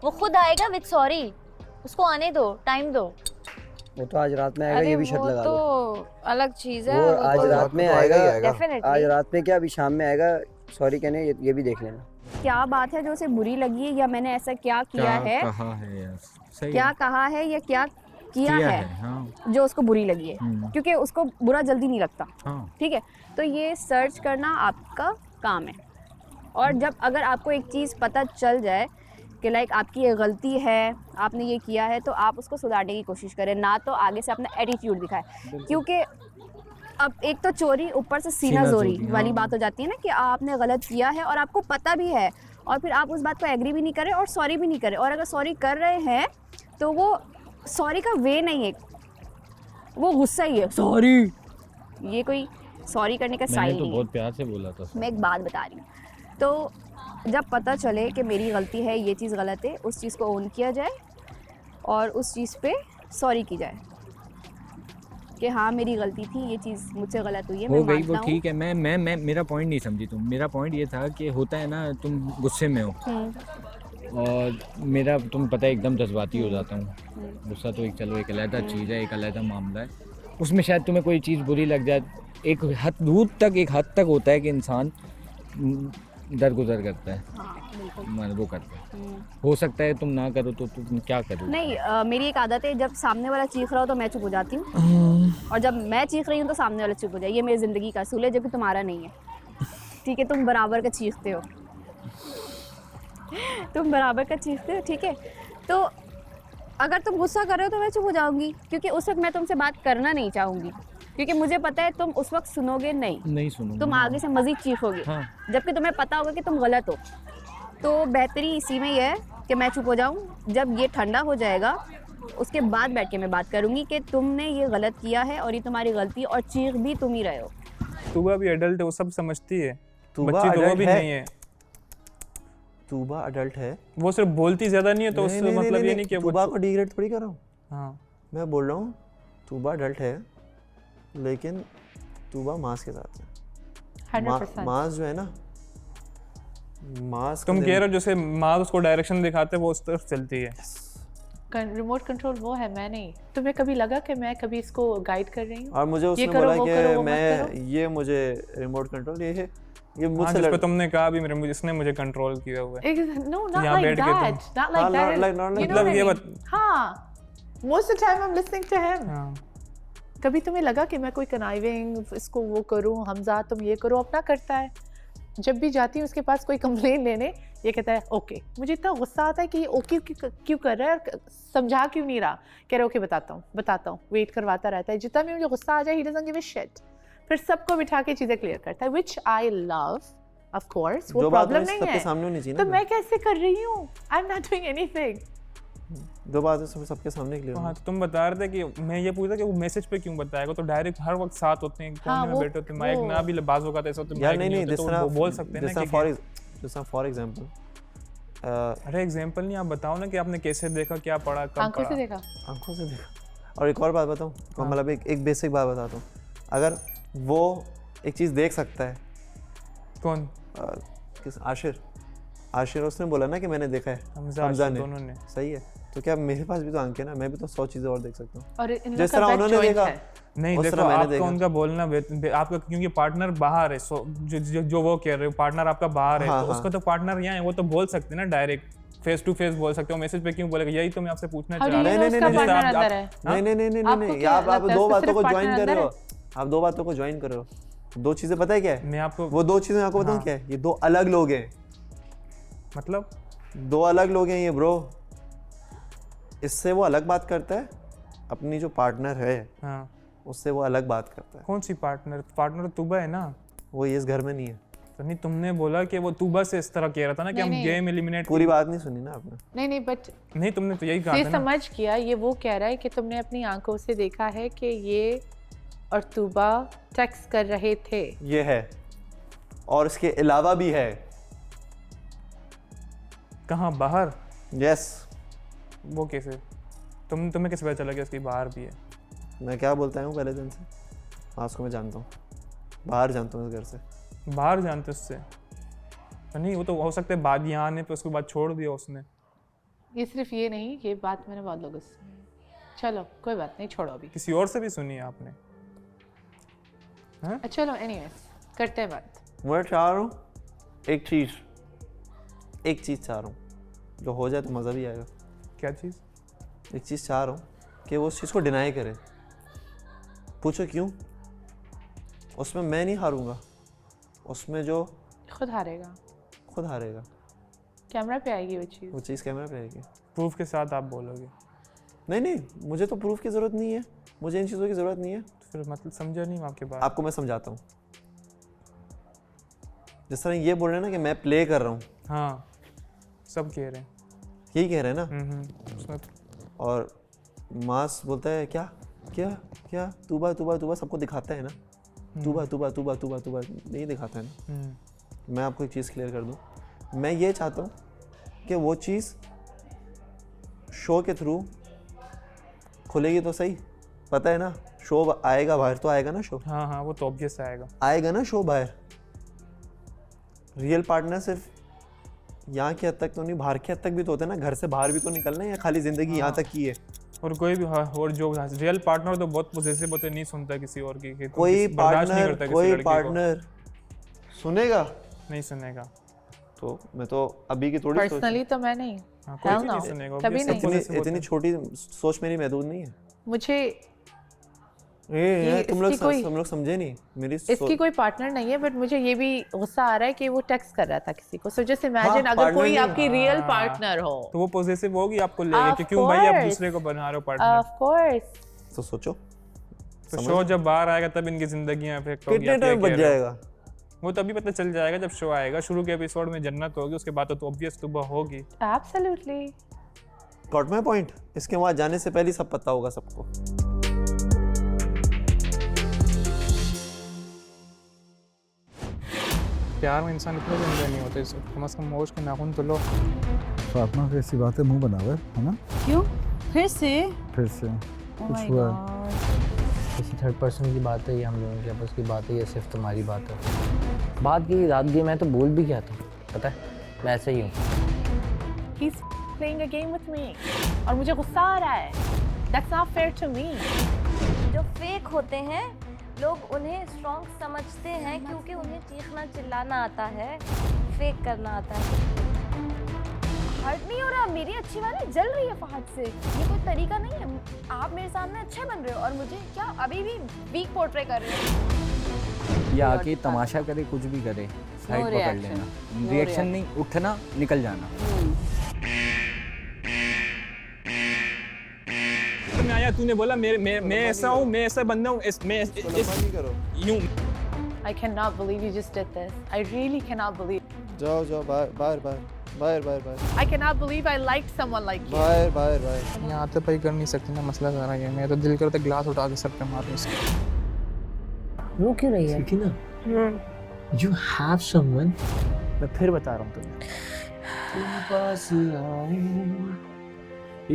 वो खुद आएगा विद सॉरी। उसको आने दो, टाइम दो। वो तो आज रात में आएगा, ये भी शर्त लगा दो। तो अलग चीज़ है, वो आज रात में आएगा। आज रात में क्या, अभी शाम में आएगा सॉरी कहने, ये भी देख लेना। क्या बात है जो उसे बुरी लगी है, या मैंने ऐसा क्या किया है, क्या कहा है या क्या किया है हाँ। जो उसको बुरी लगी है, क्योंकि उसको बुरा जल्दी नहीं लगता हाँ। ठीक है, तो ये सर्च करना आपका काम है। और जब अगर आपको एक चीज़ पता चल जाए कि लाइक आपकी ये गलती है, आपने ये किया है, तो आप उसको सुधारने की कोशिश करें, ना तो आगे से अपना एटीट्यूड दिखाएं। क्योंकि अब एक तो चोरी ऊपर से सीना जोरी वाली बात हो जाती है ना, कि आपने गलत किया है और आपको पता भी है, और फिर आप उस बात को एग्री भी नहीं करें और सॉरी भी नहीं करें। और अगर सॉरी कर रहे हैं तो वो सॉरी का वे नहीं है, वो गुस्सा ही है सॉरी। ये कोई सॉरी करने का स्टाइल नहीं है। बहुत प्यार से बोला था। मैं एक बात बता रही हूँ, तो जब पता चले कि मेरी गलती है, ये चीज़ गलत है, उस चीज़ को ओन किया जाए और उस चीज़ पे सॉरी की जाए कि हाँ मेरी गलती थी, ये चीज़ मुझसे गलत हुई है, हो गई वो ठीक है। मैं मेरा पॉइंट नहीं समझी तुम। मेरा पॉइंट ये था कि होता है ना, तुम गुस्से में हो, और मेरा तुम्हें पता है एकदम जज्बाती हो जाता हूँ। गुस्सा तो एक चलो एक अलग चीज़ है, एक अलग मामला है। उसमें शायद तुम्हें कोई चीज़ बुरी लग जाए, एक हद तक होता है कि इंसान दरगुजर करता है, वो करता है। हो सकता है तुम ना करो तो तुम क्या करो? नहीं, मेरी एक आदत है, जब सामने वाला चीख रहा हो तो मैं चुप हो जाती हूँ, और जब मैं चीख रही हूँ तो सामने वाला चुप हो जाए। ये मेरी ज़िंदगी का असूल है, जो कि तुम्हारा नहीं है। ठीक है, तुम बराबर का चीखते हो, तुम बराबर का चीखते हो, ठीक है। तो अगर तुम गुस्सा कर रहे हो तो मैं चुप हो जाऊँगी, क्योंकि उस वक्त मैं तुमसे बात करना नहीं चाहूँगी, क्योंकि मुझे पता है तुम उस वक्त सुनोगे नहीं सुनोगे, तुम आगे से मज़ीद चीखोगे। हाँ। जबकि तुम्हें पता होगा कि तुम गलत हो। तो बेहतरी इसी में यह है कि मैं चुप हो जाऊँ। जब ये ठंडा हो जाएगा उसके बाद बैठ के मैं बात करूँगी कि तुमने ये गलत किया है और ये तुम्हारी गलती है, और चीख भी तुम ही रहे हो। तूबा भी एडल्ट है, वो सब समझती है। तूबा बच्ची तो वो adult भी है। नहीं है। तूबा अडल्ट है, वो सिर्फ बोलती ज्यादा नहीं है, तो उससे मतलब ये नहीं कि तूबा को डिग्रेड थोड़ी कर रहा हूँ। हाँ, मैं बोल रहा हूँ तूबा अडल्ट है, लेकिन तूबा मास के साथ है। 100%। मास जो है ना, मास तुम कह रहे हो जैसे माँ उसको डायरेक्शन दिखाते है, वो उस तरफ चलती है। रिमोट कंट्रोल वो है, मैं नहीं। तुम्हें कभी लगा कि मैं कभी इसको गाइड कर रही हूँ? और मुझे उसने बोला कि मैं ये मुझे रिमोट कंट्रोल ये मुझसे जिस पे तुमने कहा भी मेरे इसने मुझे कंट्रोल किया हुआ है। No, not like that. Not like that. मतलब ये बात। हाँ, most of the time I'm listening to him. कभी तुम्हें लगा कि मैं कोई कनाइविंग इसको वो करूँ, हमजा तुम ये करो, अपना करता है। जब भी जाती हूँ उसके पास कोई कंप्लेन लेने, ये कहता है ओके। मुझे इतना गुस्सा आता है कि ये ओके क्यों कर रहा है और समझा क्यों नहीं रहा। कह रहा ओके बताता हूँ, वेट करवाता रहता है। जितना भी मुझे गुस्सा आ जाए, he doesn't give a shit. फिर सबको बिठा के चीजें क्लियर करता है, which I love, of course. वो प्रॉब्लम नहीं है, तो मैं कैसे कर रही हूँ? I'm not doing anything. दो बातें सबके सामने क्लियर। हाँ, तो तुम बता रहे थे कि मैं ये पूछता कि वो मैसेज पे क्यों बताएगा, तो डायरेक्ट हर वक्त साथ होते हैं, कोने में बैठे होते हैं, माइक ना भी बाजू का ऐसा तो माइक नहीं होता, तो वो बोल सकते हैं ना। फॉर एग्जांपल, अरे एग्जांपल नहीं, आप बताओ ना कि आपने कैसे देखा, क्या पढ़ा, कब आंखों पढ़ा। आंखों से देखा। और एक और बात बताऊँ, मतलब एक बेसिक बात बताता हूँ। अगर वो एक चीज़ देख सकता है, कौन? आशिर उसने बोला ना कि मैंने देखा है, हमजा ने, दोनों ने। सही है, तो क्या मेरे पास भी तो आंखें ना, मैं भी तो 100 चीज़ें और देख सकता हूँ। और जिस तरह उन्होंने देखा, नहीं देखो, आपका उनका बोलना आपका, क्योंकि पार्टनर बाहर है, जो वो कह रहे हो पार्टनर आपका बाहर है, तो उसका तो पार्टनर यहाँ है, वो तो बोल सकते हैं ना, डायरेक्ट फेस टू फेस बोल सकते हो। मैसेज पे क्यों बोलेगा? यही तो मैं आपसे पूछना चाह रहा हूँ। नहीं, आप दो बातों को ज्वाइन कर रहे हो, आप दो बातों को ज्वाइन कर रहे हो। दो चीजें पता है क्या है? मैं आपको वो दो चीजें आपको बताऊं क्या है? ये दो अलग लोग हैं। मतलब दो अलग लोग हैं ये ब्रो। इससे वो अलग बात करता है, अपनी जो पार्टनर है उससे वो अलग बात करता है। कौन सी पार्टनर? पार्टनर तूबा है ना, वो ये इस घर में नहीं है। तो नहीं, तुमने बोला कि वो तूबा से इस तरह कह रहा था ना कि हम गेम एलिमिनेट। पूरी बात नहीं सुनी ना आपने? नहीं बट नहीं, तुमने तो यही कहा था ना। समझ किया, ये वो कह रहा है कि तुमने अपनी आंखों से देखा है कि ये और तूबा टेक्स्ट कर रहे थे। ये है, और इसके अलावा भी है। कहाँ? बाहर? यस। वो कैसे? तुम्हें कैसे पता चला कि इसकी बाहर भी है? मैं क्या बोलता हूँ पहले दिन से, आज को मैं जानता हूँ, बाहर जानता हूँ इस घर से। बाहर जानते उससे? नहीं, वो तो हो सकता है बाद यहाँ आने पे उसके बाद छोड़ दिया उसने। ये सिर्फ ये नहीं, ये बात मैंने बहुत लोगों से सुनी। चलो कोई बात नहीं, छोड़ो अभी। किसी और से भी सुनी है आपने? चलो एनीवेज करते हैं बात। मैं चाह रहा हूँ एक चीज़ चाह रहा हूँ, जो हो जाए तो मज़ा भी आएगा। क्या चीज़? एक चीज़ चाह रहा हूँ कि वो उस चीज़ को डिनाई करे। पूछो क्यों? उसमें मैं नहीं हारूंगा, उसमें जो खुद हारेगा। कैमरा पे आएगी वो चीज़ कैमरा पे आएगी। प्रूफ के साथ आप बोलोगे? नहीं, मुझे तो प्रूफ की ज़रूरत नहीं है, मुझे इन चीज़ों की ज़रूरत नहीं है। तो फिर मतलब समझा नहीं आपके बात। आपको मैं समझाता हूँ। जिस तरह ये बोल रहे हैं ना कि मैं प्ले कर रहा हूँ। हाँ, सब कह रहे हैं, यही कह रहे हैं ना। और मास बोलता है क्या क्या क्या, तूबा तूबा तूबा सबको दिखाता है ना, तूबा तूबा तूबा तूबा तूबा नहीं दिखाता है ना। मैं आपको एक चीज़ क्लियर कर दूँ, मैं ये चाहता हूँ कि वो चीज़ शो के थ्रू खुलेगी तो सही। पता है ना, शो आएगा बाहर, तो आएगा ना शो। हाँ, वो तो ऑब्वियस आएगा ना शो बाहर। रियल पार्टनर सिर्फ यहाँ की हद तक तो नहीं, बाहर की हद तक भी तो होते हैं ना, घर से बाहर भी तो निकलना है, या खाली जिंदगी यहाँ तक की है? और कोई भी और जो रियल पार्टनर तो बहुत पॉसेसिव होते, नहीं सुनता किसी और की, तो कोई बर्दाश्त नहीं करता किसी लड़की को। पार्टनर सुनेगा नहीं सुनेगा। तो मैं तो अभी की थोड़ी पर्सनली तो मैं नहीं, कोई भी नहीं सुनेगा, कभी नहीं। इतनी छोटी सोच मेरी महदूद नहीं है। मुझे तुम लोग समझे नहीं मेरी इसकी कोई पार्टनर नहीं है, बट मुझे ये भी गुस्सा आ रहा है कि वो टेक्स्ट कर रहा था किसी को। सो जस्ट इमेजिन अगर कोई आपकी रियल पार्टनर हो तो वो पॉसेसिव होगी आपको लेके कि क्यों भाई आप दूसरे को बना रहे हो पार्टनर। Of course. तो सोचो, तो शो जब बाहर आएगा तब इनकी जिंदगियां इफेक्ट होगी। कितने टाइम बच जाएगा? वो तभी पता चल जाएगा जब शो आएगा। शुरू के एपिसोड में जन्नत होगी, उसके बाद तो ऑब्वियस तौबा होगी। एब्सोल्युटली। Got my point. इसके वहां जाने से पहले सब पता होगा सबको। प्यार में इंसान इतने गंदे नहीं होते, कम से कम मोश के नाखून तो लो। फातिमा की ऐसी बातें मुंह बना हुआ है ना? क्यों फिर से कुछ हुआ? किसी थर्ड पर्सन की बात है ये, हम लोगों की आपस की बात है, ये सिर्फ तुम्हारी बात है? बात की रात गई, मैं तो बोल भी गया था, पता है मैं ऐसे ही हूँ। He's playing a game with me और मुझे गुस्सा आ रहा है। That's not fair to me। जो फेक होते हैं लोग उन्हें स्ट्रॉन्ग समझते हैं क्योंकि उन्हें चीखना चिल्लाना आता है, फेक करना आता है। हर्ट नहीं हो रहा, मेरी अच्छी वाली जल रही है फहद से। ये कोई तरीका नहीं है। आप मेरे सामने अच्छे बन रहे हो और मुझे क्या अभी भी वीक पोर्ट्रे कर रहे हो। या आके तमाशा करे, कुछ भी करे, साइड पकड़ लेना, रिएक्शन नहीं, उठना, निकल जाना। मैं आया, तूने बोला मैं ऐसा हूँ, मैं ऐसा बंदा हूँ, मैं यूं। I cannot believe you just did this. I really cannot believe. जाओ बाहर। I cannot believe I liked someone like you. बाहर। यहाँ तो भाई कर नहीं सकती ना, मसला सारा ये। मैं तो दिल करता ग्लास उठा के सर पे मारने से। वो क्यों नहीं है? ठीक है ना? You have someone। मैं फिर बता रहा हूँ तुम्हें। तुम पास आए,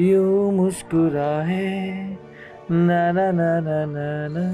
यूं मुस्कुराए, ना ना ना ना ना ना।